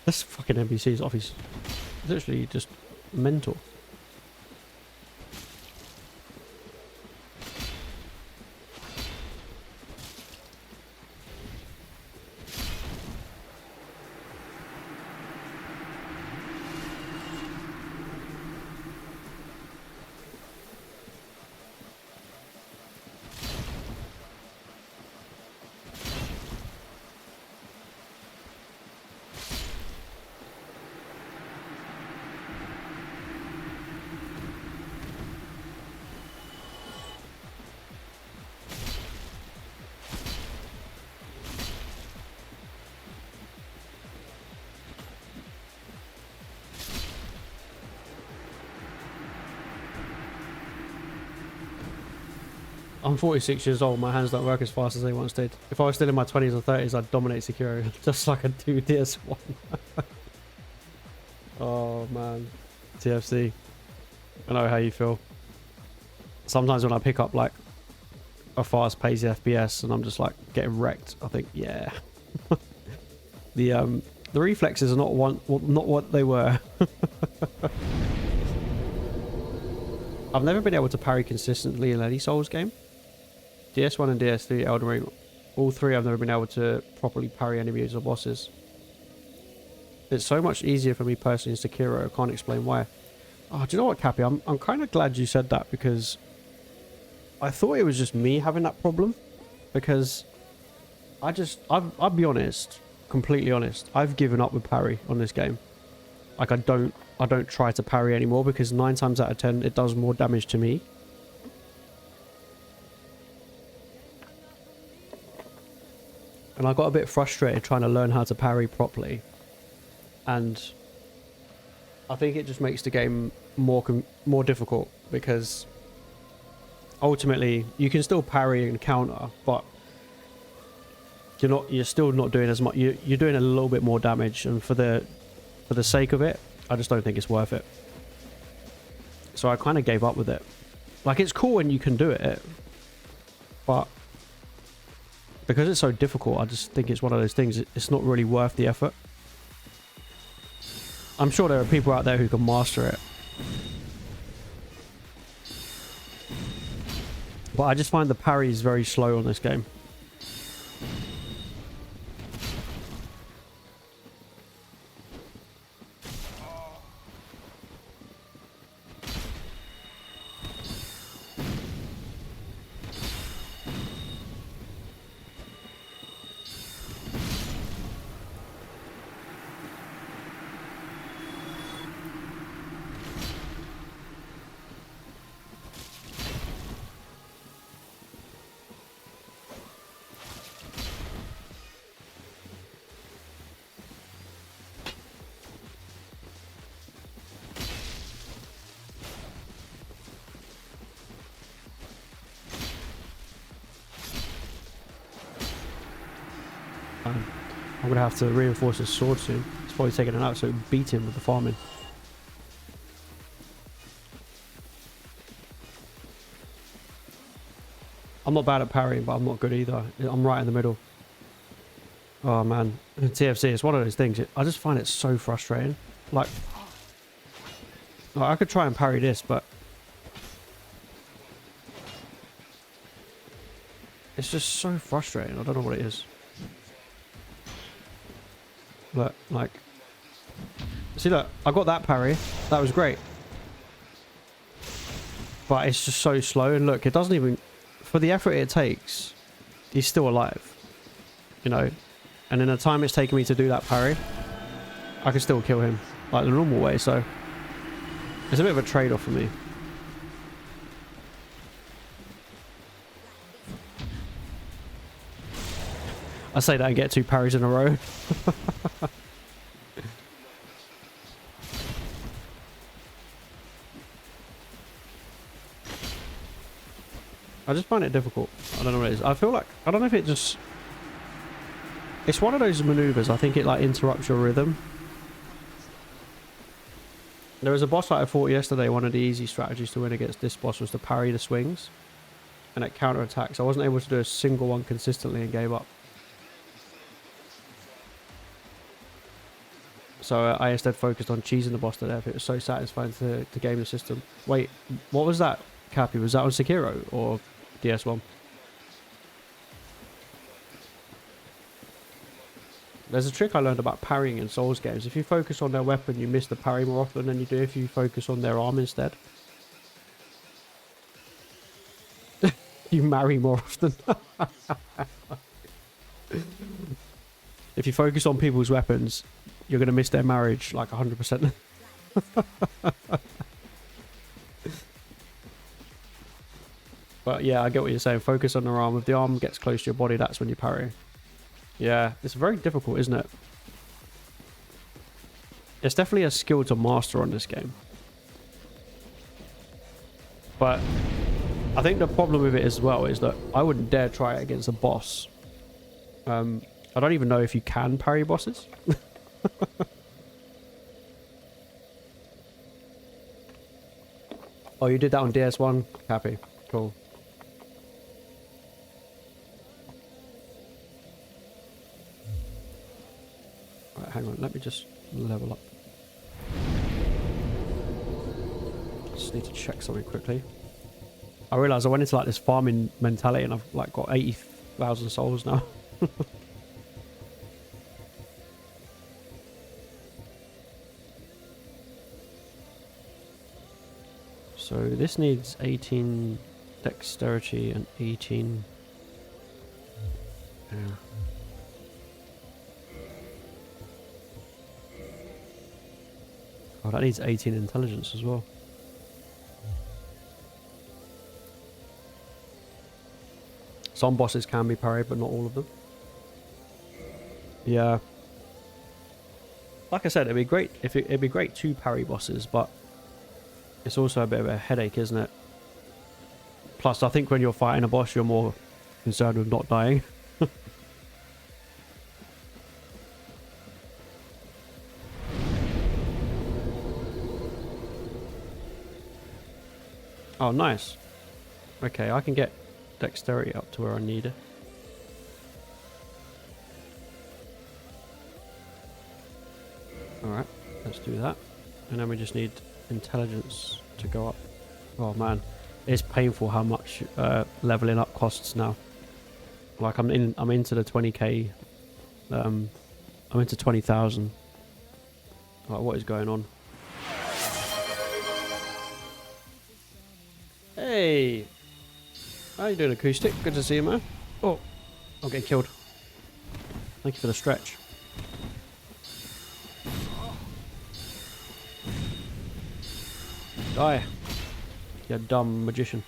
This fucking NPC is off his... literally just mental. I'm 46 years old, my hands don't work as fast as they once did. If I was still in my 20s or 30s, I'd dominate Sekiro, just like I do DS1. Oh man, TFC. I know how you feel. Sometimes when I pick up like a fast-paced FPS and I'm just like getting wrecked, I think, yeah. The reflexes are not what they were. I've never been able to parry consistently in any Souls game. DS1 and DS3, Elden Ring, all three I've never been able to properly parry enemies or bosses. It's so much easier for me personally in Sekiro, I can't explain why. Oh, do you know what, Cappy? I'm kind of glad you said that because I thought it was just me having that problem. Because I'll be honest, completely honest, I've given up with parry on this game. Like I don't try to parry anymore because 9 times out of 10 it does more damage to me. And I got a bit frustrated trying to learn how to parry properly. And I think it just makes the game more difficult, because ultimately you can still parry and counter, but you're still not doing as much. You're doing a little bit more damage, and for the sake of it, I just don't think it's worth it. So I kind of gave up with it. Like, it's cool when you can do it, but because it's so difficult, I just think it's one of those things. It's not really worth the effort. I'm sure there are people out there who can master it, but I just find the parries very slow on this game. I'm gonna have to reinforce his sword soon. It's probably taking an absolute beating with the farming. I'm not bad at parrying, but I'm not good either. I'm right in the middle. Oh man, TFC, it's one of those things. I just find it so frustrating. Like I could try and parry this, but it's just so frustrating. I don't know what it is. Look, like, see, look, I got that parry. That was great. But it's just so slow. And look, it doesn't even, for the effort it takes, he's still alive. You know? And in the time it's taken me to do that parry, I can still kill him, like the normal way. So it's a bit of a trade-off for me. I say that and get 2 parries in a row. I just find it difficult. I don't know what it is. I feel like, I don't know if it just... It's one of those maneuvers. I think it like interrupts your rhythm. There was a boss fight I fought yesterday. One of the easy strategies to win against this boss was to parry the swings and it counter attacks. I wasn't able to do a single one consistently and gave up. So I instead focused on cheesing the boss to death. It was so satisfying to game the system. Wait, what was that, Cappy? Was that on Sekiro or DS1? There's a trick I learned about parrying in Souls games. If you focus on their weapon, you miss the parry more often than you do if you focus on their arm instead. You marry more often. If you focus on people's weapons, you're going to miss their marriage like 100%. But yeah, I get what you're saying. Focus on their arm. If the arm gets close to your body, that's when you parry. Yeah, it's very difficult, isn't it? It's definitely a skill to master on this game. But I think the problem with it as well is that I wouldn't dare try it against a boss. I don't even know if you can parry bosses. Oh, you did that on DS1? Happy. Cool. Right, hang on. Let me just level up. Just need to check something quickly. I realised I went into like this farming mentality and I've like got 80,000 souls now. So this needs 18 dexterity and 18... Yeah. Oh, that needs 18 intelligence as well. Some bosses can be parried, but not all of them. Yeah. like I said, it'd be great if it'd be great to parry bosses, but it's also a bit of a headache, isn't it? Plus, I think when you're fighting a boss, you're more concerned with not dying. Oh, nice. Okay, I can get dexterity up to where I need it. Alright, let's do that. And then we just need intelligence to go up. Oh man, it's painful how much leveling up costs now. Like I'm into the 20k. I'm into 20,000. Like, what is going on? Hey, how you doing, Acoustic? Good to see you, man. Oh, I'll get killed. Thank you for the stretch. Die, you dumb magician.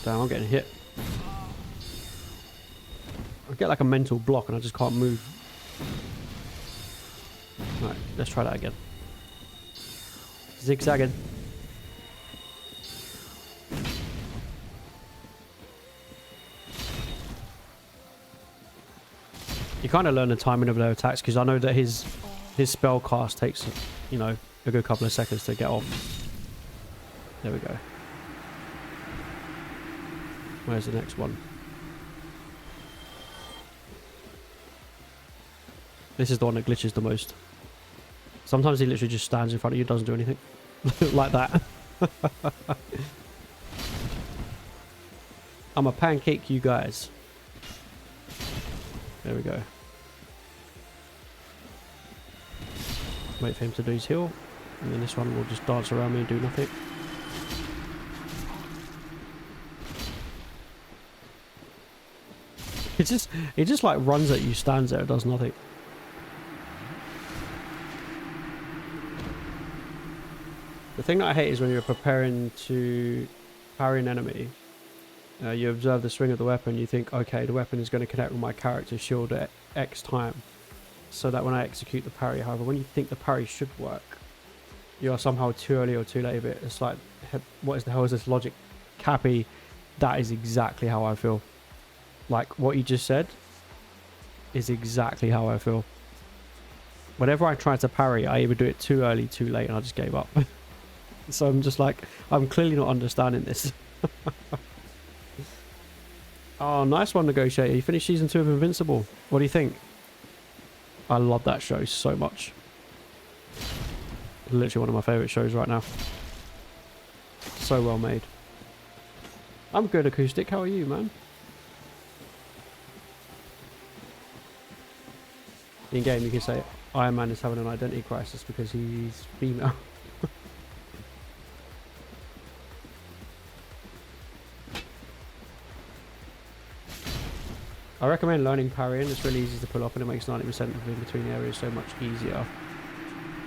Damn, I'm getting hit. I get like a mental block and I just can't move. Alright, let's try that again. Zigzagging. You kind of learn the timing of their attacks, because I know that his spell cast takes, you know, a good couple of seconds to get off. There we go. Where's the next one? This is the one that glitches the most. Sometimes he literally just stands in front of you, doesn't do anything. Like that. I'm a pancake, you guys. There we go. Wait for him to do his heal. And then this one will just dance around me and do nothing. He just like runs at you, stands there, does nothing. The thing that I hate is when you're preparing to parry an enemy, you observe the swing of the weapon, you think, okay, the weapon is going to connect with my character's shield at X time, so that when I execute the parry, however, when you think the parry should work, you are somehow too early or too late of it. It's like, what the hell is this logic? Cappy, that is exactly how I feel. Like, what you just said is exactly how I feel. Whenever I try to parry, I either do it too early, too late, and I just gave up. So I'm just like, I'm clearly not understanding this. Oh, nice one, Negotiator. You finished season 2 of Invincible. What do you think? I love that show so much. Literally one of my favourite shows right now. So well made. I'm good, Acoustic. How are you, man? In game, you can say Iron Man is having an identity crisis because he's female. I recommend learning parrying. It's really easy to pull up and it makes 90% of in between areas so much easier.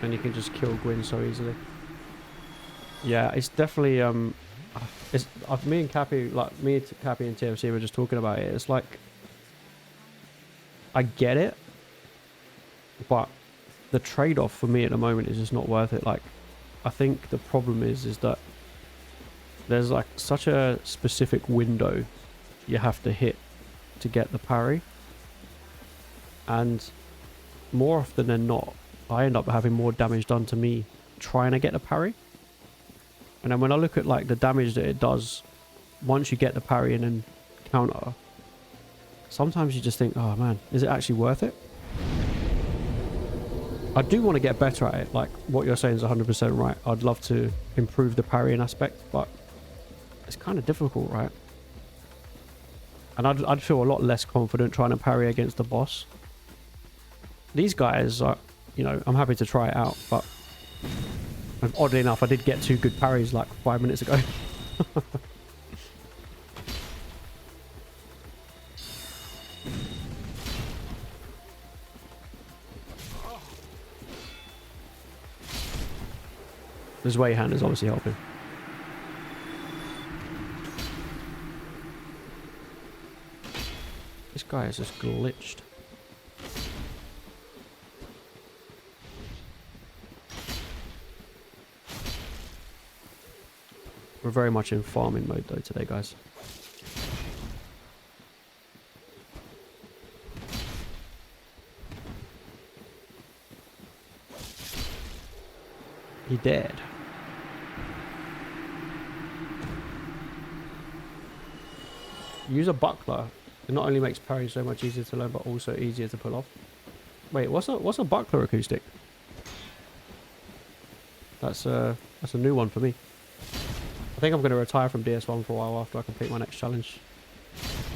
And you can just kill Gwyn so easily. Yeah, it's definitely it's me and Cappy, Cappy and TFC were just talking about it. It's like, I get it, but the trade-off for me at the moment is just not worth it. Like, I think the problem is that there's like such a specific window you have to hit to get the parry, and more often than not I end up having more damage done to me trying to get the parry. And then when I look at like the damage that it does once you get the parry and then counter, sometimes you just think, oh man, is it actually worth it? I do want to get better at it. Like, what you're saying is 100% right. I'd love to improve the parrying aspect, but it's kind of difficult, right? And I'd feel a lot less confident trying to parry against the boss. These guys are, you know, I'm happy to try it out, but oddly enough, I did get 2 good parries like 5 minutes ago. This way hand is obviously helping. guy is just glitched. We're very much in farming mode though today, guys. He dead. Use a buckler. It not only makes parry so much easier to learn, but also easier to pull off. Wait, what's a buckler acoustic? That's a new one for me. I think I'm going to retire from DS1 for a while after I complete my next challenge.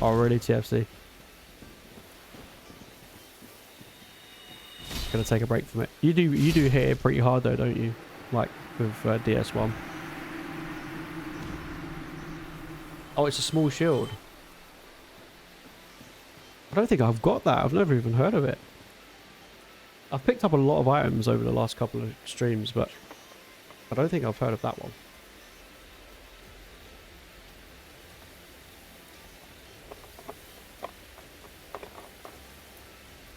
Oh, really, TFC? Gonna take a break from it. You do hit it pretty hard though, don't you? Like with DS1. Oh, it's a small shield. I don't think I've got that. I've never even heard of it. I've picked up a lot of items over the last couple of streams, but I don't think I've heard of that one.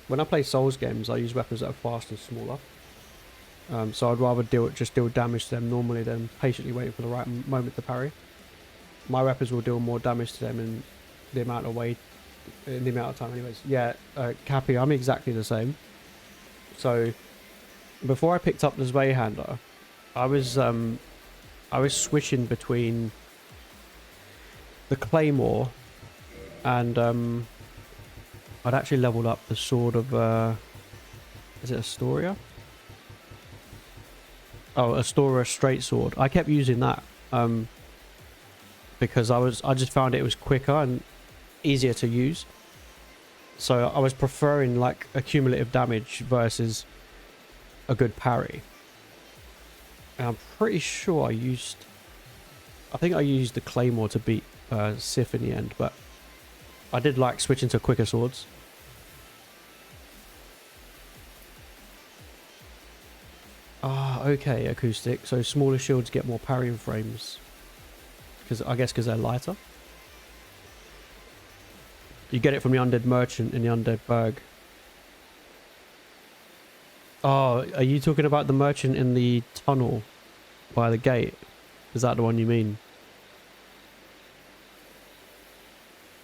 When I play Souls games, I use weapons that are fast and smaller. So I'd rather just deal damage to them normally than patiently waiting for the right moment to parry. My weapons will deal more damage to them in the amount of time anyways. Yeah, Cappy, I'm exactly the same. So before I picked up the Zweihander, I was switching between the Claymore and I'd actually leveled up the sword of is it Astoria? Oh, Astoria straight sword. I kept using that because I just found it was quicker and easier to use. So I was preferring like accumulative damage versus a good parry. And I'm pretty sure I think I used the Claymore to beat Sif in the end, but I did like switching to quicker swords. Ah, okay, acoustic. So smaller shields get more parrying frames. I guess because they're lighter. You get it from the Undead Merchant in the Undead Berg. Oh, are you talking about the merchant in the tunnel by the gate? Is that the one you mean?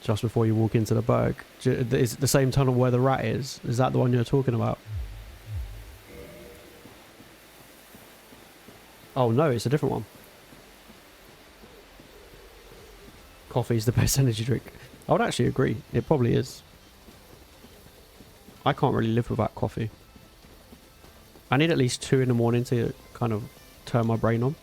Just before you walk into the Berg. Is it the same tunnel where the rat is? Is that the one you're talking about? Oh no, it's a different one. Coffee's the best energy drink. I would actually agree. It probably is. I can't really live without coffee. I need at least 2 in the morning to kind of turn my brain on.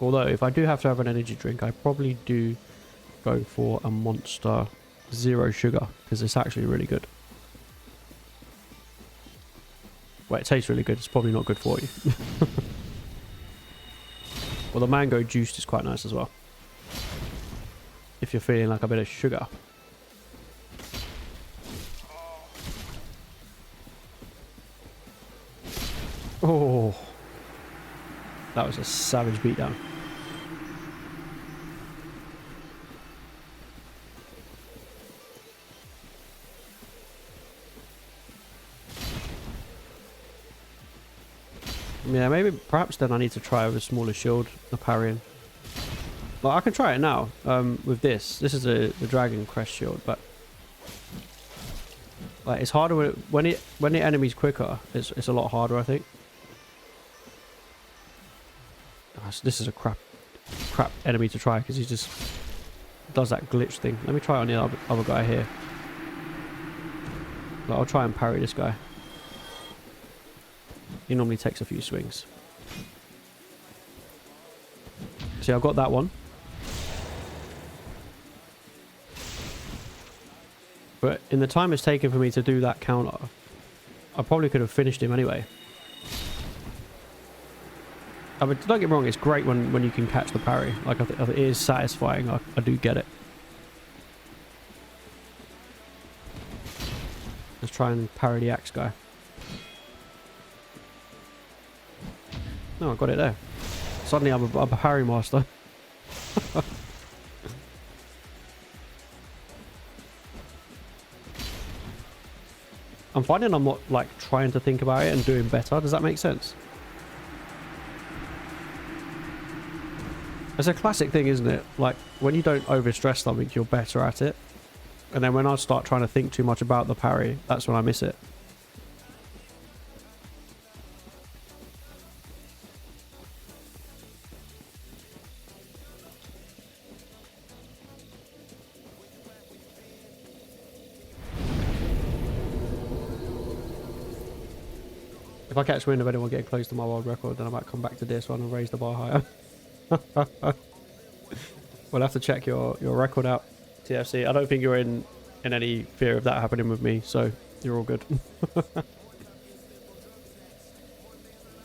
Although, if I do have to have an energy drink, I probably do go for a Monster Zero Sugar, because it's actually really good. Well, it tastes really good. It's probably not good for you. Well, the mango juice is quite nice as well. If you're feeling like a bit of sugar. Oh. That was a savage beatdown. Yeah, maybe, perhaps then I need to try with a smaller shield, the parrying. Well, I can try it now, with this. This is the Dragon Crest shield, but like it's harder when the enemy's quicker. It's a lot harder, I think. Oh, this is a crap enemy to try because he just does that glitch thing. Let me try it on the other guy here. But I'll try and parry this guy. He normally takes a few swings. See, I've got that one. But in the time it's taken for me to do that counter, I probably could have finished him anyway. I mean, don't get me wrong, it's great when you can catch the parry. Like, it is satisfying. I do get it. Let's try and parry the axe guy. No, I got it there. Suddenly I'm a parry master. I'm finding I'm not like trying to think about it and doing better. Does that make sense? It's a classic thing, isn't it? Like when you don't overstress something, you're better at it. And then when I start trying to think too much about the parry, that's when I miss it. If I catch wind of anyone getting close to my world record, then I might come back to this one and raise the bar higher. We'll have to check your record out, TFC. I don't think you're in any fear of that happening with me, so you're all good.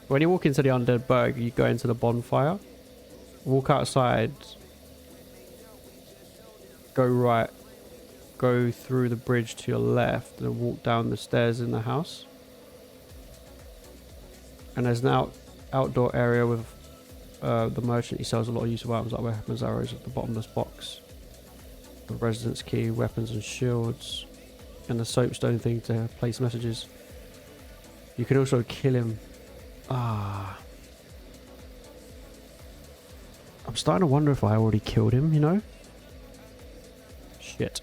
When you walk into the undead burg, you go into the bonfire, walk outside, go right, go through the bridge to your left, and walk down the stairs in the house. And there's an outdoor area with the merchant. He sells a lot of useful items like weapons, arrows at the bottomless box. The residence key, weapons and shields. And the soapstone thing to place messages. You can also kill him. I'm starting to wonder if I already killed him, you know? Shit.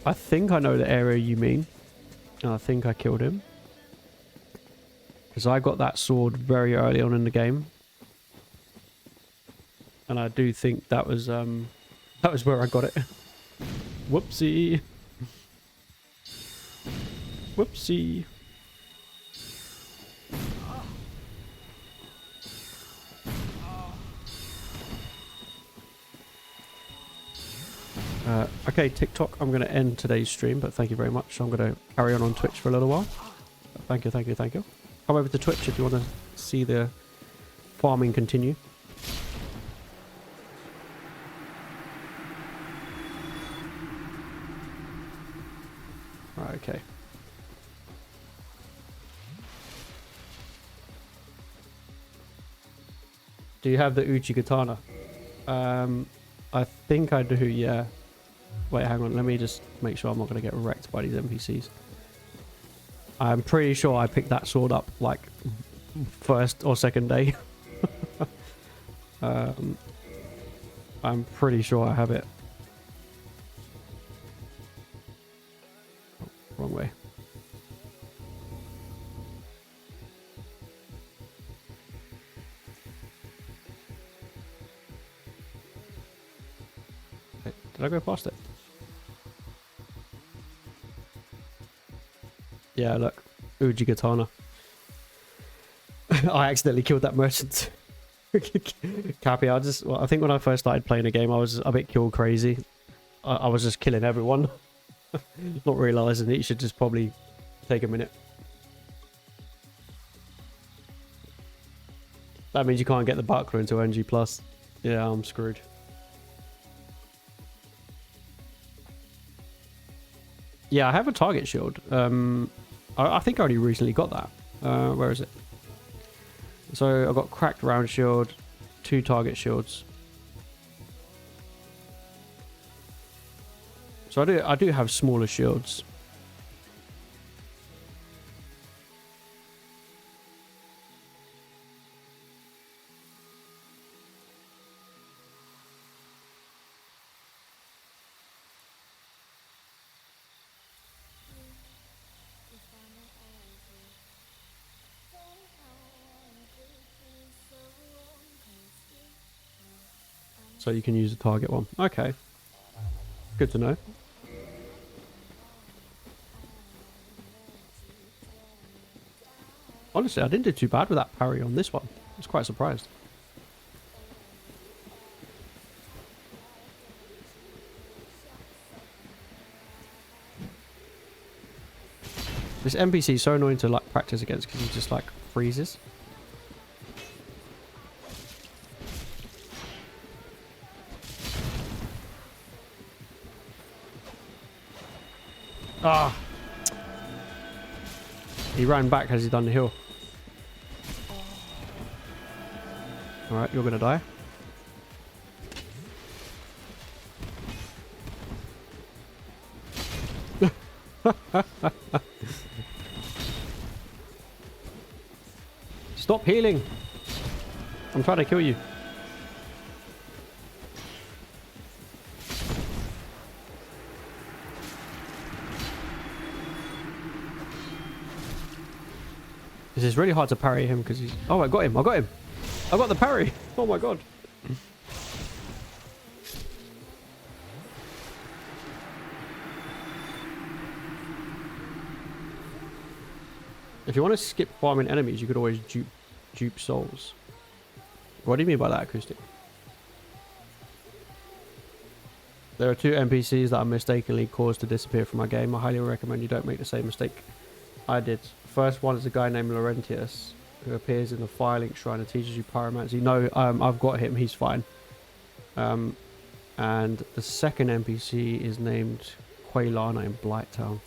I think I know the area you mean. And I think I killed him. Because I got that sword very early on in the game. And I do think that was where I got it. Whoopsie. Whoopsie. Okay, TikTok, I'm going to end today's stream, but thank you very much. I'm going to carry on Twitch for a little while. Thank you, thank you, thank you. Come over to Twitch if you want to see the farming continue. Right, okay. Do you have the Uchi Katana? I think I do, yeah. Wait, hang on. Let me just make sure I'm not going to get wrecked by these NPCs. I'm pretty sure I picked that sword up like first or second day. I'm pretty sure I have it. Oh, wrong way. Wait, did I go past it? Yeah, look. Uji Katana. I accidentally killed that merchant. Cappy, I think when I first started playing the game, I was a bit kill crazy. I was just killing everyone. Not realising that you should just probably take a minute. That means you can't get the buckler until NG+. Yeah, I'm screwed. Yeah, I have a target shield. I think I only recently got that. Where is it? So I've got cracked round shield, 2 target shields. So I do have smaller shields. So you can use a target one. Okay. Good to know. Honestly, I didn't do too bad with that parry on this one. I was quite surprised. This NPC is so annoying to like practice against because he just like freezes. Ah! He ran back as he done the hill. Alright, you're gonna die. Stop healing! I'm trying to kill you. This is really hard to parry him because he's... Oh, I got him. I got him. I got the parry. Oh my god. If you want to skip farming enemies, you could always dupe souls. What do you mean by that, Acoustic? There are 2 NPCs that I mistakenly caused to disappear from my game. I highly recommend you don't make the same mistake I did. First one is a guy named Lordran, who appears in the Firelink Shrine and teaches you pyromancy. No, I've got him. He's fine. And the second NPC is named Quaylana in Blighttown.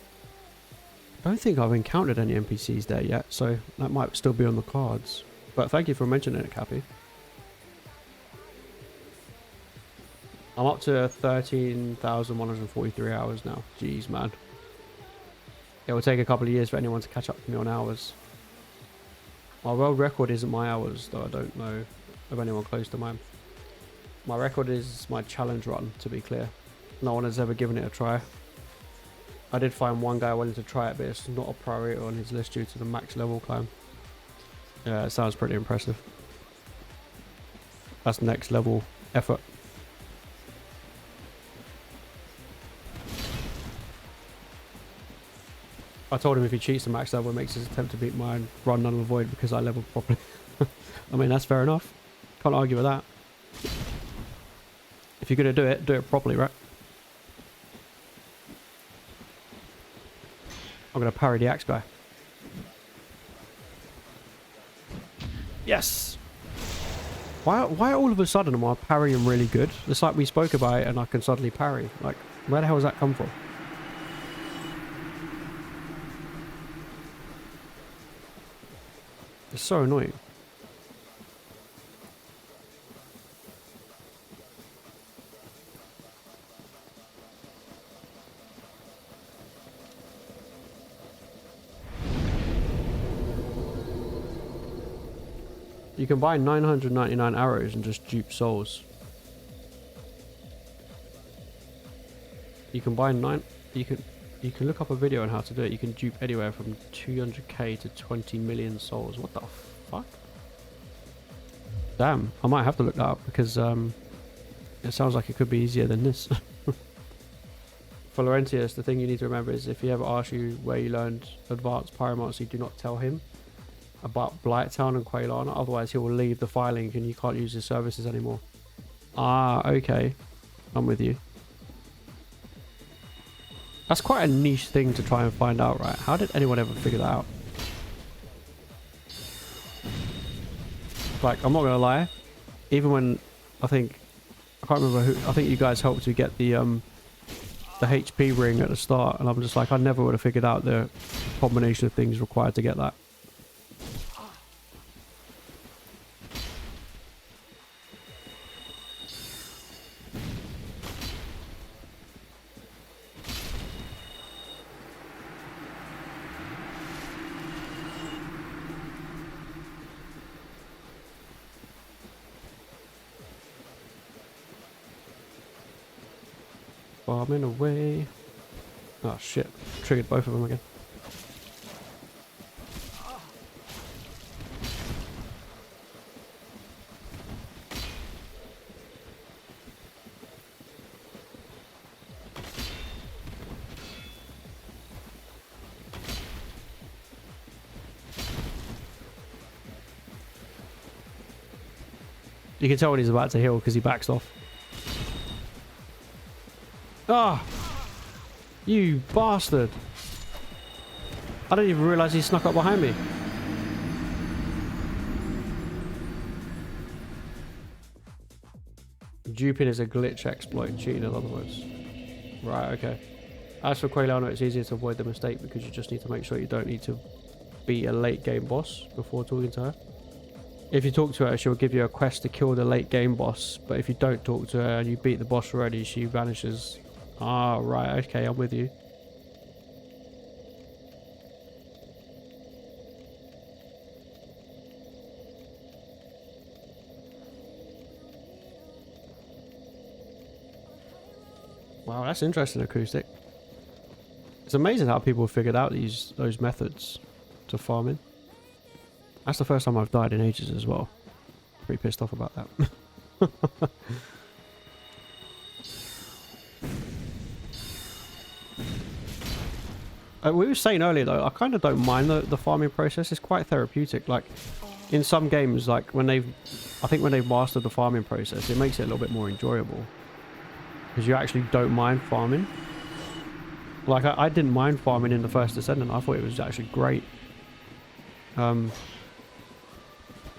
I don't think I've encountered any NPCs there yet, so that might still be on the cards. But thank you for mentioning it, Cappy. I'm up to 13,143 hours now. Jeez, man. It will take a couple of years for anyone to catch up to me on hours. My world record isn't my hours, though I don't know of anyone close to mine. My record is my challenge run, to be clear. No one has ever given it a try. I did find one guy willing to try it, but it's not a priority on his list due to the max level climb. Yeah, it sounds pretty impressive. That's next level effort. I told him if he cheats the max level, it makes his attempt to beat mine run null and void because I leveled properly. I mean, that's fair enough. Can't argue with that. If you're going to do it properly, right? I'm going to parry the axe guy. Yes! Why all of a sudden am I parrying really good? It's like we spoke about it and I can suddenly parry. Like, where the hell has that come from? It's so annoying. You can buy 999 arrows and just dupe souls. You can buy you can look up a video on how to do it. You can dupe anywhere from 200k to 20 million souls. What the fuck? Damn, I might have to look that up because it sounds like it could be easier than this. For Laurentius, the thing you need to remember is if he ever asks you where you learned advanced pyromancy, do not tell him about Blighttown and Quaylana, otherwise he will leave the Firelink and you can't use his services anymore. Ah, okay. I'm with you. That's quite a niche thing to try and find out, right? How did anyone ever figure that out? Like, I'm not gonna lie, even when I can't remember who, I think you guys helped me get the HP ring at the start, and I'm just like, I never would have figured out the combination of things required to get that. Farming away. Oh shit, triggered both of them again. You can tell when he's about to heal because he backs off. Ah! You bastard! I didn't even realise he snuck up behind me. Duping is a glitch exploit, cheating in other words. Right, okay. As for Quaylana, it's easier to avoid the mistake because you just need to make sure you don't need to beat a late game boss before talking to her. If you talk to her, she'll give you a quest to kill the late game boss. But if you don't talk to her and you beat the boss already, she vanishes. Ah, right. Okay, I'm with you. Wow, that's interesting acoustic. It's amazing how people figured out those methods to farming. That's the first time I've died in ages as well. Pretty pissed off about that. We were saying earlier though, I kind of don't mind the farming process. It's quite therapeutic. Like in some games, like I think when they've mastered the farming process, it makes it a little bit more enjoyable. Because you actually don't mind farming. Like, I didn't mind farming in the first Descendant. I thought it was actually great.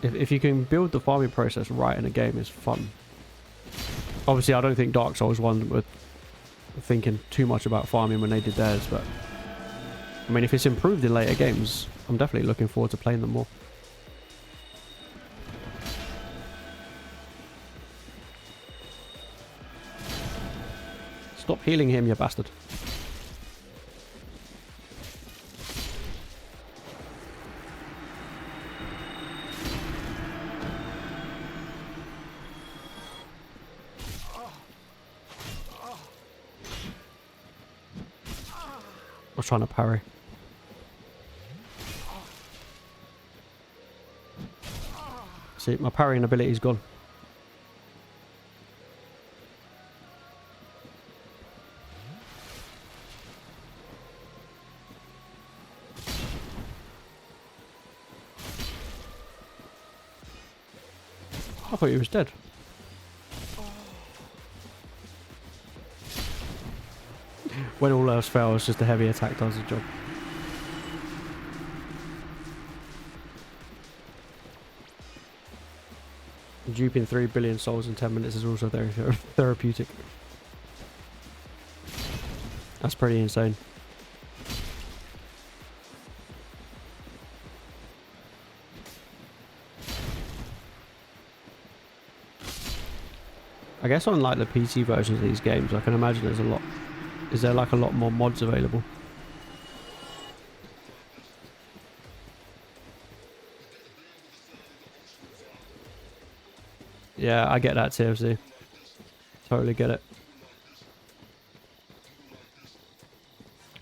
If you can build the farming process right in a game, it's fun. Obviously, I don't think Dark Souls 1 were thinking too much about farming when they did theirs, but... I mean, if it's improved in later games, I'm definitely looking forward to playing them more. Stop healing him, you bastard. I was trying to parry. See, my parrying ability's gone. I thought he was dead. When all else fails, just a heavy attack does the job. Duping 3 billion souls in 10 minutes is also very therapeutic. That's pretty insane. I guess on like the PC versions of these games, I can imagine there's a lot. Is there like a lot more mods available? Yeah, I get that, TFC. Totally get it.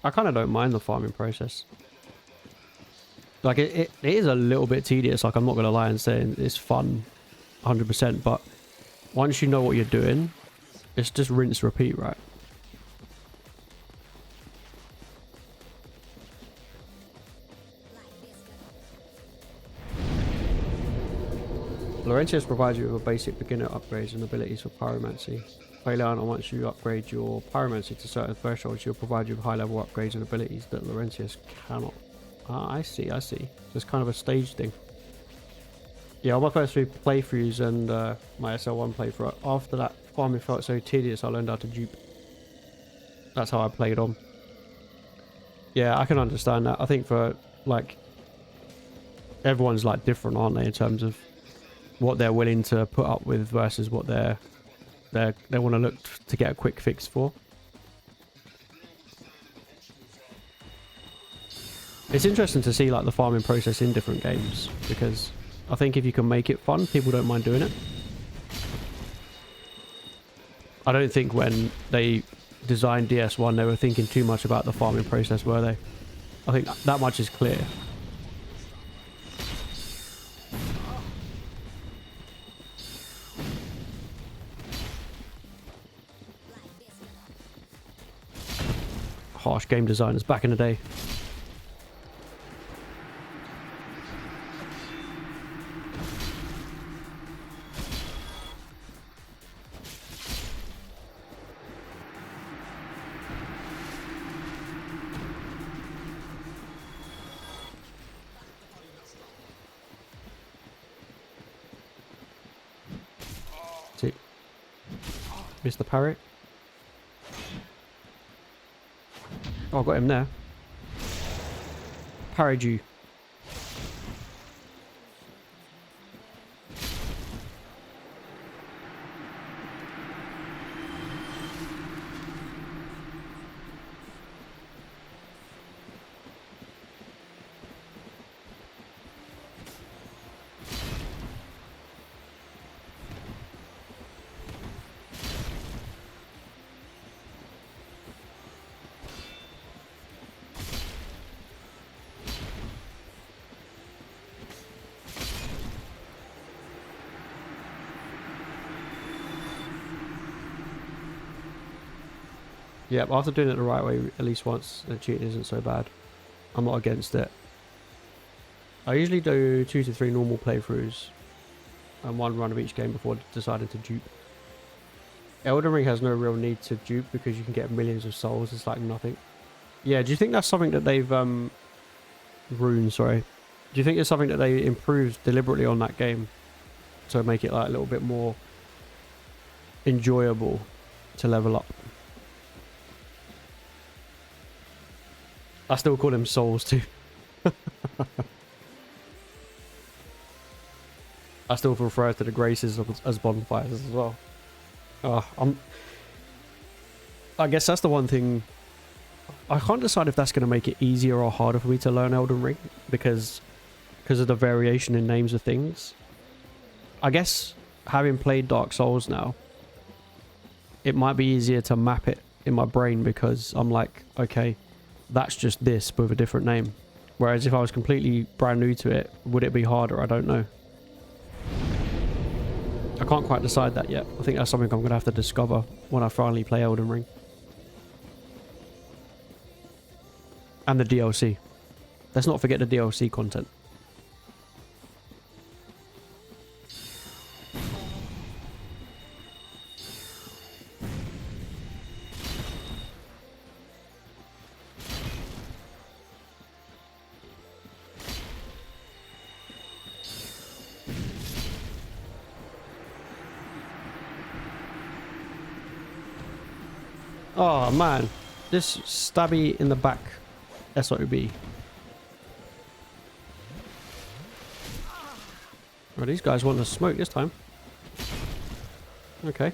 I kind of don't mind the farming process. Like, it is a little bit tedious, like I'm not going to lie and say it's fun 100%, but once you know what you're doing, it's just rinse, repeat, right? Laurentius provides you with a basic beginner upgrades and abilities for pyromancy. Later on, once you upgrade your pyromancy to certain thresholds, she'll provide you with high level upgrades and abilities that Laurentius cannot. Ah, I see. So it's kind of a stage thing. Yeah, on my first 3 playthroughs and my SL1 playthrough, after that farming felt so tedious, I learned how to dupe. That's how I played on. Yeah, I can understand that. I think for, like, everyone's, like, different, aren't they, in terms of what they're willing to put up with versus what they want to look to get a quick fix for. It's interesting to see, like, the farming process in different games, because I think if you can make it fun, people don't mind doing it. I don't think when they designed DS1 they were thinking too much about the farming process, were they? I think that much is clear. Harsh game designers back in the day. See, Mr. Parrot. Oh, I got him there. Parried you. Yeah, but after doing it the right way at least once, the cheating isn't so bad. I'm not against it. I usually do 2 to 3 normal playthroughs and 1 run of each game before deciding to dupe. Elden Ring has no real need to dupe because you can get millions of souls. It's like nothing. Yeah, do you think that's something that they've runes, sorry. Do you think it's something that they improved deliberately on that game to make it like a little bit more enjoyable to level up? I still call them souls too. I still refer to the graces as bonfires as well. I guess that's the one thing. I can't decide if that's going to make it easier or harder for me to learn Elden Ring because of the variation in names of things. I guess having played Dark Souls now, it might be easier to map it in my brain because I'm like, okay, that's just this but with a different name. Whereas if I was completely brand new to it, would it be harder? I don't know. I can't quite decide that yet. I think that's something I'm going to have to discover when I finally play Elden Ring. And the DLC. Let's not forget the DLC content. Oh man, this stabby in the back SOB. Oh, these guys want to smoke this time. Okay.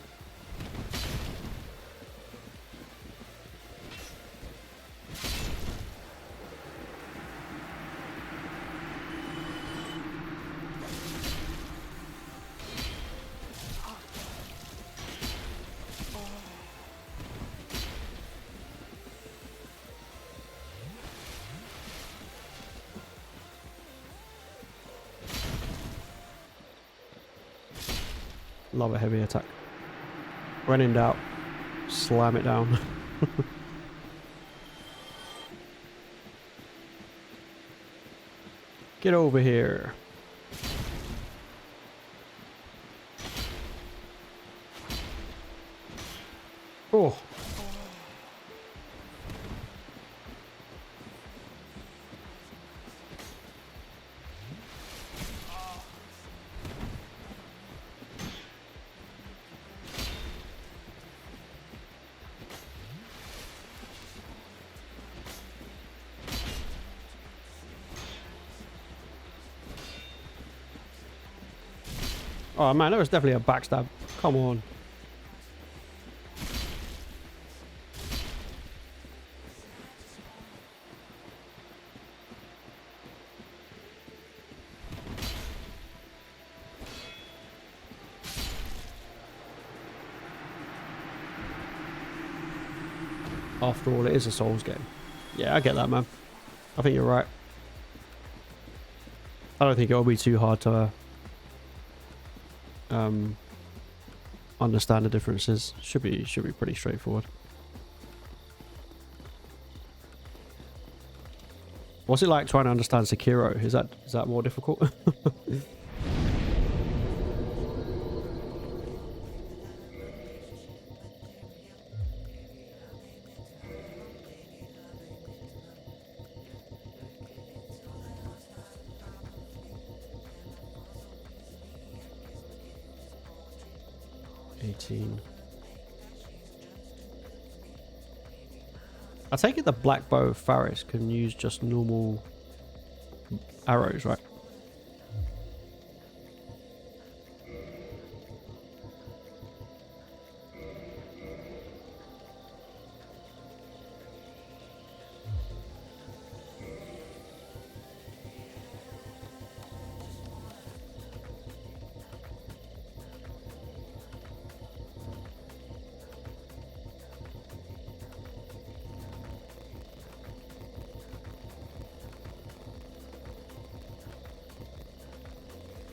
Love a heavy attack. When in doubt, slam it down. Get over here. Oh. Oh man, that was definitely a backstab. Come on. After all, it is a Souls game. Yeah, I get that, man. I think you're right. I don't think it'll be too hard to understand the differences. Should be pretty straightforward. What's it like trying to understand Sekiro? Is that more difficult? I take it the black bow of Faris can use just normal arrows, right?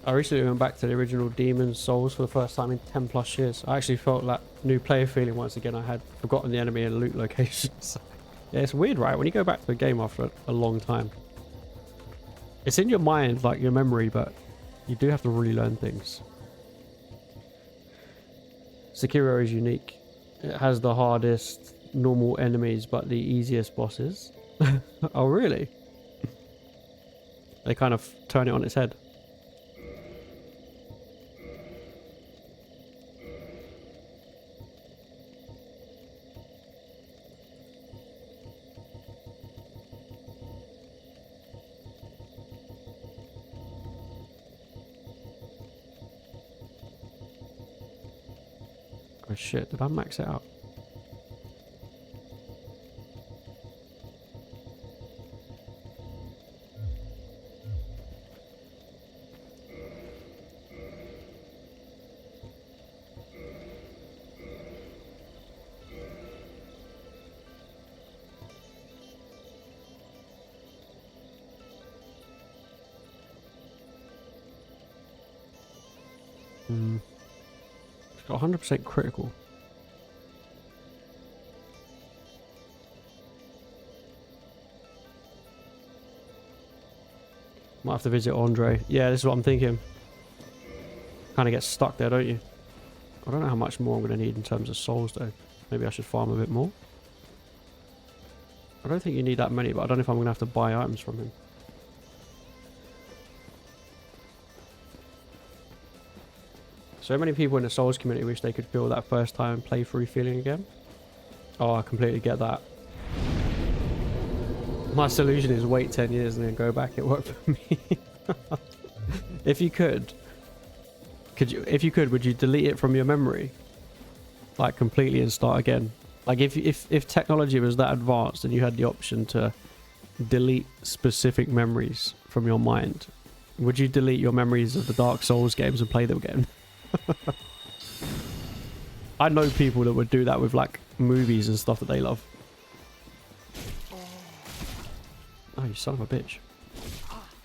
I recently went back to the original Demon's Souls for the first time in 10 plus years. I actually felt that new player feeling once again. I had forgotten the enemy and loot locations. Yeah, it's weird, right? When you go back to a game after a long time. It's in your mind, like your memory, but you do have to really learn things. Sekiro is unique. It has the hardest normal enemies, but the easiest bosses. Oh, really? They kind of turn it on its head. Oh shit, did I max it out? It's got 100% critical. Might have to visit Andre. Yeah, this is what I'm thinking. Kind of get stuck there, don't you? I don't know how much more I'm going to need in terms of souls, though. Maybe I should farm a bit more. I don't think you need that many, but I don't know if I'm going to have to buy items from him. So many people in the Souls community wish they could feel that first time playthrough feeling again. Oh, I completely get that. My solution is wait 10 years and then go back. It worked for me. If you could, would you delete it from your memory? Like completely and start again? Like if technology was that advanced and you had the option to delete specific memories from your mind, would you delete your memories of the Dark Souls games and play them again? I know people that would do that with like movies and stuff that they love. Oh, you son of a bitch.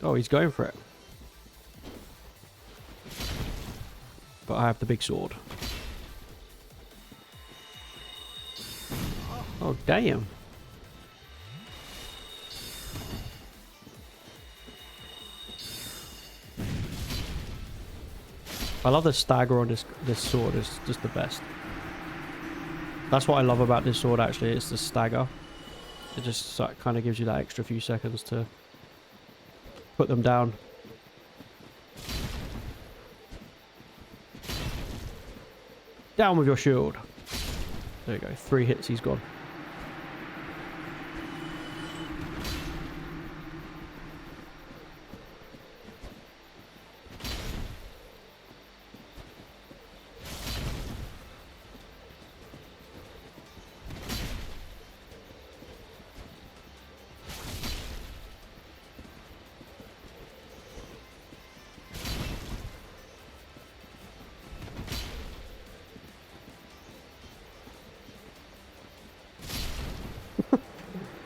Oh, he's going for it. But I have the big sword. Oh, damn. I love the stagger on this sword. It's just the best. That's what I love about this sword, actually. It's the stagger. It just kind of gives you that extra few seconds to put them down. Down with your shield. There you go. 3 hits, he's gone.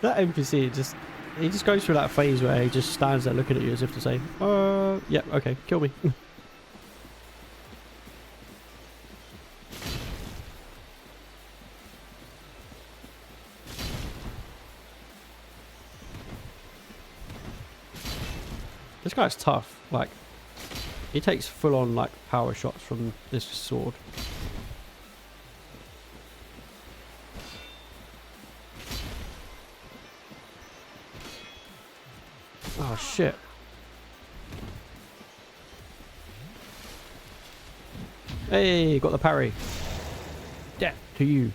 That NPC he just goes through that phase where he just stands there looking at you as if to say, yeah, okay, kill me. This guy's tough. Like, he takes full on like power shots from this sword. Oh shit. Hey, got the parry. Death to you.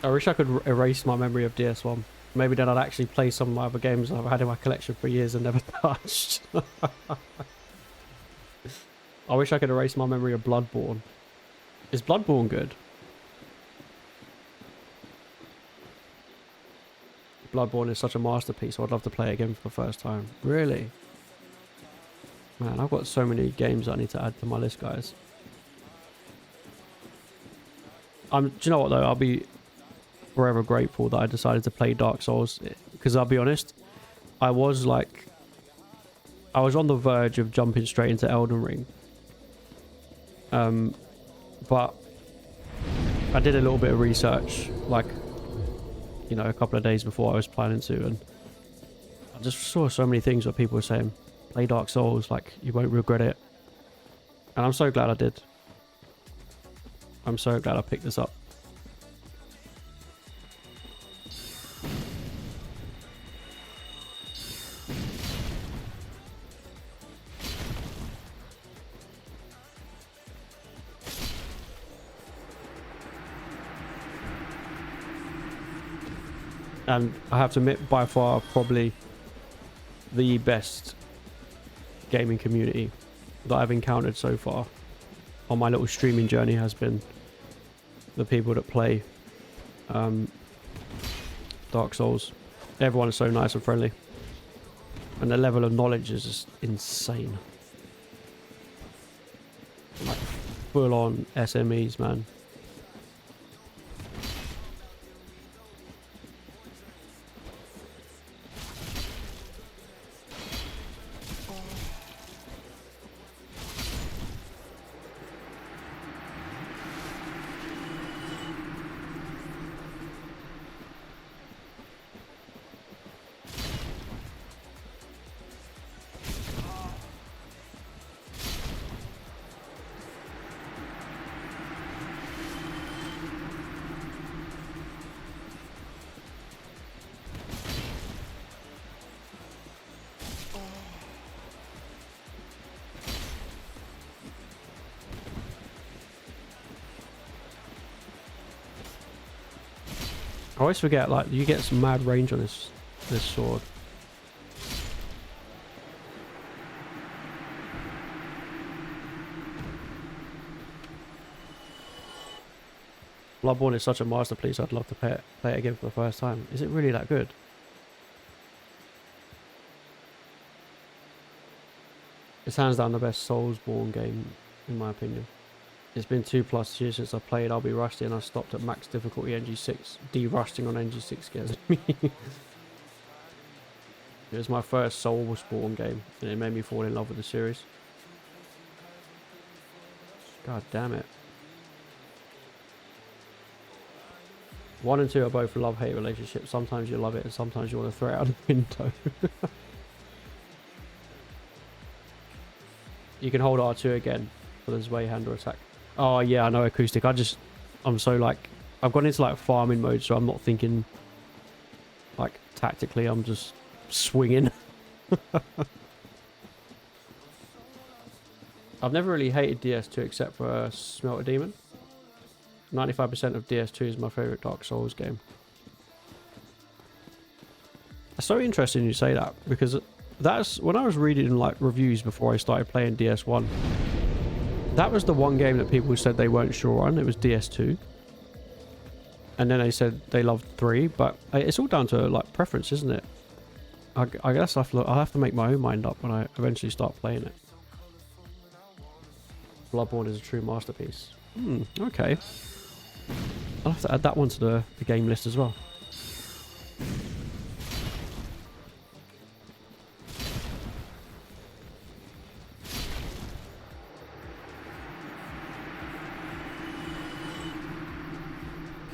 I wish I could erase my memory of DS1. Maybe then I'd actually play some of my other games I've had in my collection for years and never touched. I wish I could erase my memory of Bloodborne. Is Bloodborne good? Bloodborne is such a masterpiece. I'd love to play it again for the first time. Really? Man, I've got so many games I need to add to my list, guys. Do you know what though? forever grateful that I decided to play Dark Souls, because I'll be honest, I was on the verge of jumping straight into Elden Ring. But I did a little bit of research, like, you know, a couple of days before I was planning to, and I just saw so many things where people were saying, play Dark Souls, like, you won't regret it. And I'm so glad I did. I'm so glad I picked this up. And I have to admit, by far, probably the best gaming community that I've encountered so far on my little streaming journey has been the people that play Dark Souls. Everyone is so nice and friendly. And the level of knowledge is just insane. Like, full on SMEs, man. I always forget, like, you get some mad range on this sword. Bloodborne is such a masterpiece, I'd love to play it again for the first time. Is it really that good? It's hands down the best Soulsborne game, in my opinion. It's been 2+ years since I played. I'll be rusty, and I stopped at max difficulty NG6. De-rusting on NG6 scares me. It was my first Soulsborne game, and it made me fall in love with the series. God damn it. 1 and 2 are both love-hate relationships. Sometimes you love it, and sometimes you want to throw it out the window. You can hold R2 again for the Zweihander attack. Oh yeah, I know acoustic. I'm so like, I've gone into like farming mode, so I'm not thinking like tactically. I'm just swinging. I've never really hated DS2 except for Smelter Demon. 95% of DS2 is my favorite Dark Souls game. It's so interesting you say that, because that's when I was reading like reviews before I started playing DS1. That was the one game that people said they weren't sure on. It was DS2. And then they said they loved 3, but it's all down to like preference, isn't it? I guess I'll have to make my own mind up when I eventually start playing it. Bloodborne is a true masterpiece. Okay. I'll have to add that one to the game list as well.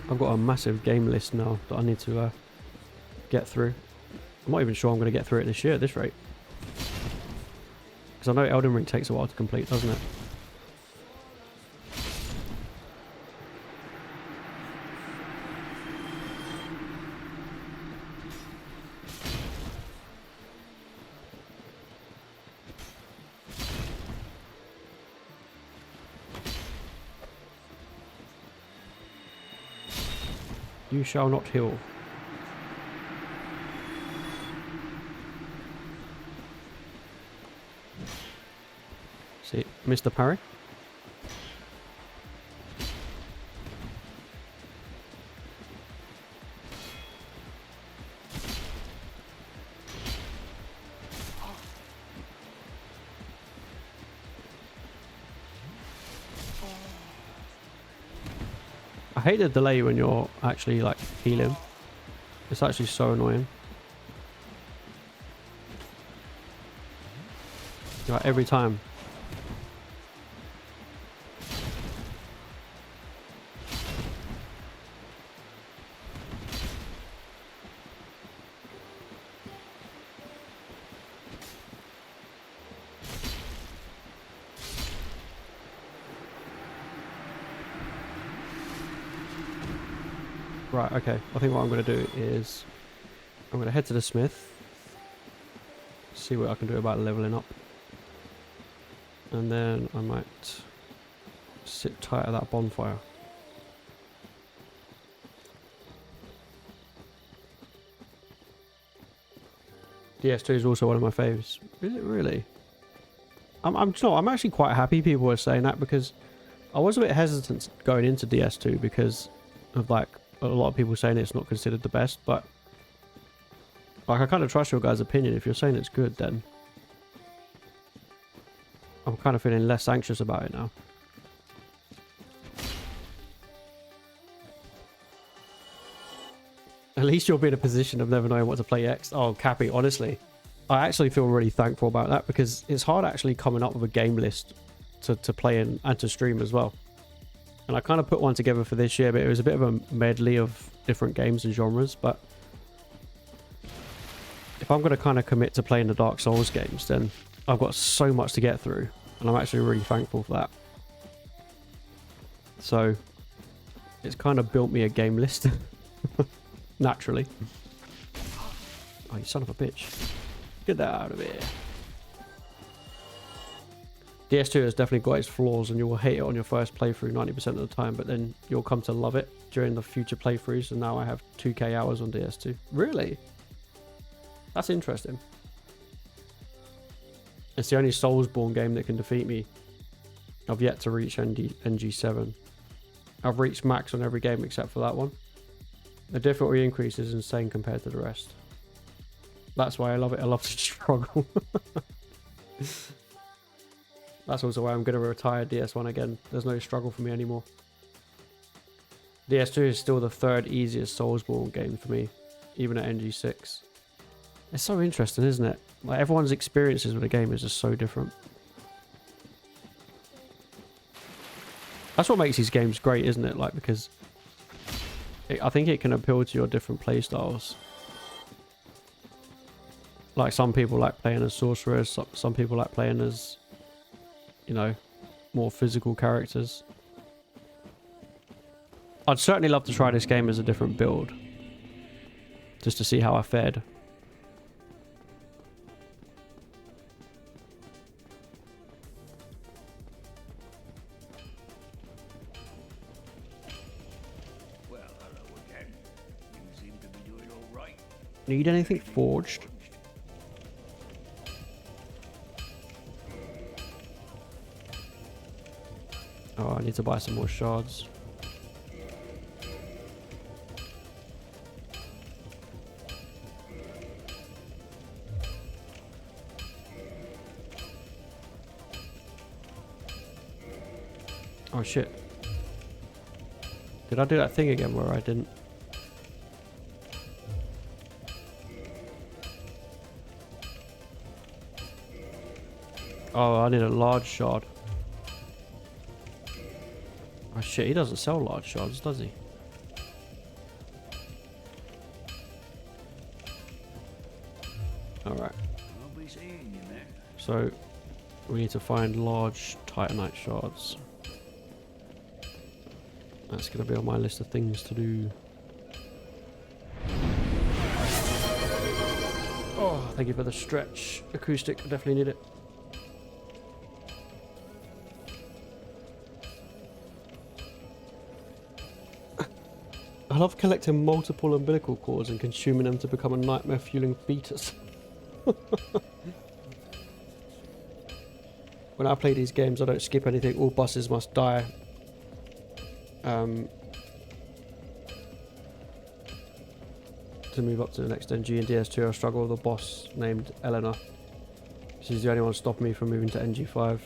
I've got a massive game list now that I need to get through. I'm not even sure I'm going to get through it this year at this rate. Because I know Elden Ring takes a while to complete, doesn't it? You shall not heal. See, Mr. Parry. I hate the delay when you're actually like healing. It's actually so annoying. Like every time. Right, okay. I think what I'm going to do is I'm going to head to the smith, see what I can do about leveling up, and then I might sit tight at that bonfire. DS2 is also one of my faves. Is it really? I'm actually quite happy people are saying that, because I was a bit hesitant going into DS2 because of like a lot of people saying it's not considered the best, but like I kind of trust your guys' opinion. If you're saying it's good, then I'm kind of feeling less anxious about it now. At least you'll be in a position of never knowing what to play next. Oh, Cappy, honestly, I actually feel really thankful about that, because it's hard actually coming up with a game list to play in and to stream as well. And I kind of put one together for this year, but it was a bit of a medley of different games and genres. But if I'm going to kind of commit to playing the Dark Souls games, then I've got so much to get through, and I'm actually really thankful for that. So it's kind of built me a game list naturally. Oh, you son of a bitch. Get that out of here. DS2 has definitely got its flaws, and you will hate it on your first playthrough 90% of the time, but then you'll come to love it during the future playthroughs, and now I have 2k hours on DS2. Really? That's interesting. It's the only Soulsborne game that can defeat me. I've yet to reach NG7. I've reached max on every game except for that one. The difficulty increase is insane compared to the rest. That's why I love it. I love to struggle. That's also why I'm going to retire DS1 again. There's no struggle for me anymore. DS2 is still the third easiest Soulsborne game for me, even at NG6. It's so interesting, isn't it? Like, everyone's experiences with the game is just so different. That's what makes these games great, isn't it? Like, because I think it can appeal to your different playstyles. Like, some people like playing as sorcerers, some people like playing as, you know, more physical characters. I'd certainly love to try this game as a different build, just to see how I fared. Well, hello again. You seem to be doing all right. Need anything forged? Oh, I need to buy some more shards. Oh shit. Did I do that thing again where I didn't? Oh, I need a large shard. Oh shit, he doesn't sell large shards, does he? Alright. I'll be seeing you there. So, we need to find large titanite shards. That's going to be on my list of things to do. Oh, thank you for the stretch acoustic. I definitely need it. I love collecting multiple umbilical cords and consuming them to become a nightmare fueling fetus. When I play these games, I don't skip anything. All bosses must die. To move up to the next NG and DS2, I struggle with a boss named Eleanor. She's the only one stopping me from moving to NG5.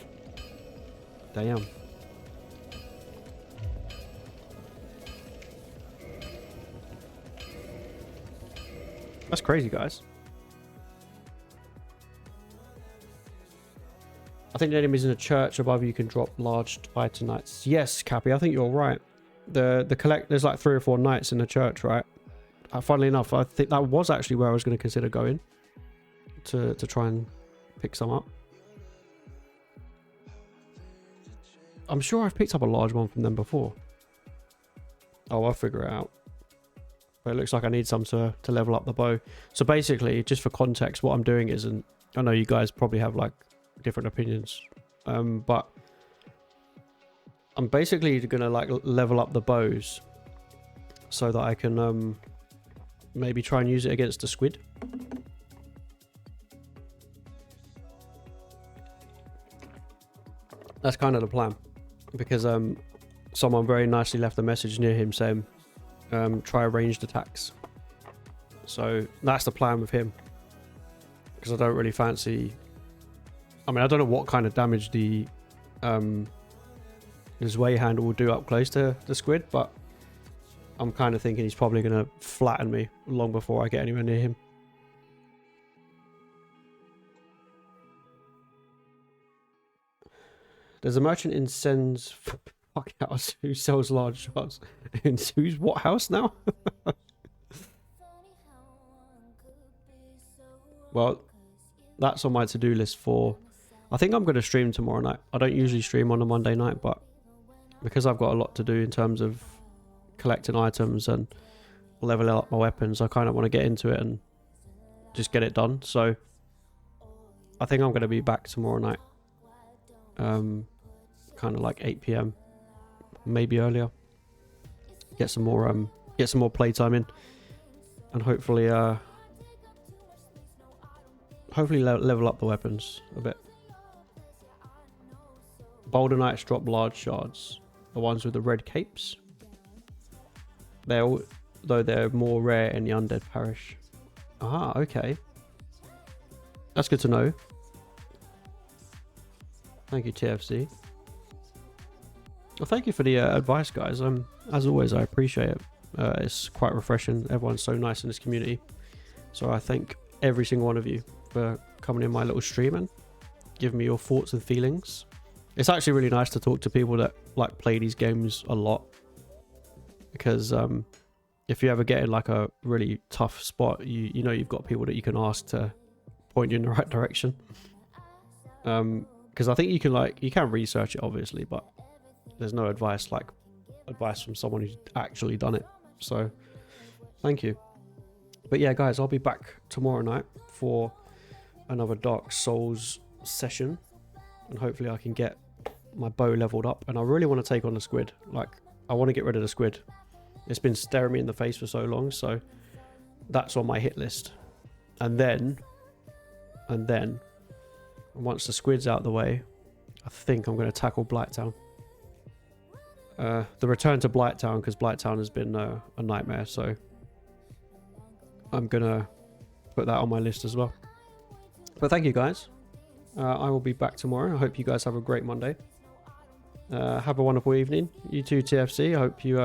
That's crazy, guys. I think the enemy's in a church above you can drop large titanites. Yes, Cappy, I think you're right. There's like 3 or 4 knights in the church, right? Funnily enough, I think that was actually where I was going to consider going to try and pick some up. I'm sure I've picked up a large one from them before. Oh, I'll figure it out. But it looks like I need some to level up the bow. So basically, just for context, what I'm doing is, and I know you guys probably have like different opinions, but I'm basically going to like level up the bows so that I can maybe try and use it against the squid. That's kind of the plan, because someone very nicely left a message near him saying try ranged attacks. So that's the plan with him, because I don't really fancy, I mean, I don't know what kind of damage the his way handle will do up close to the squid, but I'm kind of thinking he's probably going to flatten me long before I get anywhere near him. There's a merchant in Sen's fucking house who sells large shards. In who's what house now? Well, that's on my to-do list for... I think I'm going to stream tomorrow night. I don't usually stream on a Monday night, but because I've got a lot to do in terms of collecting items and leveling up my weapons, I kind of want to get into it and just get it done. So I think I'm going to be back tomorrow night. Kind of like 8 p.m, maybe earlier. Get some more playtime in, and hopefully level up the weapons a bit. Boulder Knights drop large shards, the ones with the red capes. Though they're more rare in the undead parish. Ah, okay. That's good to know. Thank you, TFC. Well, thank you for the advice, guys. As always, I appreciate it. It's quite refreshing. Everyone's so nice in this community. So I thank every single one of you for coming in my little stream and giving me your thoughts and feelings. It's actually really nice to talk to people that like play these games a lot, because if you ever get in like a really tough spot, you know you've got people that you can ask to point you in the right direction. Because I think you can research it obviously, but there's no advice from someone who's actually done it. So thank you. But yeah, guys, I'll be back tomorrow night for another Dark Souls session, and hopefully I can get my bow leveled up. And I really want to take on the squid. Like, I want to get rid of the squid. It's been staring me in the face for so long, so that's on my hit list. And then once the squid's out of the way, I think I'm going to tackle Blighttown. The return to Blighttown, because Blighttown has been a nightmare, so I'm going to put that on my list as well. But thank you, guys. I will be back tomorrow. I hope you guys have a great Monday. Have a wonderful evening. You too, TFC. I hope you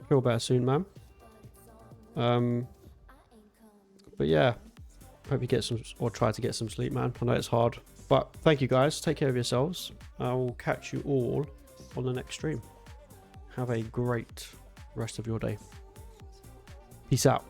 feel better soon, man. But yeah, hope you get some, or try to get some sleep, man. I know it's hard. But thank you, guys. Take care of yourselves. I will catch you all on the next stream. Have a great rest of your day. Peace out.